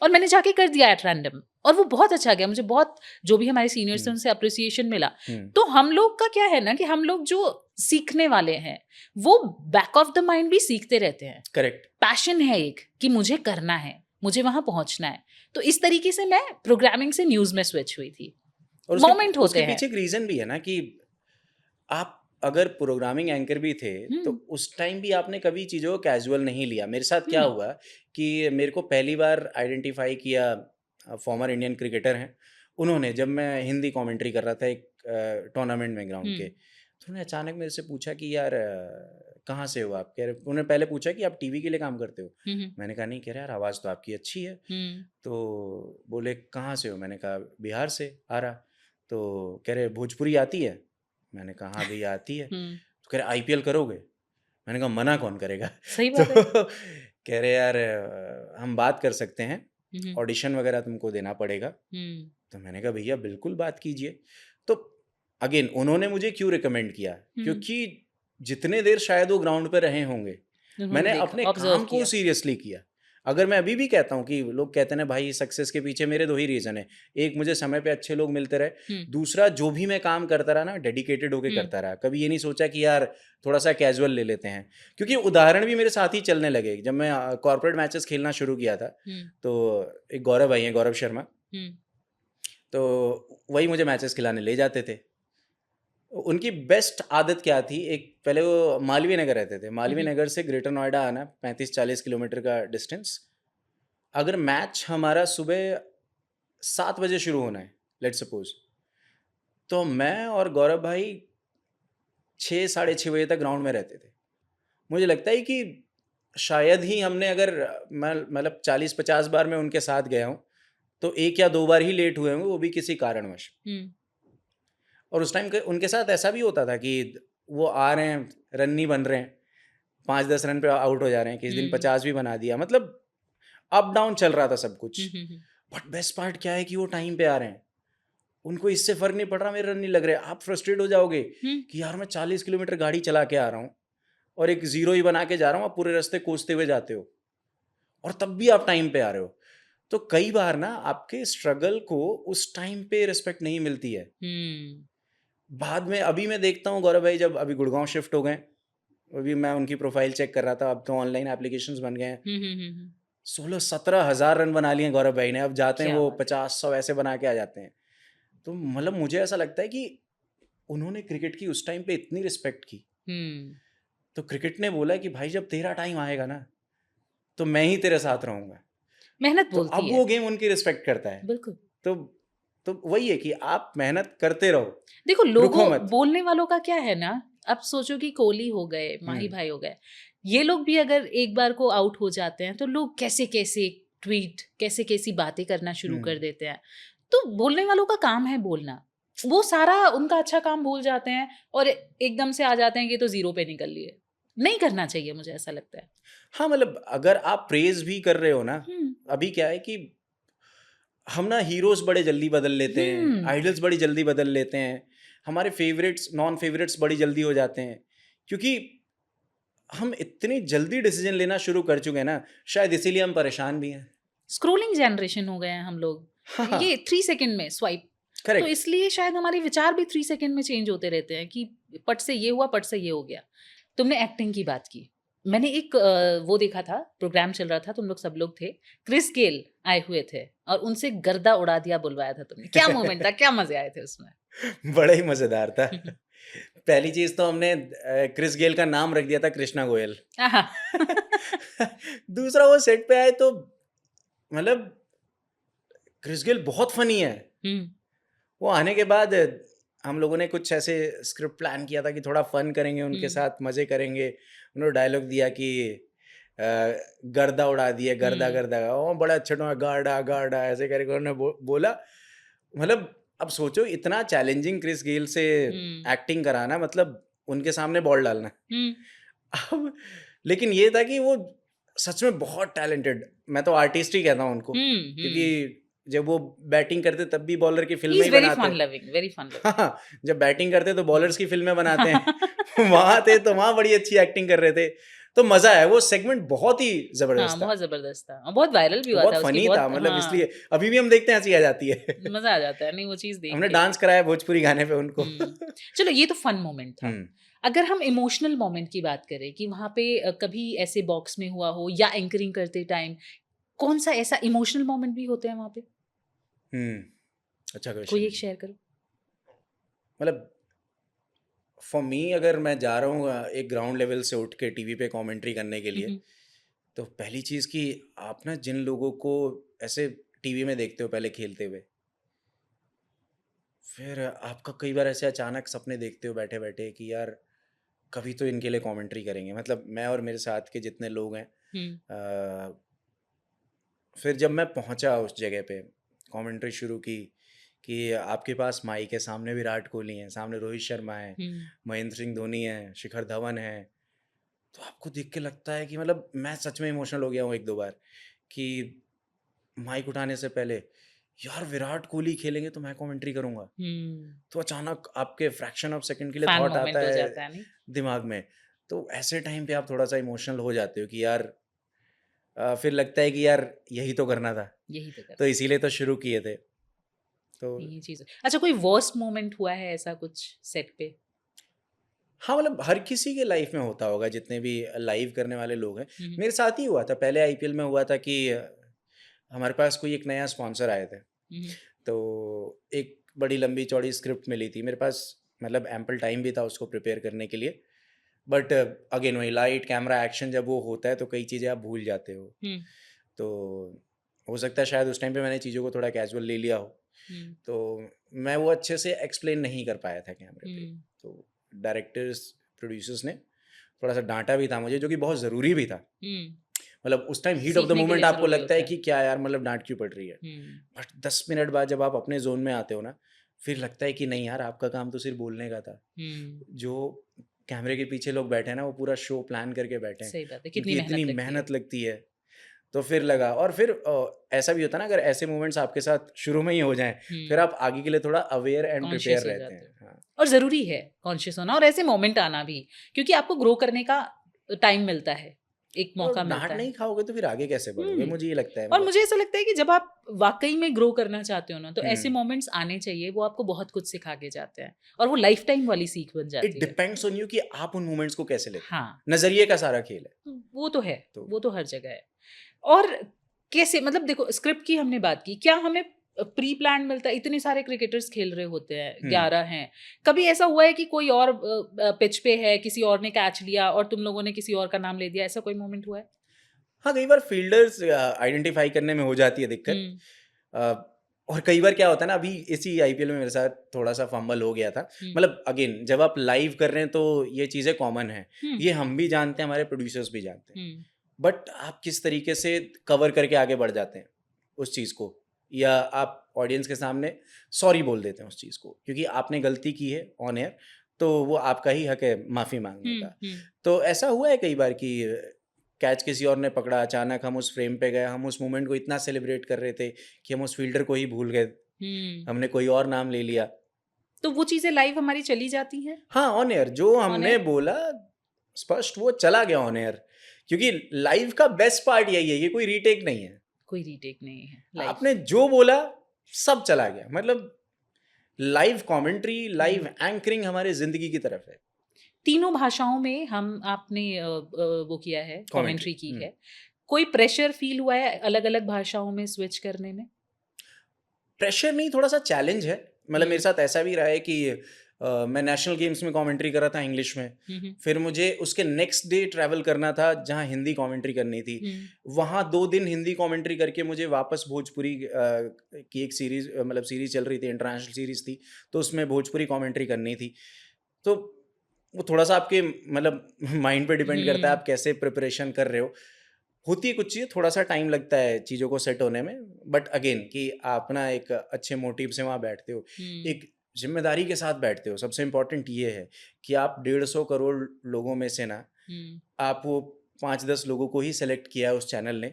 और मैंने जाके कर दिया एट रैंडम, और वो बहुत अच्छा गया। मुझे बहुत, जो भी हमारे सीनियर्स थे उनसे अप्रिसिएशन मिला। तो हम लोग का क्या है ना कि हम लोग जो सीखने वाले हैं वो बैक ऑफ द माइंड भी सीखते रहते हैं। करेक्ट। पैशन है एक कि मुझे करना है, मुझे वहां पहुंचना है। तो इस तरीके से मैं प्रोग्रामिंग से न्यूज में स्विच हुई थी। और मोमेंट होते उसके हैं। पीछे एक रीजन भी है ना कि आप अगर प्रोग्रामिंग एंकर भी थे तो उस टाइम भी आपने कभी चीज़ों को कैजुअल नहीं लिया। मेरे साथ क्या हुआ कि मेरे को पहली बार आइडेंटिफाई किया फॉर्मर इंडियन क्रिकेटर हैं उन्होंने, जब मैं हिंदी कमेंट्री कर रहा था एक टूर्नामेंट में ग्राउंड के। तो उन्होंने अचानक मेरे से पूछा कि यार कहाँ से हो आप। कह रहे, उन्होंने पहले पूछा कि आप टीवी के लिए काम करते हो। मैंने कहा नहीं। कह रहे यार आवाज़ तो आपकी अच्छी है। तो बोले कहाँ से हो। मैंने कहा बिहार से आ रहा। तो कह रहे भोजपुरी आती है। मैंने कहा हाँ भैया आती है। तो कह रहे आईपीएल करोगे। मैंने कहा मना कौन करेगा। सही बात है। तो कह रहे यार हम बात कर सकते हैं, ऑडिशन वगैरह तुमको देना पड़ेगा। तो मैंने कहा भैया बिल्कुल बात कीजिए। तो अगेन उन्होंने मुझे क्यों रिकमेंड किया, क्योंकि जितने देर शायद वो ग्राउंड पे रहे होंगे मैंने अपने काम को सीरियसली किया। अगर मैं अभी भी कहता हूँ कि लोग कहते हैं ना भाई सक्सेस के पीछे मेरे 2 ही रीज़न है। एक मुझे समय पे अच्छे लोग मिलते रहे, दूसरा जो भी मैं काम करता रहा ना डेडिकेटेड होके करता रहा। कभी ये नहीं सोचा कि यार थोड़ा सा कैजुअल ले लेते हैं। क्योंकि उदाहरण भी मेरे साथ ही चलने लगे। जब मैं कॉर्पोरेट मैचेस खेलना शुरू किया था तो एक गौरव भाई हैं, गौरव शर्मा, तो वही मुझे मैचेस खिलाने ले जाते थे। उनकी बेस्ट आदत क्या थी, एक पहले वो मालवीय नगर रहते थे। मालवीय नगर से ग्रेटर नोएडा आना 35-40 किलोमीटर का डिस्टेंस। अगर मैच हमारा सुबह 7 बजे शुरू होना है लेट्स सपोज, तो मैं और गौरव भाई 6-6:30 बजे तक ग्राउंड में रहते थे। मुझे लगता है कि शायद ही हमने, अगर मैं मतलब 40-50 बार मैं उनके साथ गया हूँ तो 1 या 2 बार ही लेट हुए होंगे, वो भी किसी कारणवश। और उस टाइम उनके साथ ऐसा भी होता था कि वो आ रहे हैं, रन नहीं बन रहे हैं, 5-10 रन पे आउट हो जा रहे हैं, किसी दिन 50 भी बना दिया। मतलब अप डाउन चल रहा था सब कुछ। बट बेस्ट पार्ट क्या है कि वो टाइम पे आ रहे हैं, उनको इससे फर्क नहीं पड़ रहा मेरे रन नहीं लग रहे। आप फ्रस्ट्रेट हो जाओगे कि यार मैं 40 किलोमीटर गाड़ी चला के आ रहा हूँ और एक 0 ही बना के जा रहा हूँ, आप पूरे रास्ते कोसते हुए जाते हो और तब भी आप टाइम पे आ रहे हो। तो कई बार ना आपके स्ट्रगल को उस टाइम पे रिस्पेक्ट नहीं मिलती है। बाद में अभी मैं देखता हूँ गौरव भाई जब अभी गुड़गांव शिफ्ट हो गए, अभी मैं उनकी प्रोफाइल चेक कर रहा था, अब तो ऑनलाइन एप्लीकेशंस बन गए हैं। 16-17 हज़ार रन बना लिए गौरव भाई ने। अब जाते हैं वो 50-100 ऐसे बना के आ जाते हैं। तो मतलब मुझे ऐसा लगता है कि उन्होंने क्रिकेट की उस टाइम पे इतनी रिस्पेक्ट की। तो क्रिकेट ने बोला कि भाई जब तेरा टाइम आएगा ना तो मैं ही तेरे साथ रहूंगा। मेहनत तो बोलती अब है। वो गेम उनकी रिस्पेक्ट करता है। बिल्कुल। तो वही है कि आप मेहनत करते रहो। देखो रुको लोगों मत। बोलने वालों का क्या है ना, अब सोचो कि कोहली हो गए, माही भाई हो गए, ये लोग भी अगर एक बार को आउट हो जाते हैं तो लोग कैसे कैसे ट्वीट, कैसे कैसी बातें करना शुरू कर देते हैं। तो बोलने वालों का काम है बोलना, वो सारा उनका अच्छा काम भूल जाते हैं और एकदम से आ जाते हैं कि तो 0 पे निकल लिए। नहीं करना चाहिए, मुझे ऐसा लगता है। हाँ मतलब अगर आप प्रेज भी कर रहे हो ना, अभी क्या है कि हम ना हीरोज बड़े जल्दी बदल लेते हैं, हम्म। आइडल्स बड़ी जल्दी बदल लेते हैं, हमारे फेवरेट्स नॉन फेवरेट्स बड़ी जल्दी हो जाते हैं, क्योंकि हम इतनी जल्दी डिसीजन लेना शुरू कर चुके हैं ना, शायद इसीलिए हम परेशान भी हैं। स्क्रोलिंग जनरेशन हो गए हैं हम लोग। हाँ, ये 3 सेकंड में स्वाइप, तो करेक्ट। इसलिए शायद हमारे विचार भी 3 सेकंड में चेंज होते रहते हैं कि पट से ये हुआ, पट से ये हो गया। तुमने एक्टिंग की बात की, मैंने एक वो देखा था, प्रोग्राम चल रहा था, तुम लोग सब लोग थे, क्रिस गेल आए हुए थे और उनसे गर्दा उड़ा दिया बुलवाया था तुमने। क्या मोमेंट था, क्या मजे आए थे उसमें? बड़ा ही मजेदार था। पहली चीज तो हमने क्रिस गेल का नाम रख दिया था कृष्णा गोयल। आहा। दूसरा वो सेट पे आए तो मतलब क्रिस गेल बहुत फनी है। हम्म, वो आने के बाद हम लोगों ने कुछ ऐसे स्क्रिप्ट प्लान किया था कि थोड़ा फन करेंगे उनके हम्म। साथ, मजे करेंगे। उन्होंने डायलॉग दिया कि गर्दा उड़ा दिए, गर्दा हम्म। गर्दा, ओ बड़ा अच्छा टोन, गार्डा गार्डा ऐसे करके उन्होंने बोला। मतलब अब सोचो इतना चैलेंजिंग क्रिस गेल से हम्म। एक्टिंग कराना, मतलब उनके सामने बॉल डालना। हम्म। अब लेकिन ये था कि वो सच में बहुत टैलेंटेड, मैं तो आर्टिस्ट ही कहता हूँ उनको, क्योंकि जब वो बैटिंग करते तब भी बॉलर की ही फिल्में इज ही वेरी बनाते फन हैं। Loving, very fun loving. हाँ, जब बैटिंग करते तो बॉलर्स की फिल्में बनाते हैं। वहां थे तो वहां बड़ी अच्छी एक्टिंग कर रहे थे, तो मजा आया। वो सेगमेंट बहुत ही हाँ, जबरदस्त था, बहुत जबरदस्त था और बहुत वायरल भी हुआ बहुत था, उसकी फनी था, बहुत, मतलब हाँ, इसलिए अभी भी हम देखते हैं हंसी आ जाती है। मजा आ जाता है नहीं वो चीज देख हमने के। डांस कराया भोजपुरी गाने पे उनको। चलो ये तो फन मोमेंट था। हम्म। अगर हम इमोशनल मोमेंट की बात करें कि वहां पे कभी ऐसे बॉक्स में हुआ हो या एंकरिंग करते टाइम, कौन सा ऐसा इमोशनल मोमेंट भी होते हैं वहां पे? अच्छा कोई क्वेश्चन। एक शेयर करो। मतलब फॉर मी, अगर मैं जा रहा हूँ एक ग्राउंड लेवल से उठ के टीवी पे कमेंट्री करने के लिए, हम्म, तो पहली चीज़ कि आप ना जिन लोगों को ऐसे टीवी में देखते हो पहले खेलते हुए, फिर आपका कई बार ऐसे अचानक सपने देखते हो बैठे बैठे कि यार कभी तो इनके लिए कमेंट्री करेंगे। मतलब मैं और मेरे साथ के जितने लोग हैं, हम्म, अ, फिर जब मैं पहुंचा उस जगह पे, कमेंट्री शुरू की कि आपके पास माइक है, सामने विराट कोहली हैं, सामने रोहित शर्मा है, हम्म, महेंद्र सिंह धोनी है, शिखर धवन है, तो आपको देख के लगता है कि मतलब मैं सच में इमोशनल हो गया हूँ एक दो बार कि माइक उठाने से पहले यार विराट कोहली खेलेंगे तो मैं कमेंट्री करूंगा। तो अचानक आपके फ्रैक्शन ऑफ सेकंड के लिए फैन थॉट आता मोमेंट हो है जाता है नहीं? दिमाग में। तो ऐसे टाइम पे आप थोड़ा सा इमोशनल हो जाते हो कि यार फिर लगता है कि यार यही तो करना था, यही तो कर, तो इसीलिए तो शुरू किए थे। तो यही चीज। अच्छा, कोई वर्स्ट मोमेंट हुआ है ऐसा कुछ सेट पे? हाँ, मतलब हर किसी के लाइफ में होता होगा, जितने भी लाइव करने वाले लोग हैं। हम्म, मेरे साथ ही हुआ था, पहले आईपीएल में हुआ था कि हमारे पास कोई एक नया स्पॉन्सर आए थे, हम्म, तो एक बड़ी लंबी चौड़ी स्क्रिप्ट मिली थी मेरे पास, मतलब एम्पल टाइम भी था उसको प्रिपेयर करने के लिए। बट अगेन वही लाइट कैमरा एक्शन जब वो होता है तो कई चीज़ें आप भूल जाते हो। हम्म, तो हो सकता है शायद उस टाइम पे मैंने चीज़ों को थोड़ा कैजुअल ले लिया हो, हम्म, तो मैं वो अच्छे से एक्सप्लेन नहीं कर पाया था कैमरे पे। हम्म, तो डायरेक्टर्स प्रोड्यूसर्स ने थोड़ा सा डांटा भी था मुझे, जो कि बहुत ज़रूरी भी था। हम्म, मतलब उस टाइम हीट ऑफ द सीखने के मोमेंट लिए आपको जरूरी लगता है होता है। कि क्या यार, मतलब डांट क्यों पड़ रही है। बट 10 मिनट बाद जब आप अपने जोन में आते हो ना, फिर लगता है कि नहीं यार, आपका काम तो सिर्फ बोलने का था। जो कैमरे के पीछे लोग बैठे हैं ना, वो पूरा शो प्लान करके बैठे हैं, सही बात है, कितनी क्योंकि इतनी मेहनत लगती है। मेहनत लगती है। तो फिर लगा, और फिर ऐसा भी होता है ना, अगर ऐसे मोमेंट्स आपके साथ शुरू में ही हो जाएं, फिर आप आगे के लिए थोड़ा अवेयर एंड प्रिपेयर कॉन्शियस हो रहते जाते हैं। हो, हाँ, और ज़रूरी है कॉन्शियस होना और ऐसे मोमेंट आना भी, क्योंकि आपको ग्रो करने का टाइम मिलता है, एक और मौका डांट मिलता है। नहीं खाओगे तो फिर आगे कैसे बढ़ोगे, हम्म, मुझे ये लगता है। और मतलब मुझे ऐसा लगता है कि जब आप वाकई में ग्रो करना चाहते हो ना, तो ऐसे हम्म, मोमेंट्स आने चाहिए, वो आपको बहुत कुछ सिखा के जाते हैं और वो लाइफ टाइम वाली सीख बन इट जाती है। डिपेंड्स ऑन यू कि आप उन मोमेंट्स को कैसे लेते हाँ, हैं। नजरिए का सारा खेल है। वो तो है, तो वो तो हर जगह है। और कैसे, मतलब देखो स्क्रिप्ट की हमने बात की, क्या हमें प्री प्लान मिलता है? इतने सारे क्रिकेटर्स खेल रहे होते हैं, 11 हैं। कभी ऐसा हुआ है कि कोई और पिच पे है, किसी और ने कैच लिया और तुम लोगों ने किसी और का नाम ले दिया, ऐसा कोई मोमेंट हुआ है? हाँ, कई बार फील्डर्स आइडेंटिफाई करने में हो जाती है दिक्कत। हम्म, और कई बार क्या होता है ना, अभी इसी आईपीएल में मेरे साथ थोड़ा सा फंबल हो गया था। हम्म, मतलब अगेन जब आप लाइव कर रहे हैं तो ये चीज़ें कॉमन हैं, हम्म, ये हम भी जानते हैं, हमारे प्रोड्यूसर्स भी जानते हैं। हम्म, बट आप किस तरीके से कवर करके आगे बढ़ जाते हैं उस चीज़ को, या आप ऑडियंस के सामने सॉरी बोल देते हैं उस चीज़ को, क्योंकि आपने गलती की है ऑन एयर, तो वो आपका ही हक है माफ़ी मांगने हम्म, का। तो ऐसा हुआ है कई बार कि कैच किसी और ने पकड़ा, अचानक हम उस फ्रेम पे गए, हम उस मोमेंट को इतना सेलिब्रेट कर रहे थे कि हम उस फील्डर को ही भूल गए, हमने कोई और नाम ले लिया। तो वो चीजें लाइव हमारी चली जाती हैं हाँ, ऑन एयर जो हमने air? बोला स्पष्ट वो चला गया ऑन एयर, क्योंकि लाइव का बेस्ट पार्ट यही है, ये कोई रीटेक नहीं है। कोई रीटेक नहीं है live। आपने जो बोला सब चला गया, मतलब लाइव कमेंट्री, लाइव एंकरिंग हमारे जिंदगी की तरफ है। तीनों भाषाओं में हम आपने वो किया है, कमेंट्री की हम्म। है। कोई प्रेशर फील हुआ है अलग अलग भाषाओं में स्विच करने में? प्रेशर नहीं, थोड़ा सा चैलेंज है। मतलब मेरे हम्म। साथ ऐसा भी रहा है कि मैं नेशनल गेम्स में कमेंट्री कर रहा था इंग्लिश में, फिर मुझे उसके नेक्स्ट डे ट्रैवल करना था जहाँ हिंदी कमेंट्री करनी थी। वहाँ 2 दिन हिंदी कमेंट्री करके मुझे वापस भोजपुरी की एक सीरीज, मतलब सीरीज चल रही थी, इंटरनेशनल सीरीज थी, तो उसमें भोजपुरी कमेंट्री करनी थी। तो वो थोड़ा सा आपके मतलब माइंड पे डिपेंड करता है आप कैसे प्रिपरेशन कर रहे हो। होती है कुछ चीज़ें, थोड़ा सा टाइम लगता है चीज़ों को सेट होने में, बट अगेन कि आप ना एक अच्छे मोटिव से वहाँ बैठते हो, एक जिम्मेदारी के साथ बैठते हो। सबसे इम्पोर्टेंट ये है कि आप 150 करोड़ लोगों में से ना आप वो 5-10 लोगों को ही सेलेक्ट किया है उस चैनल ने,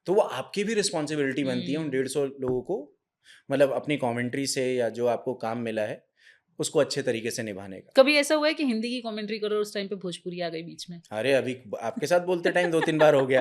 तो वो आपकी भी रिस्पॉन्सिबिलिटी बनती है उन 150 लोगों को, मतलब अपनी कमेंट्री से या जो आपको काम मिला है उसको अच्छे तरीके से निभाने का। कभी ऐसा हुआ है कि हिंदी की कमेंट्री करो और उस टाइम पे भोजपुरी आ गई बीच में? अरे अभी आपके साथ बोलते टाइम 2-3 बार हो गया।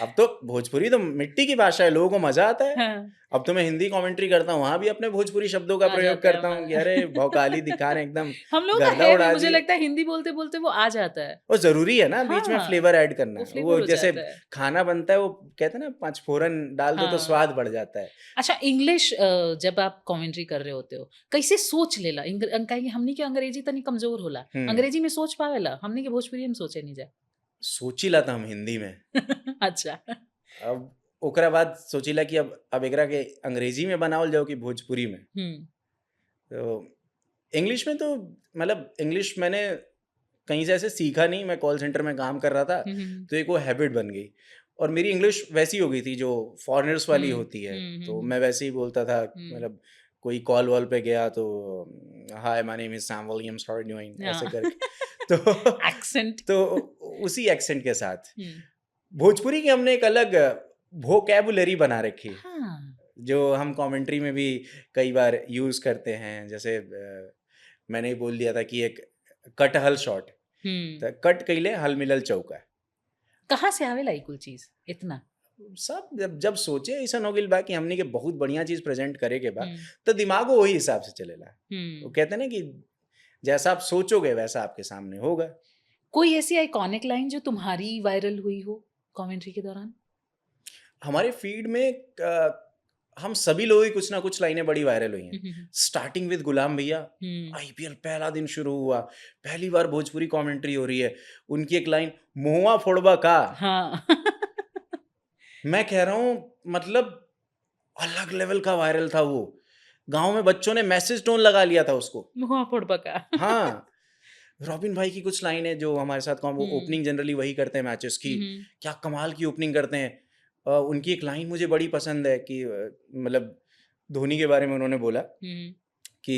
अब तो भोजपुरी तो मिट्टी की भाषा है, लोगों को मजा आता है। हाँ। अब तो मैं हिंदी कमेंट्री करता हूँ, वहां भी अपने भोजपुरी शब्दों का आ प्रयोग जाता है करता हूँ हमारा। कि अरे भौकाली दिखा रहे हैं एकदम हम लोगों का गर्दा है भी, उड़ा मुझे दिए। लगता है हिंदी बोलते बोलते वो आ जाता है। वो जरूरी है ना, बीच में हाँ, फ्लेवर ऐड करना। वो वो फ्लेवर हो जैसे जाता है। खाना बनता है, वो कहते हैं ना 5 फोरन डाल दो तो हाँ। स्वाद बढ़ जाता है। अच्छा, इंग्लिश जब आप कमेंट्री कर रहे होते हो कैसे सोच लेला? कहीं हमनी के अंग्रेजी तनी कमजोर होला, अंग्रेजी में सोच पावेला, हमनी के भोजपुरी में सोचे नहीं जाए। सोचिला था हम हिंदी में। अच्छा। अब ओकरा बाद सोचिला कि अब एकरा के अंग्रेजी में बनावल जाओ कि भोजपुरी में। तो इंग्लिश में तो मतलब इंग्लिश मैंने कहीं से ऐसे सीखा नहीं, मैं कॉल सेंटर में काम कर रहा था तो एक वो हैबिट बन गई, और मेरी इंग्लिश वैसी हो गई थी जो फॉरेनर्स वाली होती है, तो मैं वैसे ही बोलता था। मतलब कोई कॉल वॉल पे गया तो hi my name is Sam Williams, how are you doing, ऐसे करके। तो एक्सेंट। तो उसी एक्सेंट के साथ भोजपुरी की हमने एक अलग वोकैबुलरी बना रखी है, हाँ। जो हम कमेंट्री में भी कई बार यूज करते हैं। जैसे मैंने ही बोल दिया था कि एक कट हल शॉट, तो कट कइले हल मिलल चौका। कहाँ से आवेला ई कुल चीज इतना? सब जब सोचे ऐसा हो गइल बा कि हमनी के बहुत बढ़िया चीज प्रेजेंट करे के बाद, तो दिमाग वही हिसाब से चलेला। वो कहते हैं ना कि जैसा आप सोचोगे वैसा आपके सामने होगा। कोई ऐसी आइकॉनिक लाइन जो तुम्हारी वायरल हुई हो कमेंट्री के दौरान? हमारे फीड में हम सभी लोगों की कुछ ना कुछ लाइनें बड़ी वायरल हुई हैं। स्टार्टिंग विद गुलाम भैया, आईपीएल पहला दिन शुरू हुआ, पहली बार भोजपुरी कमेंट्री हो रही है, उनकी एक लाइन मुआ फोड़बा का। हाँ। मैं कह रहा हूँ मतलब अलग लेवल का वायरल था वो। गांव में बच्चों ने मैसेज टोन लगा लिया था उसको। मुआ फोड़बा का। हाँ, रॉबिन भाई की कुछ लाइनें जो हमारे साथ ओपनिंग जनरली वही करते हैं मैचेस की, क्या कमाल की ओपनिंग करते हैं। उनकी एक लाइन मुझे बड़ी पसंद है कि मतलब धोनी के बारे में उन्होंने बोला कि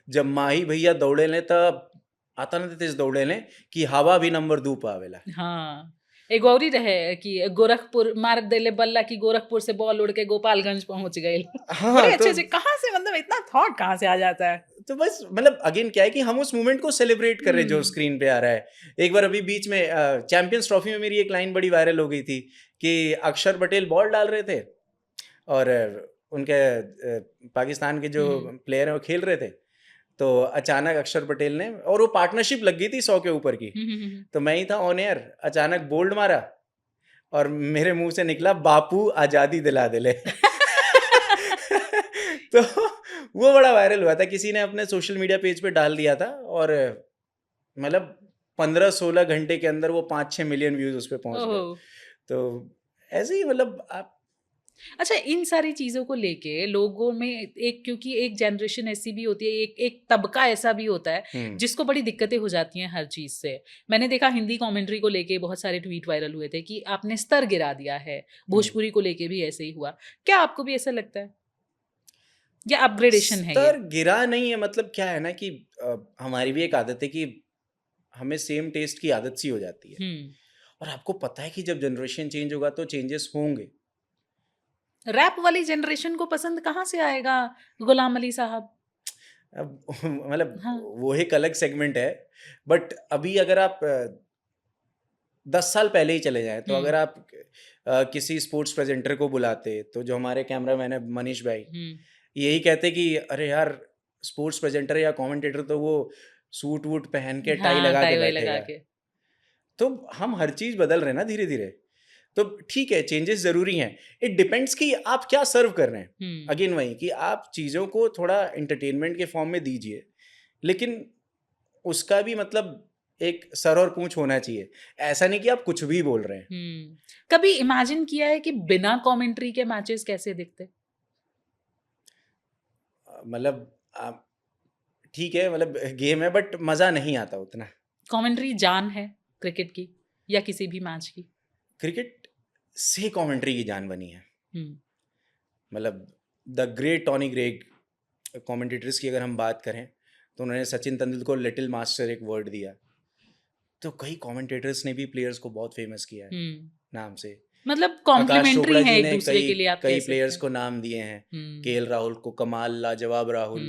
जब माही भैया दौड़े ले तब आता ना तेज दौड़े ले कि हवा भी नंबर 2 पावेला। हाँ, एक गौरी रहे कि गोरखपुर मार देले बल्ला की गोरखपुर से बॉल उड़ के गोपालगंज पहुंच गए। हाँ, बड़े अच्छे से कहाँ से, मतलब इतना थॉट कहाँ से आ जाता है? तो बस मतलब अगेन क्या है कि हम उस मोमेंट को सेलिब्रेट कर रहे हैं जो स्क्रीन पे आ रहा है। एक बार अभी बीच में चैंपियंस ट्रॉफी में मेरी एक लाइन बड़ी वायरल हो गई थी कि अक्षर पटेल बॉल डाल रहे थे और उनके पाकिस्तान के जो प्लेयर हैं वो खेल रहे थे, तो अचानक अक्षर पटेल ने, और वो पार्टनरशिप लग गई थी 100 के ऊपर की, तो मैं ही था ऑन एयर, अचानक बोल्ड मारा और मेरे मुंह से निकला बापू आजादी दिला दिले। तो वो बड़ा वायरल हुआ था, किसी ने अपने सोशल मीडिया पेज पे डाल दिया था और मतलब 15-16 घंटे के अंदर वो 5-6 मिलियन व्यूज उस पे पहुंच गए। तो ऐसे ही मतलब आप। अच्छा, इन सारी चीजों को लेके लोगों में एक, क्योंकि एक जनरेशन ऐसी भी होती है, एक तबका ऐसा भी होता है जिसको बड़ी दिक्कतें हो जाती हैं हर चीज से। मैंने देखा हिंदी कमेंट्री को लेके बहुत सारे ट्वीट वायरल हुए थे कि आपने स्तर गिरा दिया है, भोजपुरी को लेके भी ऐसे ही हुआ। क्या आपको भी ऐसा लगता है या अपग्रेडेशन है? स्तर गिरा नहीं है, मतलब क्या है ना कि हमारी भी एक आदत है कि हमें सेम टेस्ट की आदत सी हो जाती है, और आपको पता है कि जब जनरेशन चेंज होगा तो चेंजेस होंगे। रैप वाली जनरेशन को पसंद कहाँ से आएगा गुलाम अली साहब? अब मतलब हाँ। वो एक अलग सेगमेंट है, बट अभी अगर आप 10 साल पहले ही चले जाएँ, तो अगर आप किसी स्पोर्ट्स प्रेज़ेंटर को बुलाते, तो जो हमारे कैमरामैन है मनीष भाई, यही कहते कि अरे यार, स्पोर्ट्स प्रेज़ेंटर या कमेंटेटर तो वो सूट-वूट पहन के टाई हाँ, लगा के टाई-वाई लगा बैठेगा। के। तो हम हर चीज़ बदल रहे हैं ना धीरे-धीरे। तो ठीक है, चेंजेस ज़रूरी हैं। इट डिपेंड्स कि आप क्या सर्व कर रहे हैं। हुँ। अगेन वही कि आप चीज़ों को थोड़ा एंटरटेनमेंट के फॉर्म में दीजिए, लेकिन उसका भी मतलब एक सर और पूँछ होना चाहिए। ऐसा नहीं कि आप कुछ भी बोल रहे हैं। कभी इमेजिन किया है कि बिना कमेंट्री के मैचेस कैसे दिखते? मतलब आप ठीक है, मतलब गेम है, बट मज़ा नहीं आता उतना। कमेंट्री जान है क्रिकेट की या किसी भी मैच की? क्रिकेट से कमेंट्री की जान बनी है। हुँ। मतलब the great Tony Greig commentators की अगर हम बात करें, तो उन्होंने सचिन तेंदुलकर को लिटिल मास्टर एक वर्ड दिया। तो कई कमेंटेटर्स ने भी प्लेयर्स को बहुत फेमस किया है नाम से। मतलब आकाश कॉम्प्लीमेंट्री चोपड़ा है जी एक ने दूसरे के लिए, आप कई कह प्लेयर्स सकते को नाम दिए हैं। हैं। केएल राहुल को कमाल, लाजवाब राहुल।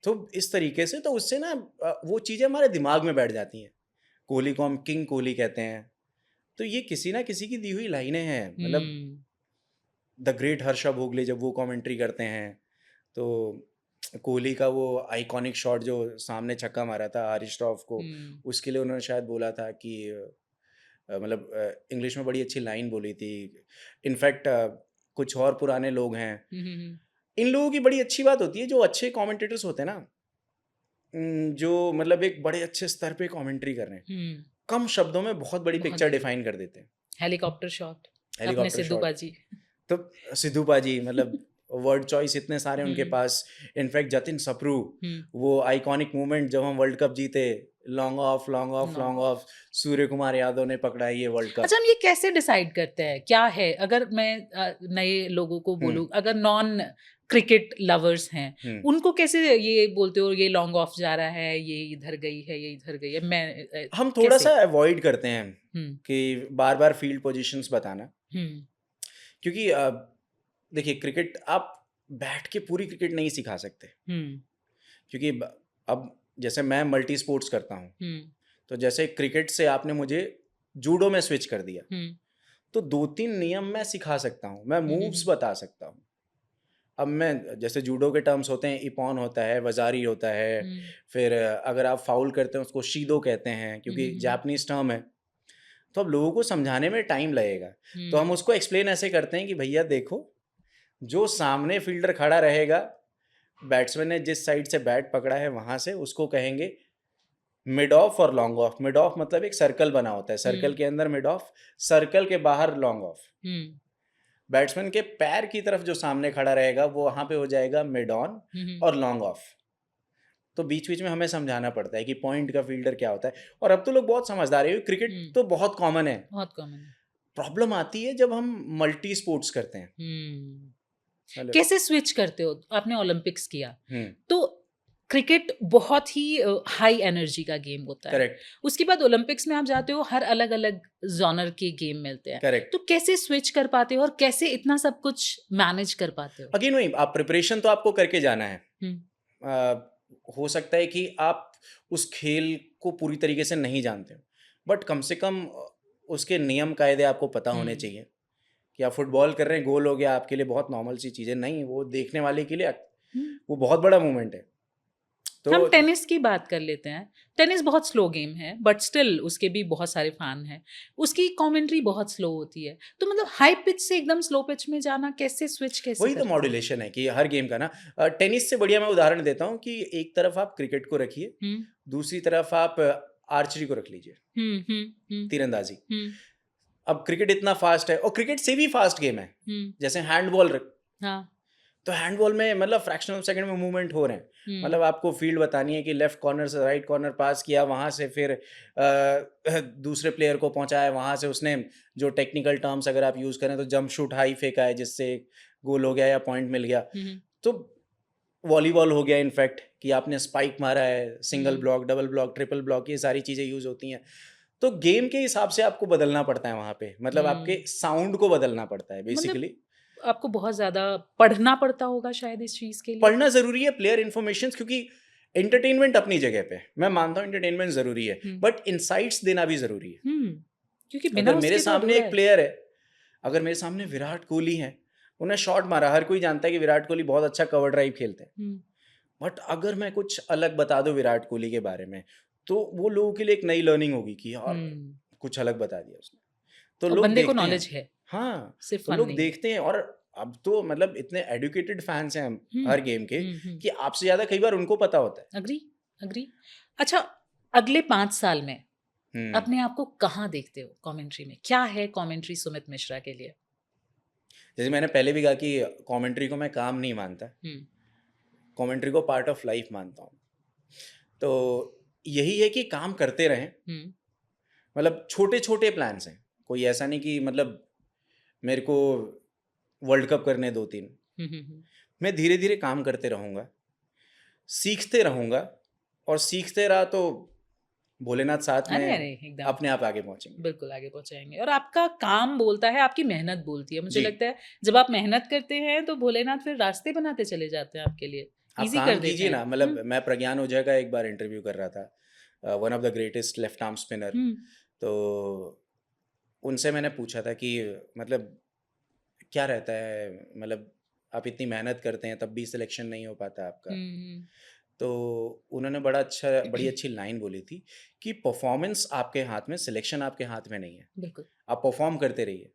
तो इस तरीके से, तो उससे ना वो चीज़ें हमारे दिमाग में बैठ जाती हैं। कोहली को हम किंग कोहली कहते हैं। तो ये किसी ना किसी की दी हुई लाइनें हैं। मतलब द ग्रेट हर्षा भोगले जब वो कमेंट्री करते हैं, तो कोहली का वो आइकॉनिक शॉट जो सामने छक्का मारा था हरीश राव को, उसके लिए उन्होंने शायद बोला था कि मतलब इंग्लिश में बड़ी अच्छी लाइन बोली थी। इनफैक्ट कुछ और पुराने लोग हैं, इन लोगों की बड़ी अच्छी बात होती है जो अच्छे कमेंटेटर्स होते हैं ना, जो मतलब एक बड़े अच्छे स्तर पे कमेंट्री कर रहे हैं, कम शब्दों में बहुत बड़ी बहुत पिक्चर बड़ी। डिफाइन कर देते हैं। हेलीकॉप्टर शॉट अपने हेलीकॉप्टर सिद्धू शॉट। बाजी। तो सिद्धू पाजी मतलब वर्ड चॉइस इतने सारे उनके पास। इनफैक्ट जतिन सप्रू, वो आइकॉनिक मूवमेंट जब हम वर्ल्ड कप जीते, long off long off Long long off, Surya Kumar Yadav ने पकड़ा ये वर्ल्ड कप। अच्छा, हम ये कैसे डिसाइड करते हैं क्या है? अगर मैं नए लोगों को बोलूं, अगर नॉन क्रिकेट लवर्स हैं, उनको कैसे ये बोलते हो ये लॉन्ग ऑफ जा रहा है, ये इधर गई है, ये इधर गई है? मैं हम थोड़ा कैसे? सा अवॉइड करते हैं कि बार बार फील्ड पोजीशंस बताना, क्योंकि देखिए क्रिकेट आप बैठ के पूरी क्रिकेट नहीं सिखा सकते, क्योंकि अब जैसे मैं मल्टी स्पोर्ट्स करता हूँ, तो जैसे क्रिकेट से आपने मुझे जूडो में स्विच कर दिया, तो 2-3 नियम मैं सिखा सकता हूँ, मैं मूव्स बता सकता हूँ। अब मैं जैसे जूडो के टर्म्स होते हैं, इपॉन होता है, वजारी होता है, फिर अगर आप फाउल करते हैं उसको शीदो कहते हैं, क्योंकि जापानीज टर्म है। तो अब लोगों को समझाने में टाइम लगेगा, तो हम उसको एक्सप्लेन ऐसे करते हैं कि भैया देखो, जो सामने फील्डर खड़ा रहेगा, बैट्समैन ने जिस साइड से बैट पकड़ा है वहां से उसको कहेंगे मिड ऑफ और लॉन्ग ऑफ। मिड ऑफ मतलब एक सर्कल बना होता है, सर्कल के अंदर मिड ऑफ, सर्कल के बाहर लॉन्ग ऑफ। बैट्समैन के पैर की तरफ जो सामने खड़ा रहेगा वो वहां पे हो जाएगा मिड ऑन और लॉन्ग ऑफ। तो बीच बीच में हमें समझाना पड़ता है कि पॉइंट का फील्डर क्या होता है। और अब तो लोग बहुत समझदार है, क्रिकेट तो बहुत कॉमन है। बहुत कॉमन है। प्रॉब्लम आती है जब हम मल्टी स्पोर्ट्स करते हैं। कैसे स्विच करते हो? आपने ओलंपिक्स किया, तो क्रिकेट बहुत ही हाई एनर्जी का गेम होता है। करेक्ट। उसके बाद ओलंपिक्स में आप जाते हो, हर अलग अलग जॉनर के गेम मिलते हैं। करेक्ट। तो कैसे स्विच कर पाते हो और कैसे इतना सब कुछ मैनेज कर पाते हो? अगेन वही, आप प्रिपरेशन तो आपको करके जाना है। हो सकता है कि आप उस खेल को पूरी तरीके से नहीं जानते हो, बट कम से कम उसके नियम कायदे आपको पता होने चाहिए। कि आप फुटबॉल कर रहे हैं, गोल हो गया, आपके लिए बहुत नॉर्मल सी चीज़ें नहीं, वो देखने वाले के लिए वो बहुत बड़ा मूवमेंट है। तो हम टेनिस की बात कर लेते हैं। टेनिस बहुत स्लो गेम है, बट स्टिल उसके भी बहुत सारे फैन हैं। उसकी कमेंट्री बहुत स्लो होती है, तो मतलब हाई पिच से एकदम स्लो पिच में जाना, कैसे स्विच कैसे? वही तो मॉड्यूलेशन है कि हर गेम का ना, टेनिस से बढ़िया मैं उदाहरण देता हूँ कि एक तरफ आप क्रिकेट को रखिए, दूसरी तरफ आप आर्चरी को रख लीजिए, तीरंदाजी। अब क्रिकेट इतना फास्ट है, और क्रिकेट से भी फास्ट गेम है, जैसे हैंडबॉल तो हैंडबॉल में मतलब फ्रैक्शन ऑफ सेकंड में मूवमेंट हो रहे हैं। मतलब आपको फील्ड बतानी है कि लेफ्ट कॉर्नर से राइट कॉर्नर पास किया, वहां से फिर दूसरे प्लेयर को पहुंचाया, वहां से उसने जो टेक्निकल टर्म्स अगर आप यूज करें तो जंप शूट हाई फेंका है, जिससे गोल हो गया या पॉइंट मिल गया। तो वॉलीबॉल हो गया इनफैक्ट कि आपने स्पाइक मारा है, single block, double block, triple block, ये सारी चीज़ें यूज होती हैं। तो गेम के हिसाब से आपको बदलना पड़ता है वहां पे, मतलब आपके साउंड को बदलना पड़ता है मतलब बेसिकली। आपको बहुत ज्यादा पढ़ना पड़ता होगा शायद इस चीज के लिए। पढ़ना जरूरी है, प्लेयर इन्फॉर्मेशन, क्योंकि एंटरटेनमेंट अपनी जगह पे, मैं मानता हूँ एंटरटेनमेंट जरूरी है, बट इनसाइट्स देना भी जरूरी है। क्योंकि बिना अगर मेरे उसके तो सामने अधूरा एक है। प्लेयर है, अगर मेरे सामने विराट कोहली है, उन्हें शॉट मारा, हर कोई जानता है कि विराट कोहली बहुत अच्छा कवर ड्राइव खेलते हैं, हम्म, बट अगर मैं कुछ अलग बता दूं विराट कोहली के बारे में, तो वो लोगों के लिए एक नई लर्निंग होगी कि यार हम्म। कुछ अलग बता दिया उसने, तो और लोग बंदे को देखते हैं। नॉलेज है, हाँ, सिर्फ तो फन लोग नहीं। देखते हैं, और अब तो मतलब इतने एडुकेटेड फैंस हैं हम हर गेम के हम्म। कि आपसे ज्यादा कई बार उनको पता होता है। अग्री। अच्छा, अगले 5 साल में हम्म। अपने आप को कहाँ देखते हो कमेंट्री में? क्या है कमेंट्री सुमित मिश्रा के लिए? जैसे मैंने पहले भी कहा कि कमेंट्री को मैं काम नहीं मानता, कमेंट्री को पार्ट ऑफ लाइफ मानता हूँ। तो यही है कि काम करते रहें, मतलब छोटे छोटे प्लान्स हैं, कोई ऐसा नहीं कि मतलब मेरे को वर्ल्ड कप करने 2-3, मैं धीरे धीरे काम करते रहूँगा, सीखते रहूँगा, और सीखते रहा तो भोलेनाथ साथ अरे में एकदम अपने आप आगे पहुँचेंगे। बिल्कुल आगे पहुंचाएंगे। और आपका काम बोलता है, आपकी मेहनत बोलती है। मुझे जी। लगता है जब आप मेहनत करते हैं तो भोलेनाथ फिर रास्ते बनाते चले जाते हैं आपके लिए, आप इजी कर काम देते कीजिए हैं। ना, मतलब मैं प्रज्ञान ओझा का एक बार इंटरव्यू कर रहा था, one of the greatest left arm spinner. तो उनसे मैंने पूछा था कि मतलब क्या रहता है, मतलब आप इतनी मेहनत करते हैं तब भी सिलेक्शन नहीं हो पाता आपका। तो उन्होंने बड़ी अच्छी लाइन बोली थी कि परफॉर्मेंस आपके हाथ में, सिलेक्शन आपके हाथ में नहीं है। बिल्कुल। आप परफॉर्म करते रहिए,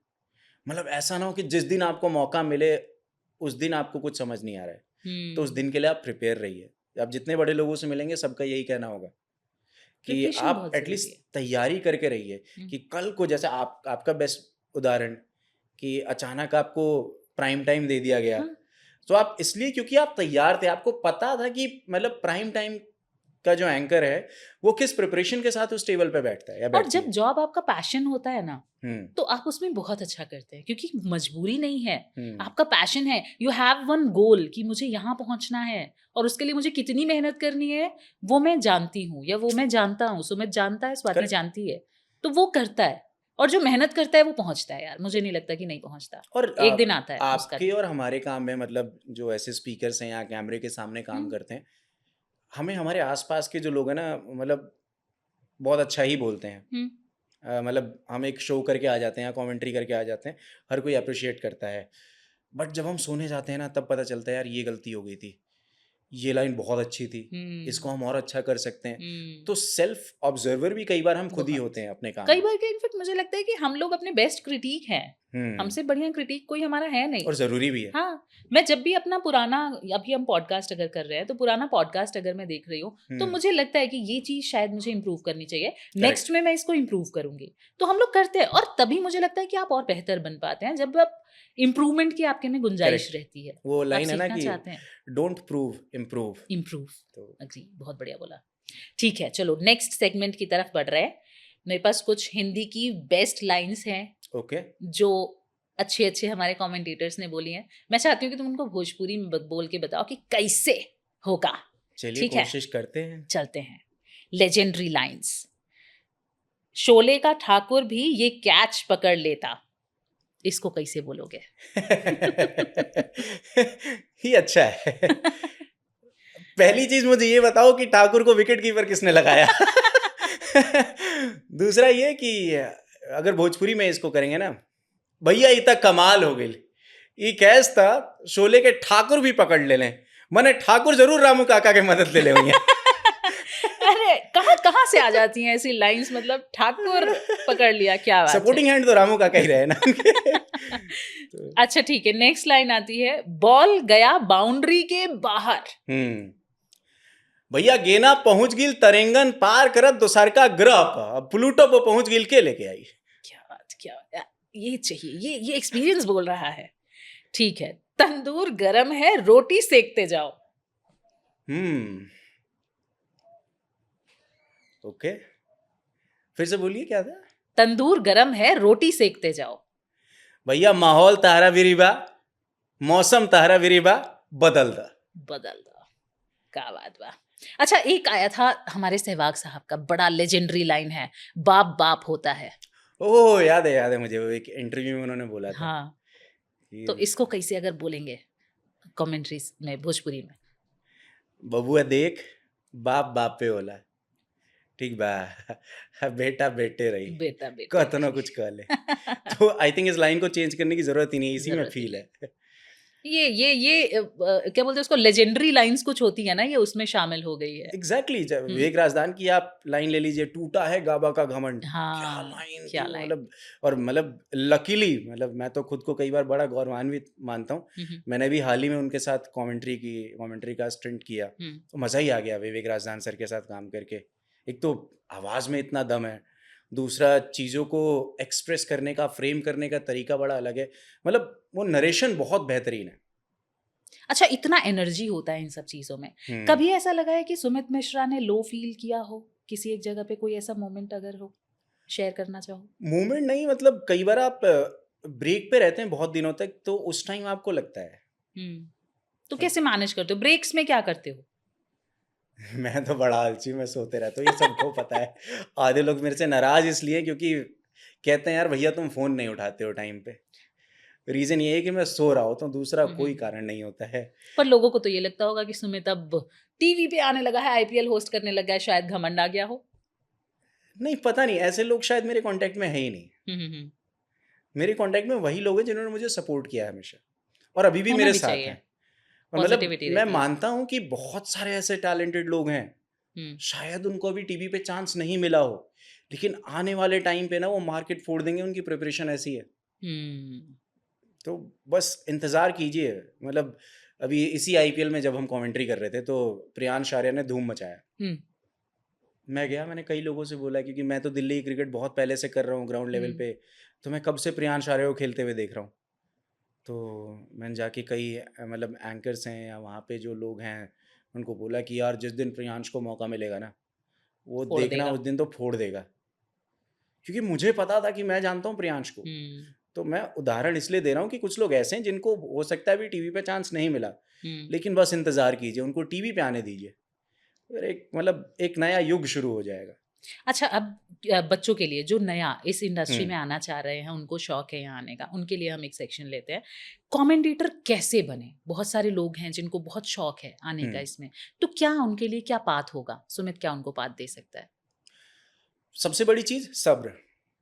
मतलब ऐसा ना हो कि जिस दिन आपको मौका मिले उस दिन आपको कुछ समझ नहीं आ रहा है, तो उस दिन के लिए आप प्रिपेयर रहिए। आप जितने बड़े लोगों से मिलेंगे सबका यही कहना होगा कि प्रिपरेशन आप बहुत एटलीस्ट जरूरी है। तैयारी करके रहिए कि कल को, जैसे आपका बेस्ट उदाहरण कि अचानक आपको प्राइम टाइम दे दिया गया, तो आप इसलिए क्योंकि आप तैयार थे, आपको पता था कि मतलब प्राइम टाइम का जो एंकर है वो किस प्रिपरेशन के साथ उस टेबल पे बैठता है या और बैठती जब जॉब आपका पैशन होता है ना, है। तो आप उसमें बहुत अच्छा करते हैं, क्योंकि मजबूरी नहीं है, आपका पैशन है। यू हैव वन गोल कि मुझे यहाँ पहुंचना है, और उसके लिए मुझे कितनी मेहनत करनी है वो मैं जानती हूँ, या वो मैं जानता हूँ, सुमित जानता है, स्वाति Correct. जानती है। तो वो करता है, और जो मेहनत करता है वो पहुंचता है। यार मुझे नहीं लगता कि नहीं पहुंचता, और एक दिन आता है उसका आपके और हमारे काम में, मतलब जो ऐसे स्पीकर्स हैं या कैमरे के सामने काम करते हैं, हमें हमारे आसपास के जो लोग हैं ना, मतलब बहुत अच्छा ही बोलते हैं। मतलब हम एक शो करके आ जाते हैं, कमेंट्री करके आ जाते हैं, हर कोई अप्रिशिएट करता है, बट जब हम सोने जाते हैं ना तब पता चलता है यार ये गलती हो गई थी, ये लाइन बहुत अच्छी थी, इसको हम और अच्छा कर सकते हैं। तो सेल्फ ऑब्जर्वर भी कई बार हम खुद ही होते हैं अपने काम कई में। बार के इनफेक्ट मुझे लगता है कि हम लोग अपने बेस्ट क्रिटिक हैं, हमसे बढ़िया क्रिटिक कोई हमारा है नहीं, और जरूरी भी है। हाँ, मैं जब भी अपना पुराना, अभी हम पॉडकास्ट अगर कर रहे हैं तो पुराना पॉडकास्ट अगर मैं देख रही हूँ तो मुझे लगता है कि ये चीज शायद मुझे इम्प्रूव करनी चाहिए, नेक्स्ट में मैं इसको इम्प्रूव करूंगी। तो हम लोग करते हैं, और तभी मुझे लगता है कि आप और बेहतर बन पाते हैं जब आप इम्प्रूवमेंट की आपके में गुंजाइश रहती है। वो लाइन है ना कि चाहते हैं डोंट प्रूव, इम्प्रूव। तो अग्री, बहुत बढ़िया बोला। ठीक है, चलो नेक्स्ट सेगमेंट की तरफ बढ़ रहे हैं। मेरे पास कुछ हिंदी की बेस्ट लाइंस हैं ओके, जो अच्छे अच्छे हमारे कमेंटेटर्स ने बोली हैं। मैं चाहती हूँ कि तुम उनको भोजपुरी में बोल के बताओ कि कैसे होगा। चलिए कोशिश करते हैं। चलते हैं। Legendary lines. शोले का ठाकुर भी ये कैच पकड़ लेता, इसको कैसे बोलोगे? ही अच्छा है। पहली चीज मुझे ये बताओ कि ठाकुर को विकेट कीपर किसने लगाया। दूसरा ये कि अगर भोजपुरी में इसको करेंगे ना, भैया ये तक कमाल हो गई, ये कैस था शोले के ठाकुर भी पकड़ ले लें, मने ठाकुर जरूर रामू काका के मदद ले ले होंगे। अरे कहाँ से आ जाती हैं ऐसी लाइंस, मतलब ठाकुर पकड़ लिया, क्या बात है। सपोर्टिंग हैंड तो रामू काका ही रहे ना। अच्छा ठीक है, नेक्स्ट लाइन आती है, बॉल गया बाउंड्री के बाहर। भैया गेना पहुंच गिल तरेंगन पार करत दोसर का ग्रह अब प्लूटो पे पहुंच गिल के लेके आई। क्या बात, ये चाहिए, ये एक्सपीरियंस बोल रहा है। ठीक है, तंदूर गरम है रोटी सेकते जाओ। ओके, फिर से बोलिए क्या था? तंदूर गरम है रोटी सेकते जाओ। भैया माहौल तारा विरीबा, मौसम तारा विरीबा, बदल दा। क्या बात बा। अच्छा, एक आया था हमारे सहवाग साहब का, बड़ा लेजेंडरी लाइन है, बाप बाप होता है। ओह! याद है मुझे, वो एक इंटरव्यू में उन्होंने बोला था हाँ, तो कि इसको कैसे अगर बोलेंगे कमेंट्रीज में भोजपुरी में? बबुआ देख, बाप बाप पे होला, ठीक बा बेटा बेटे रही, बेटा बेटे कतनो रही। कुछ कह ले। तो आई थिंक इस लाइन को चेंज करने की ज़रूरत ही नहीं है, इसी में जरूरत ही फ़ील नहीं। है। क्या बोलते हैं उसको, लेजेंडरी लाइंस कुछ होती है ना, ये उसमें शामिल हो गई है। एग्जैक्टली हम्म, विवेक राजदान की आप लाइन ले लीजिए, टूटा है गाबा का घमंड, क्या हाँ, लाइन क्या थी वो, लाइन। मतलब। और मतलब लकीली, मतलब मैं तो खुद को कई बार बड़ा गौरवान्वित मानता हूँ। हम्म, मैंने भी हाल ही में उनके साथ कमेंट्री का स्टंट किया, हम्म, तो मज़ा ही आ गया विवेक राजदान सर के साथ काम करके। एक तो आवाज़ में इतना दम है, दूसरा चीज़ों को एक्सप्रेस करने का, फ्रेम करने का तरीका बड़ा अलग है। मतलब वो नरेशन बहुत बेहतरीन है। अच्छा, इतना एनर्जी होता है इन सब चीजों में। कभी ऐसा लगा है कि सुमित मिश्रा ने लो फील किया हो किसी एक जगह पे? कोई ऐसा मोमेंट अगर हो, शेयर करना चाहो? मूवमेंट नहीं, मतलब कई बार आप ब्रेक पे रहते हैं बहुत दिनों तक, तो उस टाइम आपको लगता है। हम्म, तो कैसे मैनेज करते हो? ब्रेक्स में क्या करते हो? मैं तो बड़ा आलसी, मैं सोते रहता हूँ, ये सबको पता है। आधे लोग मेरे से नाराज इसलिए क्योंकि कहते हैं यार भैया तुम फोन नहीं उठाते हो टाइम पे। रीजन ये है कि मैं सो रहा होता हूँ, दूसरा हम्म, कोई कारण नहीं होता है। पर लोगों को तो ये लगता होगा कि सुमित अब टीवी पे आने लगा है, आईपीएल होस्ट करने लगा है, शायद घमंड आ गया हो। नहीं, पता नहीं, ऐसे लोग शायद मेरे कांटेक्ट में है ही नहीं। हम्म। मेरे कांटेक्ट में वही लोग हैं जिन्होंने मुझे सपोर्ट किया है हमेशा, और अभी भी होना मेरे भी साथ चाहिए, हैं। और मतलब पॉजिटिविटी मैं रहती है। मानता हूँ कि बहुत सारे ऐसे टैलेंटेड लोग हैं, हम्म, शायद उनको अभी टीवी पे चांस नहीं मिला हो, लेकिन आने वाले टाइम पे ना वो मार्केट फोड़ देंगे, उनकी प्रिपरेशन ऐसी है। हम्म, तो बस इंतज़ार कीजिए। मतलब अभी इसी आईपीएल में जब हम कमेंट्री कर रहे थे, तो प्रियांश आर्या ने धूम मचाया। हम्म, मैं गया, मैंने कई लोगों से बोला, क्योंकि मैं तो दिल्ली क्रिकेट बहुत पहले से कर रहा हूँ ग्राउंड लेवल हम्म, पे, तो मैं कब से प्रियांश आर्या को खेलते हुए देख रहा हूँ। तो मैंने जाके कई मतलब एंकर्स हैं या वहाँ पे जो लोग हैं, उनको बोला कि यार जिस दिन प्रियांश को मौका मिलेगा ना, वो फोड़ देखना देगा। उस दिन तो फोड़ देगा। क्योंकि मुझे पता था कि मैं जानता हूँ प्रियांश को। हम्म, तो मैं उदाहरण इसलिए दे रहा हूँ कि कुछ लोग ऐसे हैं जिनको हो सकता है अभी टीवी पे चांस नहीं मिला, हम्म। लेकिन बस इंतज़ार कीजिए, उनको टीवी पे आने दीजिए, फिर एक मतलब एक नया युग शुरू हो जाएगा। अच्छा, अब बच्चों के लिए जो नया इस इंडस्ट्री में हुँ, आना चाह रहे हैं, उनको शौक है यहाँ आने का, उनके लिए हम एक सेक्शन लेते हैं, कमेंटेटर कैसे बने? बहुत सारे लोग हैं जिनको बहुत शौक है आने का हुँ। इसमें, तो क्या उनके लिए क्या पाथ होगा? सुमित क्या उनको पाथ दे सकता है? सबसे बड़ी चीज़ सब्र,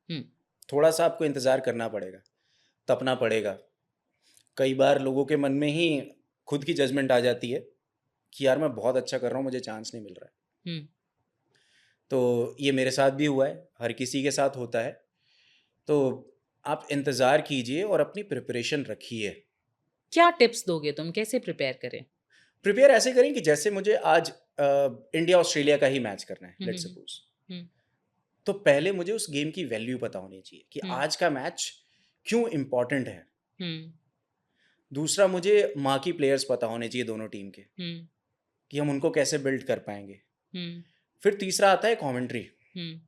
हम्म, थोड़ा-सा आपको इंतज़ार करना पड़ेगा, तपना पड़ेगा। कई बार लोगों के मन में ही खुद की जजमेंट आ जाती है कि यार मैं बहुत अच्छा कर रहा हूँ, मुझे चांस नहीं मिल रहा है। हम्म। तो ये मेरे साथ भी हुआ है, हर किसी के साथ होता है। तो आप इंतज़ार कीजिए और अपनी प्रिपरेशन रखिए। क्या टिप्स दोगे तुम, कैसे प्रिपेयर करें? प्रिपेयर ऐसे करें कि जैसे मुझे आज इंडिया ऑस्ट्रेलिया का ही मैच करना है, हम्म, लेट्स हम्म, सपोज़। हम्म, तो पहले मुझे उस गेम की वैल्यू पता होनी चाहिए कि हम्म, आज का मैच क्यों इम्पोर्टेंट है। हम्म, दूसरा, मुझे माँ की प्लेयर्स पता होने चाहिए दोनों टीम के, हम्म, कि हम उनको कैसे बिल्ड कर पाएंगे। हम्म, फिर तीसरा आता है कमेंट्री, हम्म,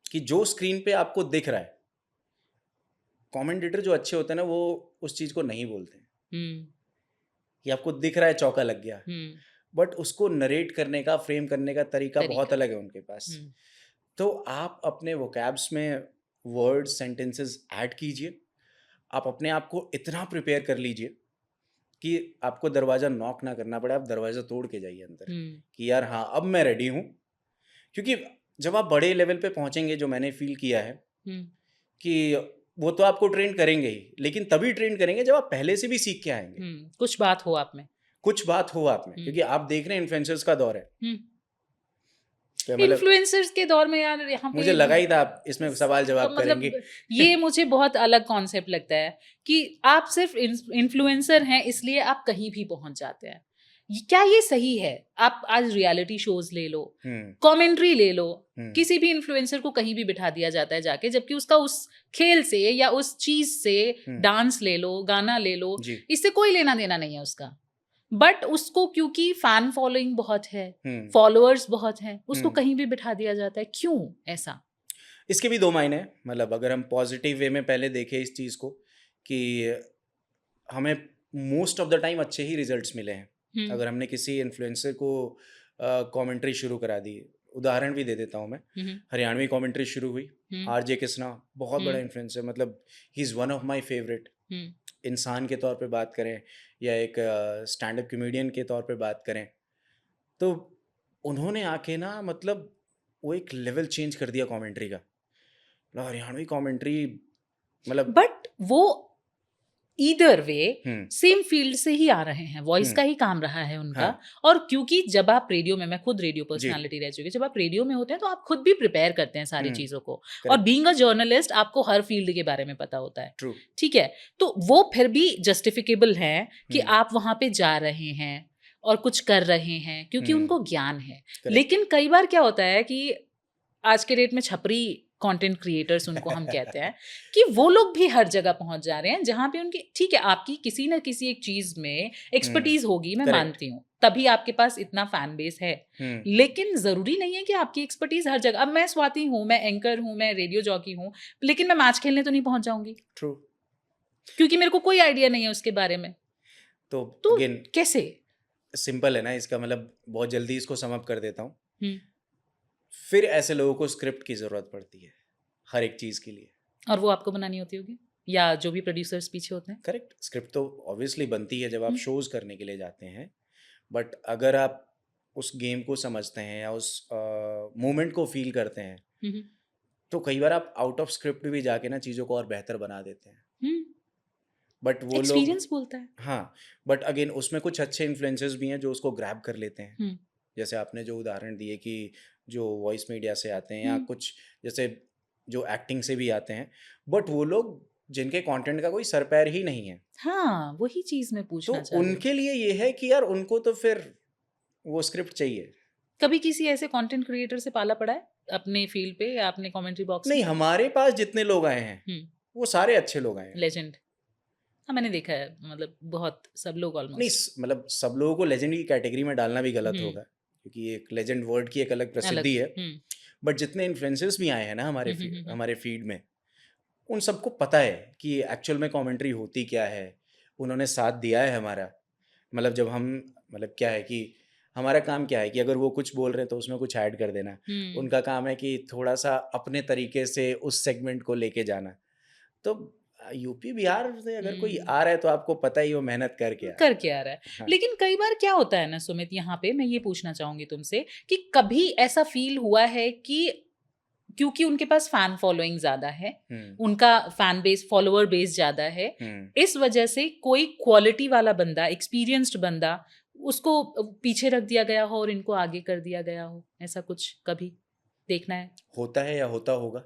कि जो स्क्रीन पे आपको दिख रहा है, कमेंटेटर जो अच्छे होते हैं ना, वो उस चीज़ को नहीं बोलते हैं हम्म, कि आपको दिख रहा है चौका लग गया, हम्म। बट उसको नरेट करने का, फ्रेम करने का तरीका बहुत तरीका। अलग है उनके पास। हम्म, तो आप अपने वोकैब्स में वर्ड्स, सेंटेंसेस ऐड कीजिए। आप अपने आप को इतना प्रिपेयर कर लीजिए कि आपको दरवाज़ा नॉक ना करना पड़े, आप दरवाज़ा तोड़ के जाइए अंदर, हम्म, कि यार हाँ, अब मैं रेडी हूँ। क्योंकि जब आप बड़े लेवल पे पहुँचेंगे, जो मैंने फ़ील किया है, हम्म, कि वो तो आपको ट्रेन करेंगे ही, लेकिन तभी ट्रेन करेंगे जब आप पहले से भी सीख के आएँगे। कुछ बात हो आप में। कुछ बात हो आप में, हम्म, क्योंकि आप देख रहे हैं इन्फ्लुएंसर्स का दौर है। हम्म। तो मतलब इन्फ्लुएंसर्स के दौर में यार यहाँ पे मुझे लगा ही था आप इसमें सवाल जवाब करेंगी। मतलब ये मुझे बहुत अलग कॉन्सेप्ट लगता है कि आप सिर्फ इन्फ्लुएंसर हैं इसलिए आप कहीं भी पहुंच जाते हैं। क्या ये सही है? आप आज रियलिटी शोज ले लो, हुँ, कमेंट्री ले लो, हुँ, किसी भी इन्फ्लुएंसर को कहीं भी बिठा दिया जाता है जाके, जबकि उसका उस खेल से या उस चीज से, हुँ, डांस ले लो, गाना ले लो, जी, इससे कोई लेना देना नहीं है उसका, बट उसको क्योंकि फैन फॉलोइंग बहुत है, हुँ, फॉलोअर्स बहुत हैं, उसको हुँ। कहीं भी बिठा दिया जाता है। क्यों ऐसा? इसके भी 2 मायने हैं। मतलब अगर हम पॉज़िटिव वे में पहले देखें इस चीज़ को, कि हमें मोस्ट ऑफ द टाइम अच्छे ही रिज़ल्ट्स मिले हैं। हुँ, अगर हमने किसी इन्फ्लुएंसर को कमेंट्री शुरू करा दी। उदाहरण भी दे देता हूँ मैं, हरियाणवी कमेंट्री शुरू हुई, आरजे कृष्णा बहुत बड़ा इन्फ्लुएंस है, मतलब he is one of my favourite. इंसान के तौर पे बात करें या एक स्टैंड अप कॉमेडियन के तौर पे बात करें, तो उन्होंने आके ना मतलब वो एक लेवल चेंज कर दिया कमेंट्री का। मतलब हरियाणवी कमेंट्री मतलब बट वो ईदर वे हम्म सेम फील्ड से ही आ रहे हैं, वॉइस का ही काम रहा है उनका। हाँ। और क्योंकि जब आप रेडियो में, मैं खुद रेडियो पर्सनालिटी रह चुकी, जब आप रेडियो में होते हैं तो आप खुद भी प्रिपेयर करते हैं सारी चीजों को, और correct, बीइंग अ जर्नलिस्ट आपको हर फील्ड के बारे में पता होता है, ट्रू, ठीक है। तो वो फिर भी जस्टिफिकेबल है कि हम्म, आप वहां पे जा रहे हैं और कुछ कर रहे हैं क्योंकि हम्म, उनको ज्ञान है। correct, लेकिन कई बार क्या होता है कि आज के डेट में छपरी कंटेंट क्रिएटर्स उनको हम कहते हैं कि वो लोग भी हर जगह पहुंच जा रहे हैं जहां पे उनकी, ठीक है, आपकी किसी न किसी एक चीज में एक्सपर्टीज होगी, मैं correct, मानती हूँ, तभी आपके पास इतना फैन बेस है। लेकिन जरूरी नहीं है कि आपकी एक्सपर्टीज हर जगह। अब मैं स्वाति हूँ, मैं एंकर हूँ, मैं रेडियो जॉकी हूँ, लेकिन मैं मैच खेलने तो नहीं पहुंच जाऊंगी ट्रू। क्योंकि मेरे को कोई आइडिया नहीं है उसके बारे में। तो तो अगेन कैसे? सिंपल है ना इसका, मतलब बहुत जल्दी इसको सम अप कर देता हूँ। हम्म, फिर ऐसे लोगों को स्क्रिप्ट की ज़रूरत पड़ती है हर एक चीज़ के लिए। और वो आपको बनानी होती होगी या जो भी प्रोड्यूसर्स पीछे होते हैं। करेक्ट, स्क्रिप्ट तो ऑब्वियसली बनती है जब आप हम्म, शोज़ करने के लिए जाते हैं, बट अगर आप उस गेम को समझते हैं या उस मोमेंट को फील करते हैं, हम्म, तो कई बार आप आउट ऑफ स्क्रिप्ट भी जाके ना चीज़ों को और बेहतर बना देते हैं। हम्म, बट वो लोग, एक्सपीरियंस बोलता है। हाँ, बट अगेन उसमें कुछ अच्छे इन्फ्लुएंसर्स भी हैं जो उसको ग्रैब कर लेते हैं। हम्म, जैसे आपने जो उदाहरण दिए कि जो वॉइस मीडिया से आते हैं या हम्म, कुछ जैसे जो एक्टिंग से भी आते हैं, बट वो लोग जिनके कंटेंट का कोई सर पैर ही नहीं है, हाँ, वही चीज मैं तो पूछना चाह रही हूँ। उनके लिए ये है कि यार उनको तो फिर वो स्क्रिप्ट चाहिए। कभी किसी ऐसे कंटेंट क्रिएटर से पाला पड़ा है अपने फील्ड पे या अपने कमेंट्री बॉक्स नहीं, में? हमारे पास जितने लोग आए हैं हम्म, वो सारे अच्छे लोग आए हैं। लेजेंड। हाँ, मैंने देखा है, मतलब बहुत सब लोग नहीं, ऑलमोस्ट। मतलब सब लोगों को लेजेंड की कैटेगरी में डालना भी गलत हम्म, होगा, क्योंकि एक लेजेंड वर्ड की एक अलग अलग। प्रसिद्धि है। हम्म, बट जितने इन्फ्लुएंसर्स भी आए हैं ना हम्म, हमारे फीड में, उन सबको पता है कि एक्चुअल में कमेंट्री होती क्या है। उन्होंने साथ दिया है हमारा, मतलब जब हम, मतलब क्या है कि हमारा काम क्या है कि अगर वो कुछ बोल रहे हैं तो उसमें कुछ ऐड कर देना। हम्म, उनका काम है कि थोड़ा सा अपने तरीके से उस सेगमेंट को लेके जाना। तो यूपी बिहार से अगर कोई हम्म, आ रहा है तो आपको पता ही वो मेहनत करके आ रहा करके आ रहा है। है। हाँ। लेकिन कई बार क्या होता है ना सुमित, यहाँ पे मैं ये पूछना चाहूंगी तुमसे कि कभी ऐसा फील हुआ है कि क्योंकि उनके पास फैन फॉलोइंग ज्यादा है, उनका फैन बेस, फॉलोअर बेस ज्यादा है, इस वजह से कोई क्वालिटी वाला बंदा, एक्सपीरियंस्ड बंदा, उसको पीछे रख दिया गया हो और इनको आगे कर दिया गया हो, ऐसा कुछ कभी देखना है? होता है या होता होगा,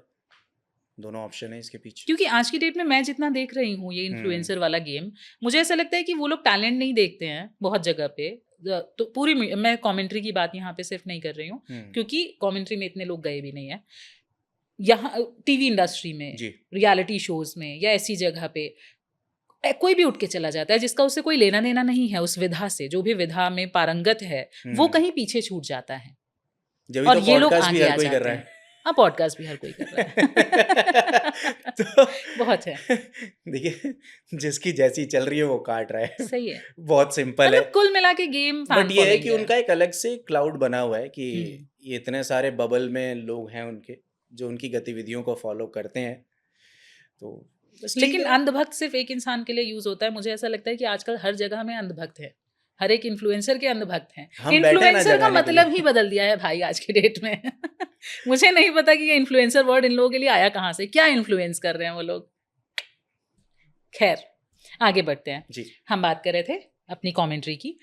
दोनों ऑप्शन है इसके पीछे। क्योंकि आज की डेट में मैं जितना देख रही हूँ ये इन्फ्लुएंसर वाला गेम, मुझे ऐसा लगता है कि वो लोग टैलेंट नहीं देखते हैं बहुत जगह पे। तो पूरी मैं कमेंट्री की बात यहाँ पे सिर्फ नहीं कर रही हूँ, क्योंकि कमेंट्री में इतने लोग गए भी नहीं है। यहाँ टीवी इंडस्ट्री में, जी। रियलिटी शोज में या ऐसी जगह पे कोई भी उठ के चला जाता है जिसका उससे कोई लेना देना नहीं है, उस विधा से, जो भी विधा में पारंगत है वो कहीं पीछे छूट जाता है जब और तो ये लोग पॉडकास्ट भी आगे हर आ कोई कर जाते रहा हैं। है। हाँ, पॉडकास्ट भी हर कोई कर रहा है। तो बहुत है, देखिए, जिसकी जैसी चल रही है वो काट रहा है। सही है। बहुत सिंपल है। मतलब कुल मिला के गेम फैन बट ये है फॉलोइंग कि उनका एक अलग से क्लाउड बना हुआ है कि हम्म। ये इतने सारे बबल में लोग हैं उनके जो उनकी गतिविधियों को फॉलो करते हैं, तो बस ठीक लेकिन है। अंधभक्त सिर्फ एक इंसान के लिए यूज होता है। मुझे ऐसा लगता है कि आजकल हर जगह में अंधभक्त है, हर एक इन्फ्लुएंसर के अंधभक्त हैं। हम बैठे हैं ना इन्फ्लुएंसर का जगाने के मतलब लिए। ही बदल दिया है भाई आज के डेट में। मुझे नहीं पता कि ये इन्फ्लुएंसर वर्ड इन लोगों के लिए आया कहाँ से, क्या इन्फ्लुएंस कर रहे हैं वो लोग। खैर, आगे बढ़ते हैं। जी। हम बात कर रहे थे अपनी कमेंट्री की,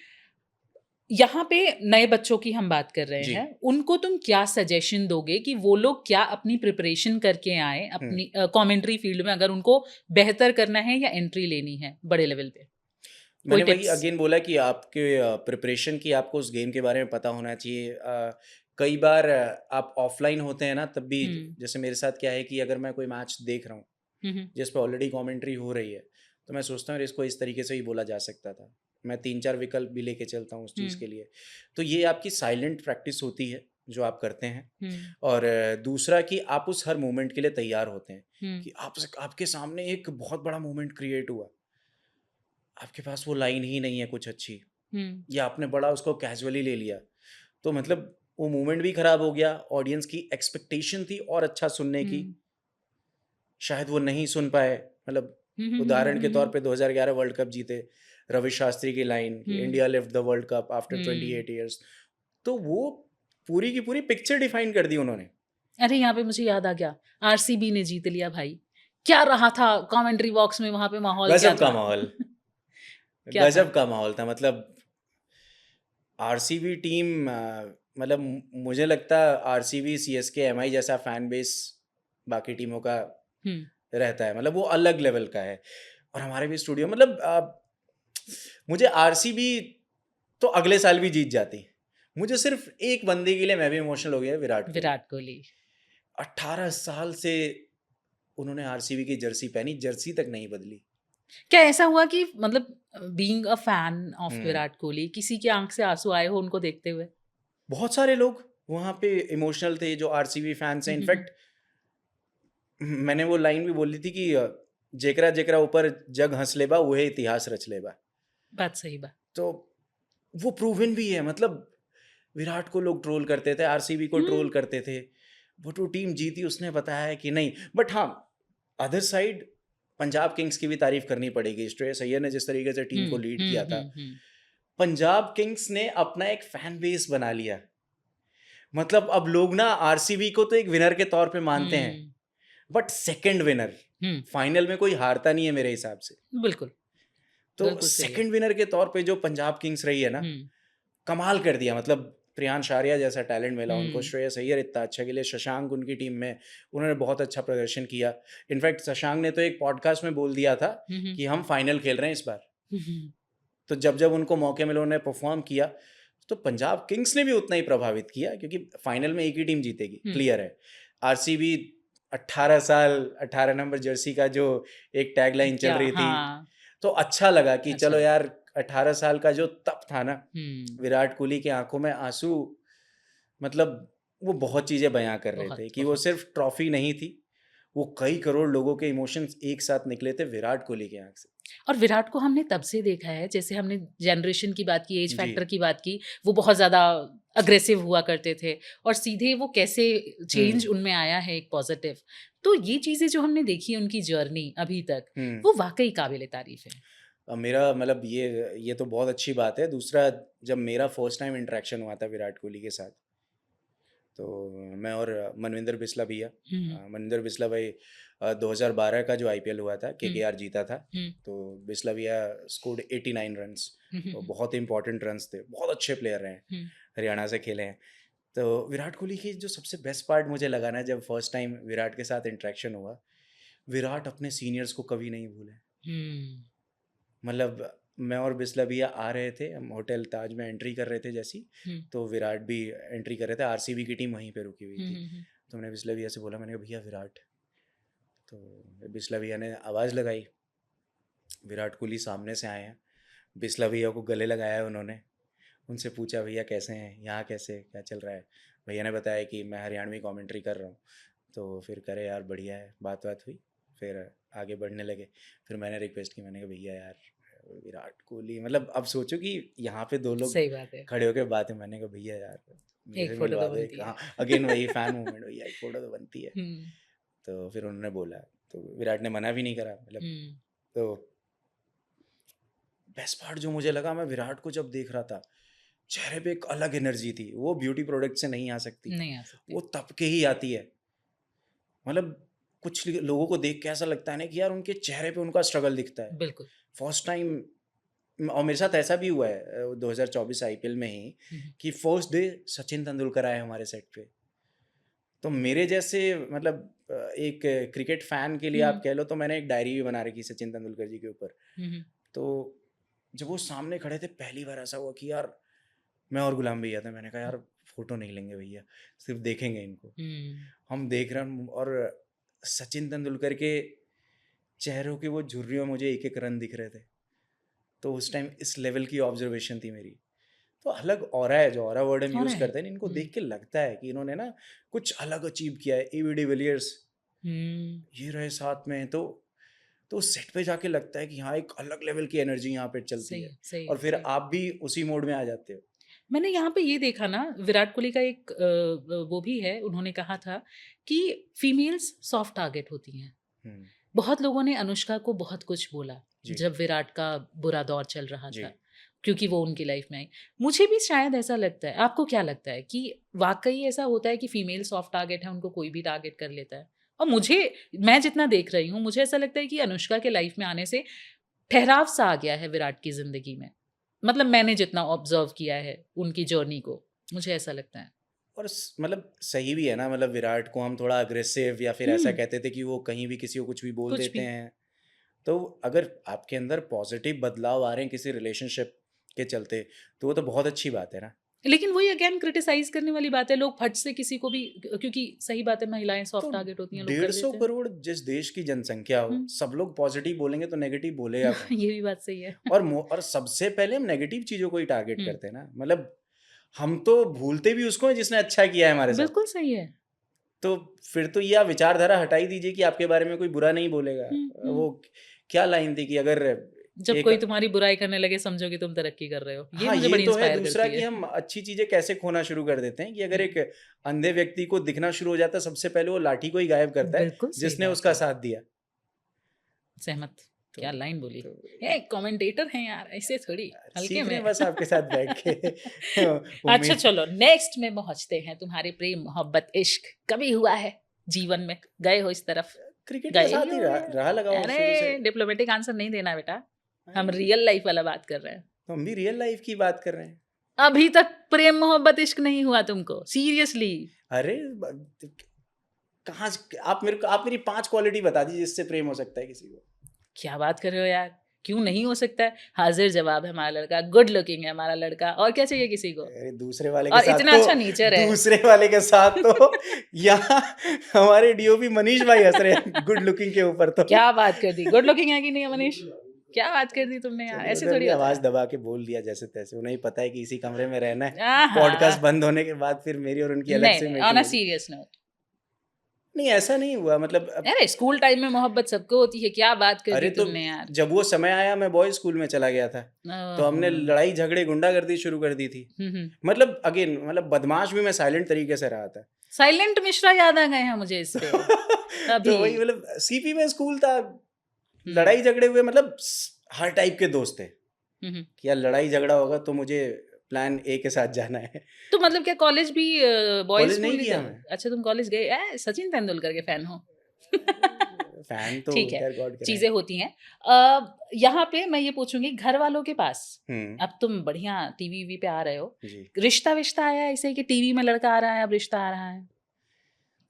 यहाँ पे नए बच्चों की हम बात कर रहे जी। हैं। उनको तुम क्या सजेशन दोगे कि वो लोग क्या अपनी प्रिपरेशन करके आए अपनी कमेंट्री फील्ड में, अगर उनको बेहतर करना है या एंट्री लेनी है बड़े लेवल पे? मैंने कोई वही tips? अगेन बोला कि आपके प्रिपरेशन की आपको उस गेम के बारे में पता होना चाहिए। कई बार आप ऑफलाइन होते हैं ना तब भी, जैसे मेरे साथ क्या है कि अगर मैं कोई मैच देख रहा हूँ जिस पे ऑलरेडी कमेंट्री हो रही है, तो मैं सोचता हूँ इसको इस तरीके से ही बोला जा सकता था। मैं 3-4 विकल्प भी लेके चलता हूँ उस चीज़ के लिए। तो ये आपकी साइलेंट प्रैक्टिस होती है जो आप करते हैं। और दूसरा कि आप उस हर मोमेंट के लिए तैयार होते हैं कि आपके सामने एक बहुत बड़ा मोमेंट क्रिएट हुआ, आपके पास वो लाइन ही नहीं है कुछ अच्छी, या आपने बड़ा उसको कैजुअली ले लिया, तो मतलब वो मूवमेंट भी खराब हो गया, ऑडियंस की एक्सपेक्टेशन थी और अच्छा सुनने की, शायद वो नहीं सुन पाए। मतलब उदाहरण के तौर पे 2011 वर्ल्ड कप जीते, रवि शास्त्री की लाइन कि India lift the world cup after 28 years, तो वो पूरी की पूरी पिक्चर डिफाइन कर दी उन्होंने। अरे यहाँ पे मुझे याद आ गया, आरसीबी ने जीत लिया भाई, क्या रहा था कमेंट्री बॉक्स में, वहां पे माहौल क्या गजब का था? माहौल, क्या था? गजब का माहौल था। मतलब आरसीबी टीम, मतलब मुझे लगता है आरसीबी, सीएसके, एमआई जैसा फैन बेस बाकी टीमों का हम्म रहता है, मतलब वो अलग लेवल का है। और हमारे भी स्टूडियो, मतलब मुझे आरसीबी तो अगले साल भी जीत जाती, मुझे सिर्फ एक बंदे के लिए मैं भी इमोशनल हो गया, विराट कोहली। विराट कोहली 18 साल से उन्होंने आरसीबी की जर्सी पहनी, जर्सी तक नहीं बदली। क्या ऐसा हुआ कि मतलब बीइंग अ फैन ऑफ हम्म। विराट कोहली किसी की आंख से आंसू आए हो उनको देखते हुए? बहुत सारे लोग वहाँ पे इमोशनल थे जो आरसीबी फैंस हैं। इनफैक्ट मैंने वो लाइन भी बोली थी कि जेकरा जेकरा ऊपर जग हंस लेबा वही इतिहास रच लेबा। बात सही बात। तो वो प्रूवन भी है। मतलब विराट को लोग ट्रोल करते थे, आरसीबी को ट्रोल करते थे, बट वो टीम जीती, उसने बताया है कि नहीं। बट हाँ, अदर साइड पंजाब किंग्स की भी तारीफ करनी पड़ेगी। श्रेयस अय्यर ने जिस तरीके से टीम को लीड किया था, पंजाब किंग्स ने अपना एक फैन बेस बना लिया। मतलब अब लोग ना आरसीबी को तो एक विनर के तौर पे मानते हैं, बट सेकंड विनर, फाइनल में कोई हारता नहीं है मेरे हिसाब से। बिल्कुल। तो बिल्कुल सही है। सेकंड विनर के तौर पे जो पंजाब किंग्स रही है ना, कमाल कर दिया। मतलब प्रियांश आर्या जैसा टैलेंट मिला उनको, श्रेयस अय्यर इतना अच्छा खेले, शशांक उनकी टीम में, उन्होंने बहुत अच्छा प्रदर्शन किया। इनफैक्ट शशांक ने तो एक पॉडकास्ट में बोल दिया था कि हम फाइनल खेल रहे हैं इस बार। तो जब जब उनको मौके मिले उन्होंने परफॉर्म किया। तो पंजाब किंग्स ने भी उतना ही प्रभावित किया, क्योंकि फाइनल में एक ही टीम जीतेगी, क्लियर है। आरसीबी 18 साल 18 नंबर जर्सी का जो एक टैगलाइन चल रही थी, तो अच्छा लगा कि अच्छा चलो यार 18 साल का जो तप था ना, विराट कोहली की आंखों में आंसू, मतलब वो बहुत चीजें बयां कर रहे थे कि वो सिर्फ ट्रॉफी नहीं थी, वो कई करोड़ लोगों के इमोशंस एक साथ निकले थे विराट कोहली के आंख से। और विराट को हमने तब से देखा है, जैसे हमने जनरेशन की बात की, एज जी। फैक्टर की बात की, वो बहुत ज़्यादा अग्रेसिव हुआ करते थे और सीधे वो कैसे चेंज उनमें आया है एक पॉजिटिव। तो ये चीज़ें जो हमने देखी उनकी जर्नी अभी तक, वो वाकई काबिल तारीफ है। मेरा मतलब ये तो बहुत अच्छी बात है। दूसरा, जब मेरा फर्स्ट टाइम इंटरेक्शन हुआ था विराट कोहली के साथ, तो मैं और मनविंदर बिस्ला भैया, मनविंदर बिस्ला भाई 2012 का जो आईपीएल हुआ था, केकेआर जीता था, तो बिस्ला भैया स्कोर्ड 89 रन्स, तो बहुत इंपॉर्टेंट रन्स थे, बहुत अच्छे प्लेयर हैं, हरियाणा से खेले हैं। तो विराट कोहली की जो सबसे बेस्ट पार्ट मुझे लगा ना, जब फर्स्ट टाइम विराट के साथ इंटरेक्शन हुआ, विराट अपने सीनियर्स को कभी नहीं भूले। मतलब मैं और बिस्ला भैया आ रहे थे, हम होटल ताज में एंट्री कर रहे थे जैसी, तो विराट भी एंट्री कर रहे थे, आरसीबी की टीम वहीं पे रुकी हुई थी। तो मैंने बिस्ला भैया से बोला, मैंने कहा भैया विराट, तो बिस्ला भैया ने आवाज़ लगाई, विराट कोहली सामने से आए हैं, बिस्ला भैया को गले लगाया है उन्होंने, उनसे पूछा भैया कैसे हैं, यहाँ कैसे, क्या चल रहा है। भैया ने बताया कि मैं हरियाणवी कमेंट्री कर रहा हूँ। तो फिर करे यार बढ़िया है, बात हुई, फिर आगे बढ़ने लगे। फिर मैंने रिक्वेस्ट की, मैंने कहा भैया यार विराट कोहली, मतलब अब सोचो कि यहाँ पे दो लोग सही बात है, खड़े होकर बात है, मैंने कहा भैया यार एक फोटो तो बनती है। हाँ, अगेन वही फैन मूवमेंट, भैया एक फोटो तो बनती है। तो फिर उन्होंने बोला, तो विराट ने मना भी नहीं करा। मतलब तो बेस्ट पार्ट जो मुझे लगा, मैं विराट को जब देख रहा था, चेहरे पे एक अलग एनर्जी थी, वो ब्यूटी प्रोडक्ट से नहीं आ सकती, वो तप के ही आती है। मतलब कुछ लोगों को देख के ऐसा लगता है ना कि यार उनके चेहरे पे उनका स्ट्रगल दिखता है। बिल्कुल। फर्स्ट टाइम, और मेरे साथ ऐसा भी हुआ है 2024 आईपीएल में ही, कि फर्स्ट डे सचिन तेंदुलकर आए हमारे सेट पे। तो मेरे जैसे, मतलब एक क्रिकेट फैन के लिए आप कह लो, तो मैंने एक डायरी भी बना रखी सचिन तेंदुलकर जी के ऊपर। तो जब वो सामने खड़े थे, पहली बार ऐसा हुआ कि यार, मैं और गुलाम भैया थे, मैंने कहा यार फोटो नहीं लेंगे भैया, सिर्फ देखेंगे इनको। हम देख रहे हैं, और सचिन तेंदुलकर के चेहरों के वो झुर्रियों में मुझे एक एक रन दिख रहे थे। तो उस टाइम इस लेवल की ऑब्जर्वेशन थी मेरी। तो अलग ऑरा है, जो ऑरा वर्ड हम यूज करते हैं, इनको देख के लगता है कि इन्होंने ना कुछ अलग अचीव किया है। एबी डिविलियर्स ये रहे साथ में, तो सेट पे जाके लगता है कि हाँ, एक अलग लेवल की एनर्जी यहाँ पे चलती है, और फिर आप भी उसी मोड में आ जाते हो। मैंने यहाँ पे ये देखा ना, विराट कोहली का एक वो भी है, उन्होंने कहा था कि फीमेल्स सॉफ्ट टारगेट होती हैं। हम्म, बहुत लोगों ने अनुष्का को बहुत कुछ बोला जी। जब विराट का बुरा दौर चल रहा जी। था, क्योंकि वो उनकी लाइफ में आई। मुझे भी शायद ऐसा लगता है, आपको क्या लगता है कि वाकई ऐसा होता है कि फीमेल सॉफ्ट टारगेट है, उनको कोई भी टारगेट कर लेता है? और मैं जितना देख रही हूँ, मुझे ऐसा लगता है कि अनुष्का के लाइफ में आने से ठहराव सा आ गया है विराट की जिंदगी में। मतलब मैंने जितना ऑब्जर्व किया है उनकी जर्नी को, मुझे ऐसा लगता है। और मतलब सही भी है ना, मतलब विराट को हम थोड़ा अग्रेसिव या फिर ऐसा कहते थे कि वो कहीं भी किसी को कुछ भी बोल कुछ देते भी। हैं। तो अगर आपके अंदर पॉजिटिव बदलाव आ रहे हैं किसी रिलेशनशिप के चलते, तो वो तो बहुत अच्छी बात है ना। लेकिन वही अगेन क्रिटिसाइज करने वाली बात है, लोग फट से किसी को भी, क्योंकि सही बात है महिलाएं तो सॉफ्ट टारगेट होती हैं, लोग कर 150 देते हैं। करोड़ जिस देश की जनसंख्या हो, हम्म। सब लोग पॉजिटिव बोलेंगे तो नेगेटिव बोलेगा कौन? ये भी बात सही है। और सबसे पहले हम नेगेटिव चीजों को ही टारगेट हम्म। करते हैं ना। मतलब हम तो भूलते भी उसको हैं जिसने अच्छा किया है हमारे साथ। बिल्कुल सही है। तो फिर तो ये आप विचारधारा हटा ही दीजिए कि आपके बारे में कोई बुरा नहीं बोलेगा। वो क्या लाइन थी कि अगर जब एक कोई तुम्हारी बुराई करने लगे समझो कि तुम तरक्की कर रहे हो, ये हाँ, मुझे ये बड़ी तो है। इंस्पायर दूसरा करती कि है। हम अच्छी चीजें कैसे खोना शुरू कर देते हैं कि अगर एक अंधे व्यक्ति को दिखना शुरू हो जाता है, सबसे पहले वो लाठी को ही गायब करता है बिल्कुल सही जिसने बात उसका है। साथ दिया। सहमत। तो- क्या लाइन बोली। तो ए कमेंटेटर हैं यार, ऐसे थोड़ी हल्के सीख रहे हैं में। बस आपके साथ बैठ के। अच्छा उम्मीद चलो नेक्स्ट में पहुंचते हैं। तुम्हारे प्रेम मोहब्बत इश्क कभी हुआ है जीवन में? गए हो इस तरफ? क्रिकेट के गए साथ ही ही होंगे। रहा लगा हुआ शुरू से। अरे डिप्लोमेटिक आंसर नहीं देना बेटा, हम अरे, रियल लाइफ वाला बात कर रहे हैं। तो हम भी रियल लाइफ की बात कर रहे हैं। अभी तक प्रेम मोहब्बत इश्क नहीं हुआ तुमको? सीरियसली? अरे कहाँ आप मेरी 5 क्वालिटी बता दीजिए जिससे प्रेम हो सकता है किसी को। क्या बात कर रहे हो यार, क्यों नहीं हो सकता है? हाजिर जवाब है हमारा लड़का, गुड लुकिंग है हमारा लड़का, और क्या चाहिए किसी को? अरे दूसरे वाले के और साथ इतना तो अच्छा नेचर है। दूसरे वाले के साथ तो यहाँ हमारे डीओपी मनीष भाई हंस रहे हैं गुड लुकिंग के ऊपर। तो क्या बात कर दी, गुड लुकिंग है कि नहीं है मनीष? क्या बात कर दी तुमने यार, चलिए, ऐसे उधर थोड़ी भी होता आवाज है। दबा के बोल दिया जैसे तैसे। उन्हें ही पता है कि इसी कमरे में रहना है। आहा। पॉडकास्ट बंद होने के बाद फिर मेरी और उनकी अलग नहीं से नहीं, मीटिंग ऑन अ होगी। सीरियस नोट, नहीं ऐसा नहीं हुआ। मतलब अरे स्कूल टाइम में मोहब्बत सबको होती है, क्या बात कर अरे दी तो तुमने यार। जब वो समय आया मैं बॉयज स्कूल में चला गया था, तो हमने लड़ाई झगड़े गुंडागर्दी शुरू कर दी थी। मतलब अगेन मतलब बदमाश भी मैं साइलेंट तरीके से रहा था। साइलेंट मिश्रा याद आ गए हैं मुझे इस पे। तो अभी वही मतलब सीपी में स्कूल था, लड़ाई झगड़े हुए, मतलब हर टाइप के दोस्त थे कि यार लड़ाई झगड़ा होगा तो मुझे प्लान ए के साथ जाना है। तो मतलब क्या कॉलेज भी बॉयज कॉलेज स्कूल नहीं ही किया था? मैं। अच्छा तुम कॉलेज गए, सचिन तेंदुलकर के फैन हो? फैन तो ठीक है, खैर गॉड का चीजें होती हैं। यहाँ पे मैं ये पूछूंगी, घर वालों के पास अब तुम बढ़िया टीवी पे आ रहे हो, जी। रिश्ता विश्ता आया है ऐसे कि टीवी में लड़का आ रहा है अब रिश्ता आ रहा है?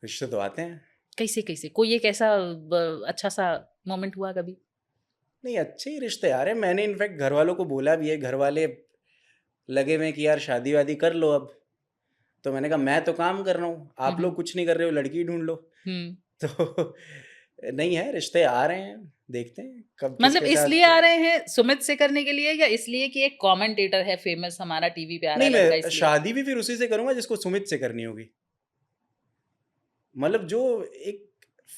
रिश्ते तो आते हैं। कैसे कैसे कोई एक ऐसा अच्छा सा मोमेंट हुआ कभी? नहीं अच्छे ही रिश्ते आ रहे हैं। मैंने इनफैक्ट घर वालों को बोला भी है, घर वाले लगे हुए कि यार शादी वादी कर लो अब। तो मैंने कहा मैं तो काम कर रहा हूँ, आप लोग कुछ नहीं कर रहे हो, लड़की ढूंढ लो। तो नहीं है, रिश्ते आ रहे हैं, देखते हैं कब मतलब किसके इसलिए साथ। आ रहे हैं सुमित से करने के लिए, या इसलिए कि एक कमेंटेटर है फेमस हमारा टीवी पे आ रहा नहीं, है लड़का मैं इसलिए? शादी भी फिर उसी से करूंगा जिसको सुमित से करनी होगी। मतलब जो एक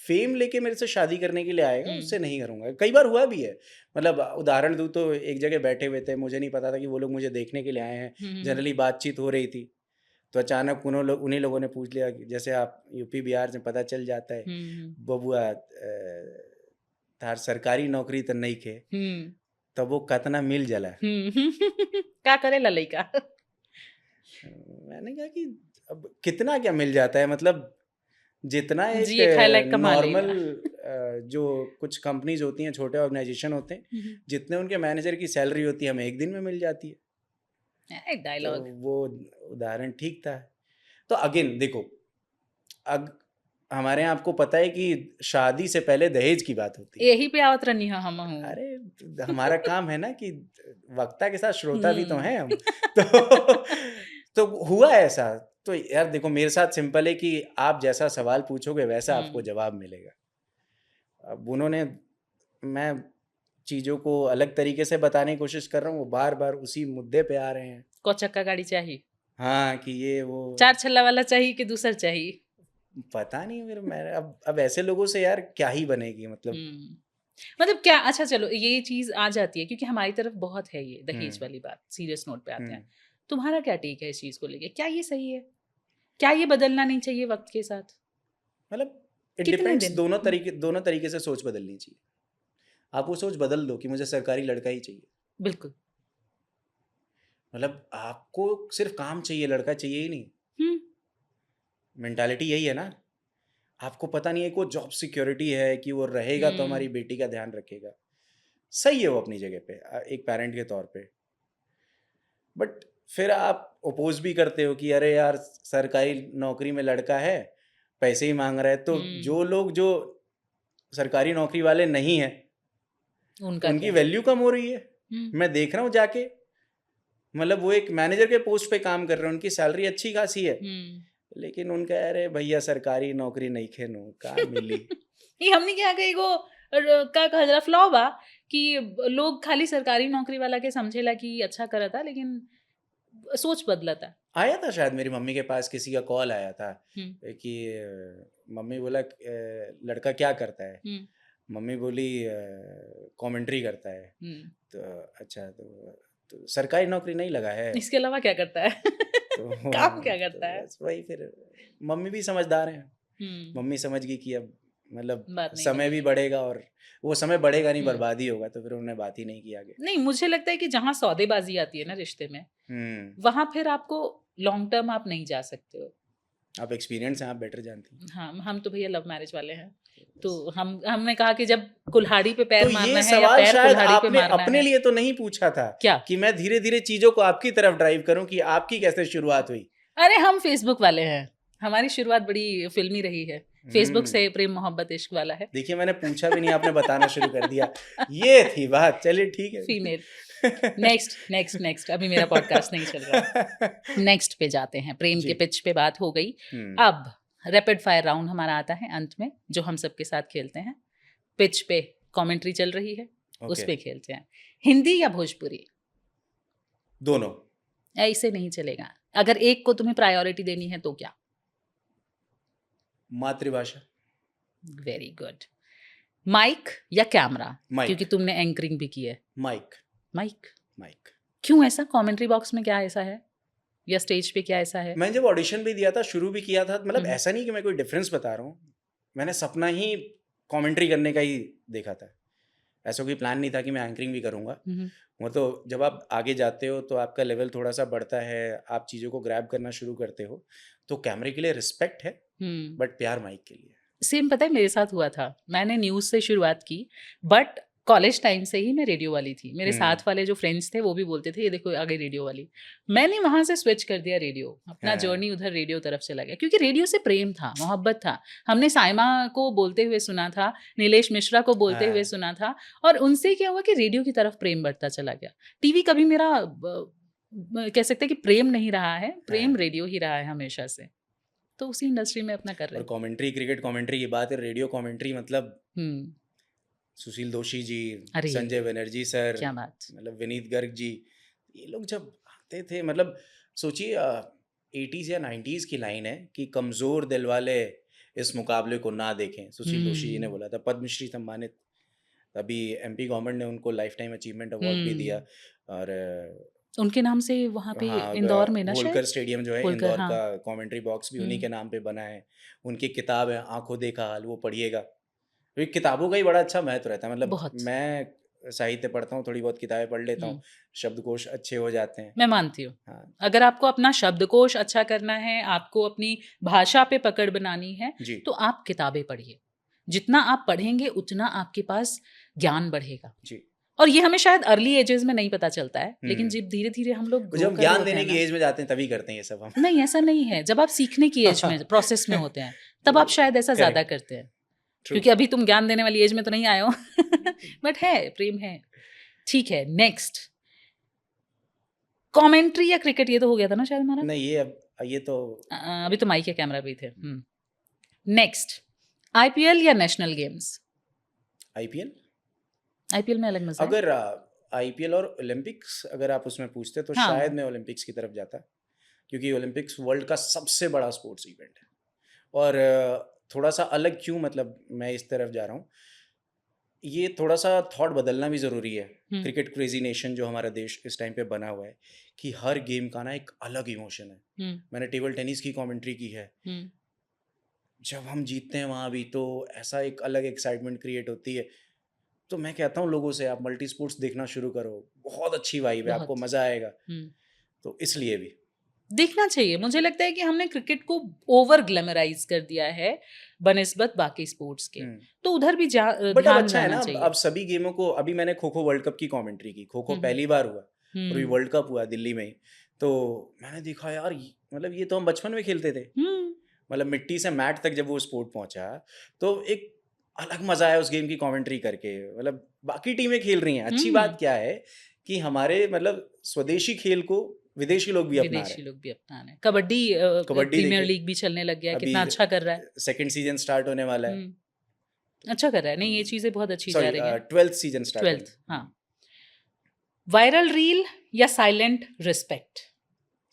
फेम लेके मेरे से शादी करने के लिए आएगा उससे नहीं करूंगा। कई बार हुआ भी है। मतलब उदाहरण दूं तो एक जगह बैठे हुए थे, मुझे नहीं पता था कि वो लोग मुझे देखने के लिए आए हैं। जनरली बातचीत हो रही थी, तो अचानक उन्हीं लोगों ने पूछ लिया कि जैसे आप यूपी बिहार से पता चल जाता है बबुआ तार सरकारी नौकरी तो नहीं खे, तब वो कतना मिल जला। क्या करे लड़का? मैंने कहा कि अब कितना क्या मिल जाता है, मतलब जितना जिए खाए लायक एक कमा नॉर्मल लेगा। जो कुछ कंपनीज होती हैं, छोटे ऑर्गेनाइजेशन होते हैं, जितने उनके मैनेजर की सैलरी होती है हमें एक दिन में मिल जाती है। एक डायलॉग। तो वो उदाहरण ठीक था। तो अगेन देखो, हमारे यहाँ आपको पता है कि शादी से पहले दहेज की बात होती है। यही पे आवत रही है हम हूँ। अरे हमारा काम है ना कि वक्ता के साथ श्रोता भी तो हैं हम। तो हुआ ऐसा। तो यार देखो, मेरे साथ सिंपल है कि आप जैसा सवाल पूछोगे वैसा आपको जवाब मिलेगा। अब उन्होंने, मैं चीज़ों को अलग तरीके से बताने की कोशिश कर रहा हूँ, वो बार बार उसी मुद्दे पे आ रहे हैं। को चक्का गाड़ी चाहिए? हाँ, कि ये वो 4 छल्ला वाला चाहिए कि दूसरा चाहिए? पता नहीं फिर मैं अब ऐसे लोगों से यार क्या ही बनेगी। मतलब क्या, अच्छा चलो ये चीज आ जाती है क्योंकि हमारी तरफ बहुत है ये दहेज वाली बात, सीरियस नोट पे आते हैं। तुम्हारा क्या टेक है इस चीज को लेके? क्या ये सही है? क्या ये बदलना नहीं चाहिए वक्त के साथ? मतलब इट कितने डिपेंड्स, दिन? दोनों तरीके से सोच बदलनी चाहिए। आप वो सोच बदल दो कि मुझे सरकारी लड़का ही चाहिए। बिल्कुल। मतलब आपको सिर्फ काम चाहिए, लड़का चाहिए ही नहीं। हम्म। मेंटालिटी यही है ना। आपको पता नहीं है कि वो जॉब सिक्योरिटी है कि वो रहेगा तो हमारी बेटी का ध्यान रखेगा। सही है वो अपनी जगह पे एक पेरेंट के तौर पे, बट फिर आप ओपोज भी करते हो कि अरे यार सरकारी नौकरी में लड़का है, पैसे ही मांग रहा है। तो जो लोग जो सरकारी नौकरी वाले नहीं है उनका उनकी क्या? वैल्यू कम हो रही है। मैं देख रहा हूँ जाके, मतलब वो एक मैनेजर के पोस्ट पे काम कर रहे हैं, उनकी सैलरी अच्छी खासी है, लेकिन उनका अरे भैया सरकारी नौकरी नहीं खेनो का मिली। ये हमने क्या कही गो का कहला फ्लॉ बा कि लोग खाली सरकारी नौकरी वाला के समझेला कि अच्छा करता, लेकिन सोच बदलता। आया था शायद मेरी मम्मी के पास किसी का कॉल आया था कि मम्मी बोला लड़का क्या करता है? मम्मी बोली कमेंट्री करता है। तो अच्छा, तो सरकारी नौकरी नहीं लगा है, इसके अलावा क्या करता है? तो काम क्या करता है? बस वही, फिर मम्मी भी समझदार हैं। मम्मी समझ गई कि अब मतलब बात नहीं समय भी बनेगी। बढ़ेगा और वो समय बढ़ेगा नहीं, बर्बादी होगा, तो फिर उन्होंने बात ही नहीं की आगे। नहीं, मुझे लगता है कि जहाँ सौदेबाजी आती है ना रिश्ते में, वहां फिर आपको लॉन्ग टर्म आप नहीं जा सकते हो। आप एक्सपीरियंस हैं, आप बेटर जानती हैं। हाँ, हम तो भैया लव मैरिज वाले हैं, तो हमने कहा कि जब कुल्हाड़ी पे पैर तो मारना ये है या सवाल पैर शायद कुल्हाड़ी पे आपने मारना अपने है। लिए तो नहीं पूछा था क्या? कि मैं धीरे धीरे चीजों को आपकी तरफ ड्राइव करूं कि आपकी कैसे शुरुआत हुई। अरे हम फेसबुक वाले हैं, हमारी शुरुआत बड़ी फिल्मी रही है। फेसबुक से प्रेम मोहब्बत इश्क वाला है। देखिए मैंने पूछा भी नहीं, आपने बताना शुरू कर दिया। ये थी बात। चलिए ठीक है। फीमेल। नेक्स्ट अभी मेरा पॉडकास्ट नहीं चल रहा। नेक्स्ट पे जाते हैं। प्रेम के पिच पे बात हो गई। अब रैपिड फायर राउंड हमारा आता है अंत में, जो हम सबके साथ खेलते हैं। पिच पे कमेंट्री चल रही है, उस पे खेलते हैं। हिंदी या भोजपुरी? दोनों। ऐसे नहीं चलेगा। अगर एक को तुम्हें प्रायोरिटी देनी है तो क्या? मातृभाषा। Very good. माइक या कैमरा? माइक। क्योंकि तुमने एंकरिंग भी की है। माइक। माइक। माइक। क्यों ऐसा? कमेंट्री बॉक्स में क्या ऐसा है या स्टेज पे क्या ऐसा है? मैंने जब ऑडिशन भी दिया था, शुरू भी किया था, मतलब ऐसा नहीं कि मैं कोई डिफरेंस बता रहा हूँ, मैंने सपना ही कमेंट्री करने का ही देखा था। ऐसा कोई प्लान नहीं था कि मैं एंकरिंग भी करूँगा। वो तो जब आप आगे जाते हो तो आपका लेवल थोड़ा सा बढ़ता है, आप चीज़ों को ग्रैब करना शुरू करते हो, तो कैमरे के लिए रिस्पेक्ट है, बट प्यार माइक के लिए। सेम पता है मेरे साथ हुआ था। मैंने न्यूज़ से शुरुआत की, बट कॉलेज टाइम से ही मैं रेडियो वाली थी। मेरे साथ वाले जो फ्रेंड्स थे वो भी बोलते थे ये देखो आगे रेडियो वाली। मैंने वहां से स्विच कर दिया रेडियो, अपना जर्नी उधर रेडियो तरफ चला गया, क्योंकि रेडियो से प्रेम था, मोहब्बत था। हमने साइमा को बोलते हुए सुना था, नीलेश मिश्रा को बोलते हुए सुना था, और उनसे क्या हुआ कि रेडियो की तरफ प्रेम बढ़ता चला गया। टीवी कभी मेरा कह सकते हैं कि प्रेम नहीं रहा है, प्रेम रेडियो ही रहा है हमेशा से। तो उसी इंडस्ट्री में अपना कर रहे हैं। और कमेंट्री, क्रिकेट कमेंट्री की बात है, रेडियो कमेंट्री मतलब सुशील दोशी जी, संजय बनर्जी सर, क्या बात, मतलब विनीत गर्ग जी, ये लोग जब आते थे, मतलब सोचिए 80s या 90s की लाइन है कि कमज़ोर दिल वाले इस मुकाबले को ना देखें। सुशील दोशी जी ने बोला था, पद्मश्री सम्मानित। अभी एमपी गवर्नमेंट ने उनको लाइफ टाइम अचीवमेंट अवार्ड भी दिया, और उनके नाम से वहाँ पे इंदौर में ना होलकर स्टेडियम जो है इंदौर का, कमेंट्री बॉक्स भी उन्हीं के नाम पे बना है। उनकी किताब है आंखों देखा हाल, वो पढ़िएगा। किताबों का ही बड़ा अच्छा महत्व रहता है। मतलब मैं साहित्य पढ़ता हूँ, थोड़ी बहुत किताबें पढ़ लेता हूँ, शब्दकोश अच्छे हो जाते हैं। मैं मानती हूँ। हाँ। अगर आपको अपना शब्दकोश अच्छा करना है, आपको अपनी भाषा पे पकड़ बनानी है, तो आप किताबें पढ़िए। जितना आप पढ़ेंगे उतना आपके पास ज्ञान बढ़ेगा जी। और ये हमें शायद अर्ली एजेस में नहीं पता चलता है, लेकिन जब धीरे धीरे हम लोग जब ज्ञान देने की एज में जाते हैं तभी करते हैं ये सब हम। नहीं, ऐसा नहीं है। जब आप सीखने की एज में प्रोसेस में होते हैं तब आप शायद ऐसा ज्यादा करते हैं। क्योंकि अभी तुम ज्ञान देने वाली एज में तो नहीं आए हो। बट है, प्रेम है। ठीक है, नेक्स्ट कमेंट्री या क्रिकेट? ये तो हो गया था ना शायद हमारा। नहीं, ये तो अभी तो माइक या कैमरा भी थे। नेक्स्ट आईपीएल या नेशनल गेम्स? आईपीएल में अलग मजा है। अगर आईपीएल और ओलंपिक्स अगर आप उसमें पूछते तो शायद मैं ओलंपिक्स की तरफ जाता, क्योंकि ओलंपिक्स वर्ल्ड का सबसे बड़ा स्पोर्ट्स इवेंट है। और थोड़ा सा अलग क्यों, मतलब मैं इस तरफ जा रहा हूँ, ये थोड़ा-सा थॉट बदलना भी ज़रूरी है। हुँ, क्रिकेट क्रेज़ी नेशन जो हमारा देश इस टाइम पे बना हुआ है, कि हर गेम का ना एक अलग इमोशन है। हुँ, मैंने टेबल टेनिस की कमेंट्री की है। हुँ, जब हम जीतते हैं वहाँ भी तो ऐसा एक अलग एक्साइटमेंट क्रिएट होती है। तो मैं कहता हूँ लोगों से आप मल्टी स्पोर्ट्स देखना शुरू करो। बहुत अच्छी वाइब है, आपको बहुत। मज़ा आएगा। हुँ। तो इसलिए भी। देखना चाहिए। मुझे लगता है कि हमने क्रिकेट को ओवर ग्लैमराइज़ कर दिया है बनिस्बत बाकी स्पोर्ट्स के। हुँ। तो उधर भी बट अब ध्यान अच्छा है ना, रहना चाहिए। अब सभी गेमों को अभी मैंने खो-खो वर्ल्ड कप की कमेंट्री की। खो-खो हुँ, हुँ। पहली बार हुआ और ये हुँ। वर्ल्ड कप हुआ दिल्ली में ही। तो मैंने देखा यार मतलब ये तो हम बचपन में खेलते थे। हुँ। मतलब मिट्टी से मैट तक जब वो स्पोर्ट पहुंचा तो एक अलग मजा आया उस गेम की कमेंट्री करके। मतलब बाकी टीमें खेल रही हैं, अच्छी हुँ। बात क्या है कि हमारे मतलब स्वदेशी खेल को विदेशी लोग भी अपना रहे विदेशी हैं। लोग भी अपना रहे हैं। कबड्डी कबड्डी प्रीमियर देखिए, लीग भी चलने लग गया है, अभी कितना अच्छा कर रहा है। सेकंड सीजन स्टार्ट होने वाला है। हुँ। अच्छा कर रहा है। नहीं, ये चीज़ें बहुत अच्छी जा सॉरी, रही हैं। 12th सीजन स्टार्ट होने। 12th हाँ। वायरल रील या silent respect?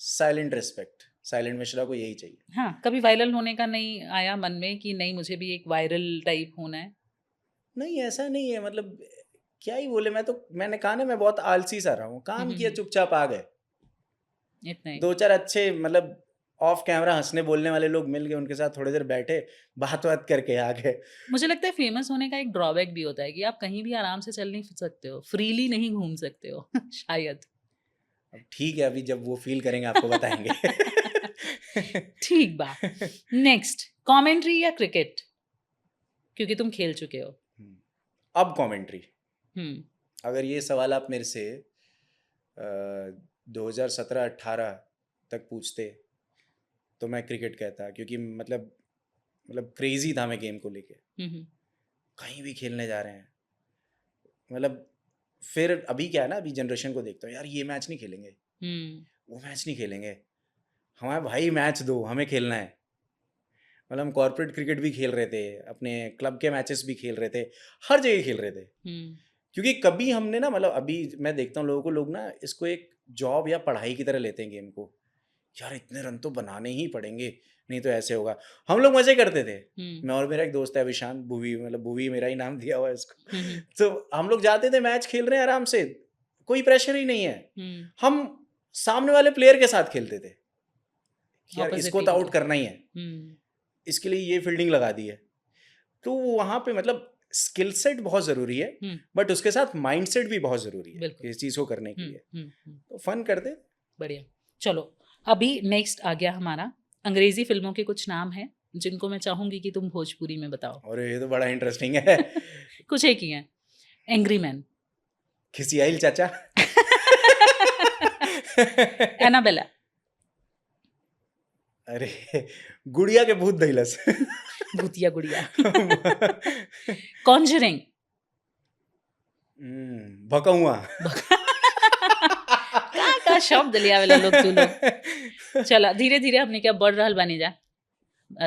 Silent respect, silent Mishra को यही चाहिए। हाँ, कभी वायरल होने का नहीं आया मन में कि नहीं मुझे भी एक वायरल टाइप होना है? नहीं ऐसा नहीं है, मतलब क्या ही बोले, मैंने कहा ना मैं बहुत आलसी सा रहा हूँ। हुँ, काम हुँ, किया हुँ। चुपचाप आ गए। इतना ही। 2-4 अच्छे मतलब ऑफ कैमरा हँसने बोलने वाले लोग मिल गए, उनके साथ थोड़ी देर बैठे, बात-वात करके आ गए। मुझे लगता है फेमस होने का एक ड्रॉबैक भी होता है कि आप कहीं भी आराम से चल नहीं सकते हो, फ्रीली नहीं घूम सकते हो शायद। अब ठीक है, अभी जब वो फ़ील करेंगे आपको बताएँगे। ठीक बा। नेक्स्ट, कमेंट्री या क्रिकेट? क्योंकि तुम खेल चुके हो। हुँ, अब कमेंट्री। हुँ, अगर ये सवाल आप मेरे से 2017-18 तक पूछते, तो मैं क्रिकेट कहता, क्योंकि मतलब क्रेज़ी था मैं गेम को लेके। हुँ, हुँ, कहीं भी खेलने जा रहे हैं। मतलब फिर अभी क्या है ना, अभी जनरेशन को देखता हूँ, यार ये मैच नहीं खेलेंगे, हुँ, वो मैच नहीं खेलेंगे। हमारे भाई मैच दो, हमें खेलना है। मतलब हम कॉर्पोरेट क्रिकेट भी खेल रहे थे, अपने क्लब के मैचेस भी खेल रहे थे, हर जगह खेल रहे थे। हुँ, क्योंकि कभी हमने ना, मतलब अभी मैं देखता हूँ लोगों को, लोग ना इसको एक जॉब या पढ़ाई की तरह लेते हैं गेम को। यार इतने रन तो बनाने ही पड़ेंगे, नहीं तो ऐसे होगा। हम लोग मज़े करते थे। हुँ, मैं और मेरा एक दोस्त है विशांत, भुवी, मतलब भुवी मेरा ही नाम दिया हुआ है इसको। हुँ, हुँ, तो हम लोग जाते थे, मैच खेल रहे हैं आराम से, कोई प्रेशर ही नहीं है। हुँ, हम सामने वाले प्लेयर के साथ खेलते थे कि यार ऑपोज़िट इसको तो टीम आउट के। करना ही है, हुँ, इसके लिए ये फील्डिंग लगा दी है। तो वहाँ पे मतलब स्किल सेट बहुत ज़रूरी है, हुँ, बट उसके साथ माइंडसेट भी बहुत ज़रूरी है बिल्कुल। इस चीज़ को करने के हुँ, लिए। हुँ, हुँ, तो फन करते। बढ़िया। चलो, अभी नेक्स्ट आ गया हमारा, अंग्रेज़ी फ़िल्मों के कुछ नाम हैं, जिनको मैं चाहूँगी कि तुम भोजपुरी में बताओ। और ये तो बड़ा इंटरेस्टिंग है। कुछ एक ही हैं, एंग्री मैन। खिसियाइल चाचा। एनाबेला। अरे गुड़िया के भूत दैलस। भूतिया गुड़िया। कॉन्जरिंग। भकौआ। का शब्द लिया वाला लोग तू लोग। चला धीरे धीरे हमने क्या बढ़ रहल बानी जा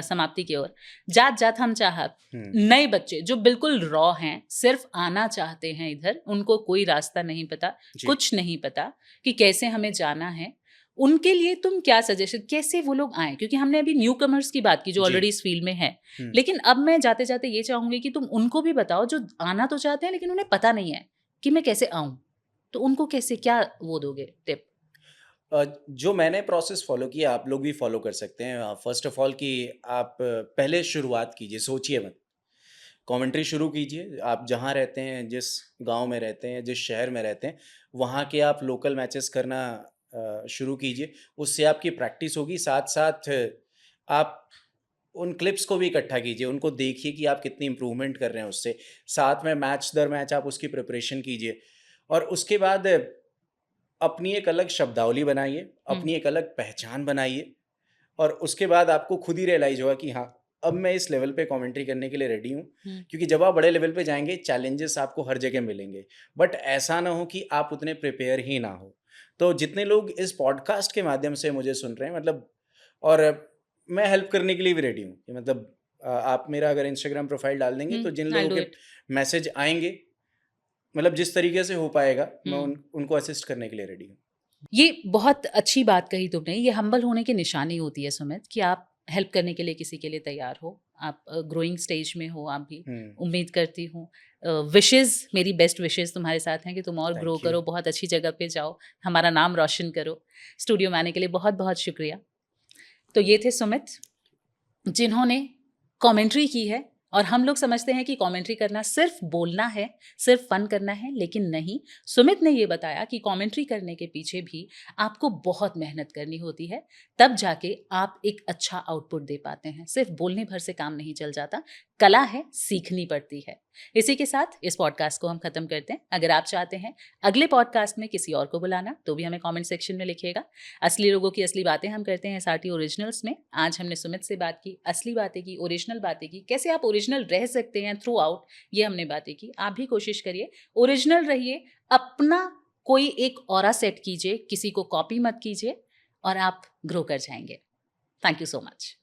समाप्ति की ओर। जात जात हम चाहत। नए बच्चे जो बिल्कुल रॉ हैं, सिर्फ आना चाहते हैं इधर, उनको कोई रास्ता नहीं पता, जी। कुछ नहीं पता कि कैसे हमें जाना है, उनके लिए तुम क्या सजेशन, कैसे वो लोग आए? क्योंकि हमने अभी न्यू कमर्स की बात की जो जी। ऑलरेडी इस फील्ड में है, हम्म। लेकिन अब मैं जाते जाते ये चाहूंगी कि तुम उनको भी बताओ जो आना तो चाहते हैं लेकिन उन्हें पता नहीं है कि मैं कैसे आऊं, तो उनको कैसे क्या वो दोगे टिप? जो मैंने प्रोसेस फॉलो किया आप लोग भी फॉलो कर सकते हैं। फर्स्ट ऑफ ऑल कि आप पहले शुरुआत कीजिए, सोचिए मत, कमेंट्री शुरू कीजिए। आप जहाँ रहते हैं, जिस गांव में रहते हैं, जिस शहर में रहते हैं, वहाँ के आप लोकल मैचेस करना शुरू कीजिए। उससे आपकी प्रैक्टिस होगी, साथ साथ आप उन क्लिप्स को भी इकट्ठा कीजिए, उनको देखिए कि आप कितनी इम्प्रूवमेंट कर रहे हैं उससे। साथ में मैच दर मैच आप उसकी प्रिपरेशन कीजिए और उसके बाद अपनी एक अलग शब्दावली बनाइए, अपनी एक अलग पहचान बनाइए और उसके बाद आपको खुद ही रियलाइज होगा कि हाँ, अब मैं इस लेवल पे कमेंट्री करने के लिए रेडी हूँ। क्योंकि जब आप बड़े लेवल पे जाएंगे, चैलेंजेस आपको हर जगह मिलेंगे, बट ऐसा ना हो कि आप उतने प्रिपेयर ही ना हो। तो जितने लोग इस पॉडकास्ट के माध्यम से मुझे सुन रहे हैं, मतलब, और मैं हेल्प करने के लिए भी रेडी हूँ कि मतलब आप मेरा अगर इंस्टाग्राम प्रोफाइल डाल देंगे तो जिन I'll लोगों do के it. मैसेज आएंगे, मतलब जिस तरीके से हो पाएगा, मैं हम्म। उनको असिस्ट करने के लिए रेडी हूँ। ये बहुत अच्छी बात कही तुमने। ये हम्बल होने की निशानी होती है सुमित, कि आप हेल्प करने के लिए किसी के लिए तैयार हो। आप ग्रोइंग स्टेज में हो आप भी, उम्मीद करती हूँ। विशेज़, मेरी बेस्ट विशेज़ तुम्हारे साथ हैं कि तुम और थैंक ग्रो यू। करो, बहुत अच्छी जगह पे जाओ, हमारा नाम रोशन करो। स्टूडियो में आने के लिए बहुत-बहुत शुक्रिया। तो ये थे सुमित, जिन्होंने कमेंट्री की है और हम लोग समझते हैं कि कमेंट्री करना सिर्फ बोलना है, सिर्फ फन करना है, लेकिन नहीं। सुमित ने ये बताया कि कमेंट्री करने के पीछे भी आपको बहुत मेहनत करनी होती है, तब जाके आप एक अच्छा आउटपुट दे पाते हैं। सिर्फ बोलने भर से काम नहीं चल जाता, कला है, सीखनी पड़ती है। इसी के साथ इस पॉडकास्ट को हम खत्म करते हैं। अगर आप चाहते हैं अगले पॉडकास्ट में किसी और को बुलाना, तो भी हमें कमेंट सेक्शन में लिखिएगा। असली लोगों की असली बातें हम करते हैं SRT ओरिजिनल्स में। आज हमने सुमित से बात की, असली बातें की, ओरिजिनल बातें की, कैसे आप ओरिजिनल रह सकते हैं थ्रू आउट, ये हमने बातें की। आप भी कोशिश करिए, ओरिजिनल रहिए, अपना कोई एक ऑरा सेट कीजिए, किसी को कॉपी मत कीजिए और आप ग्रो कर जाएंगे। Thank you so much.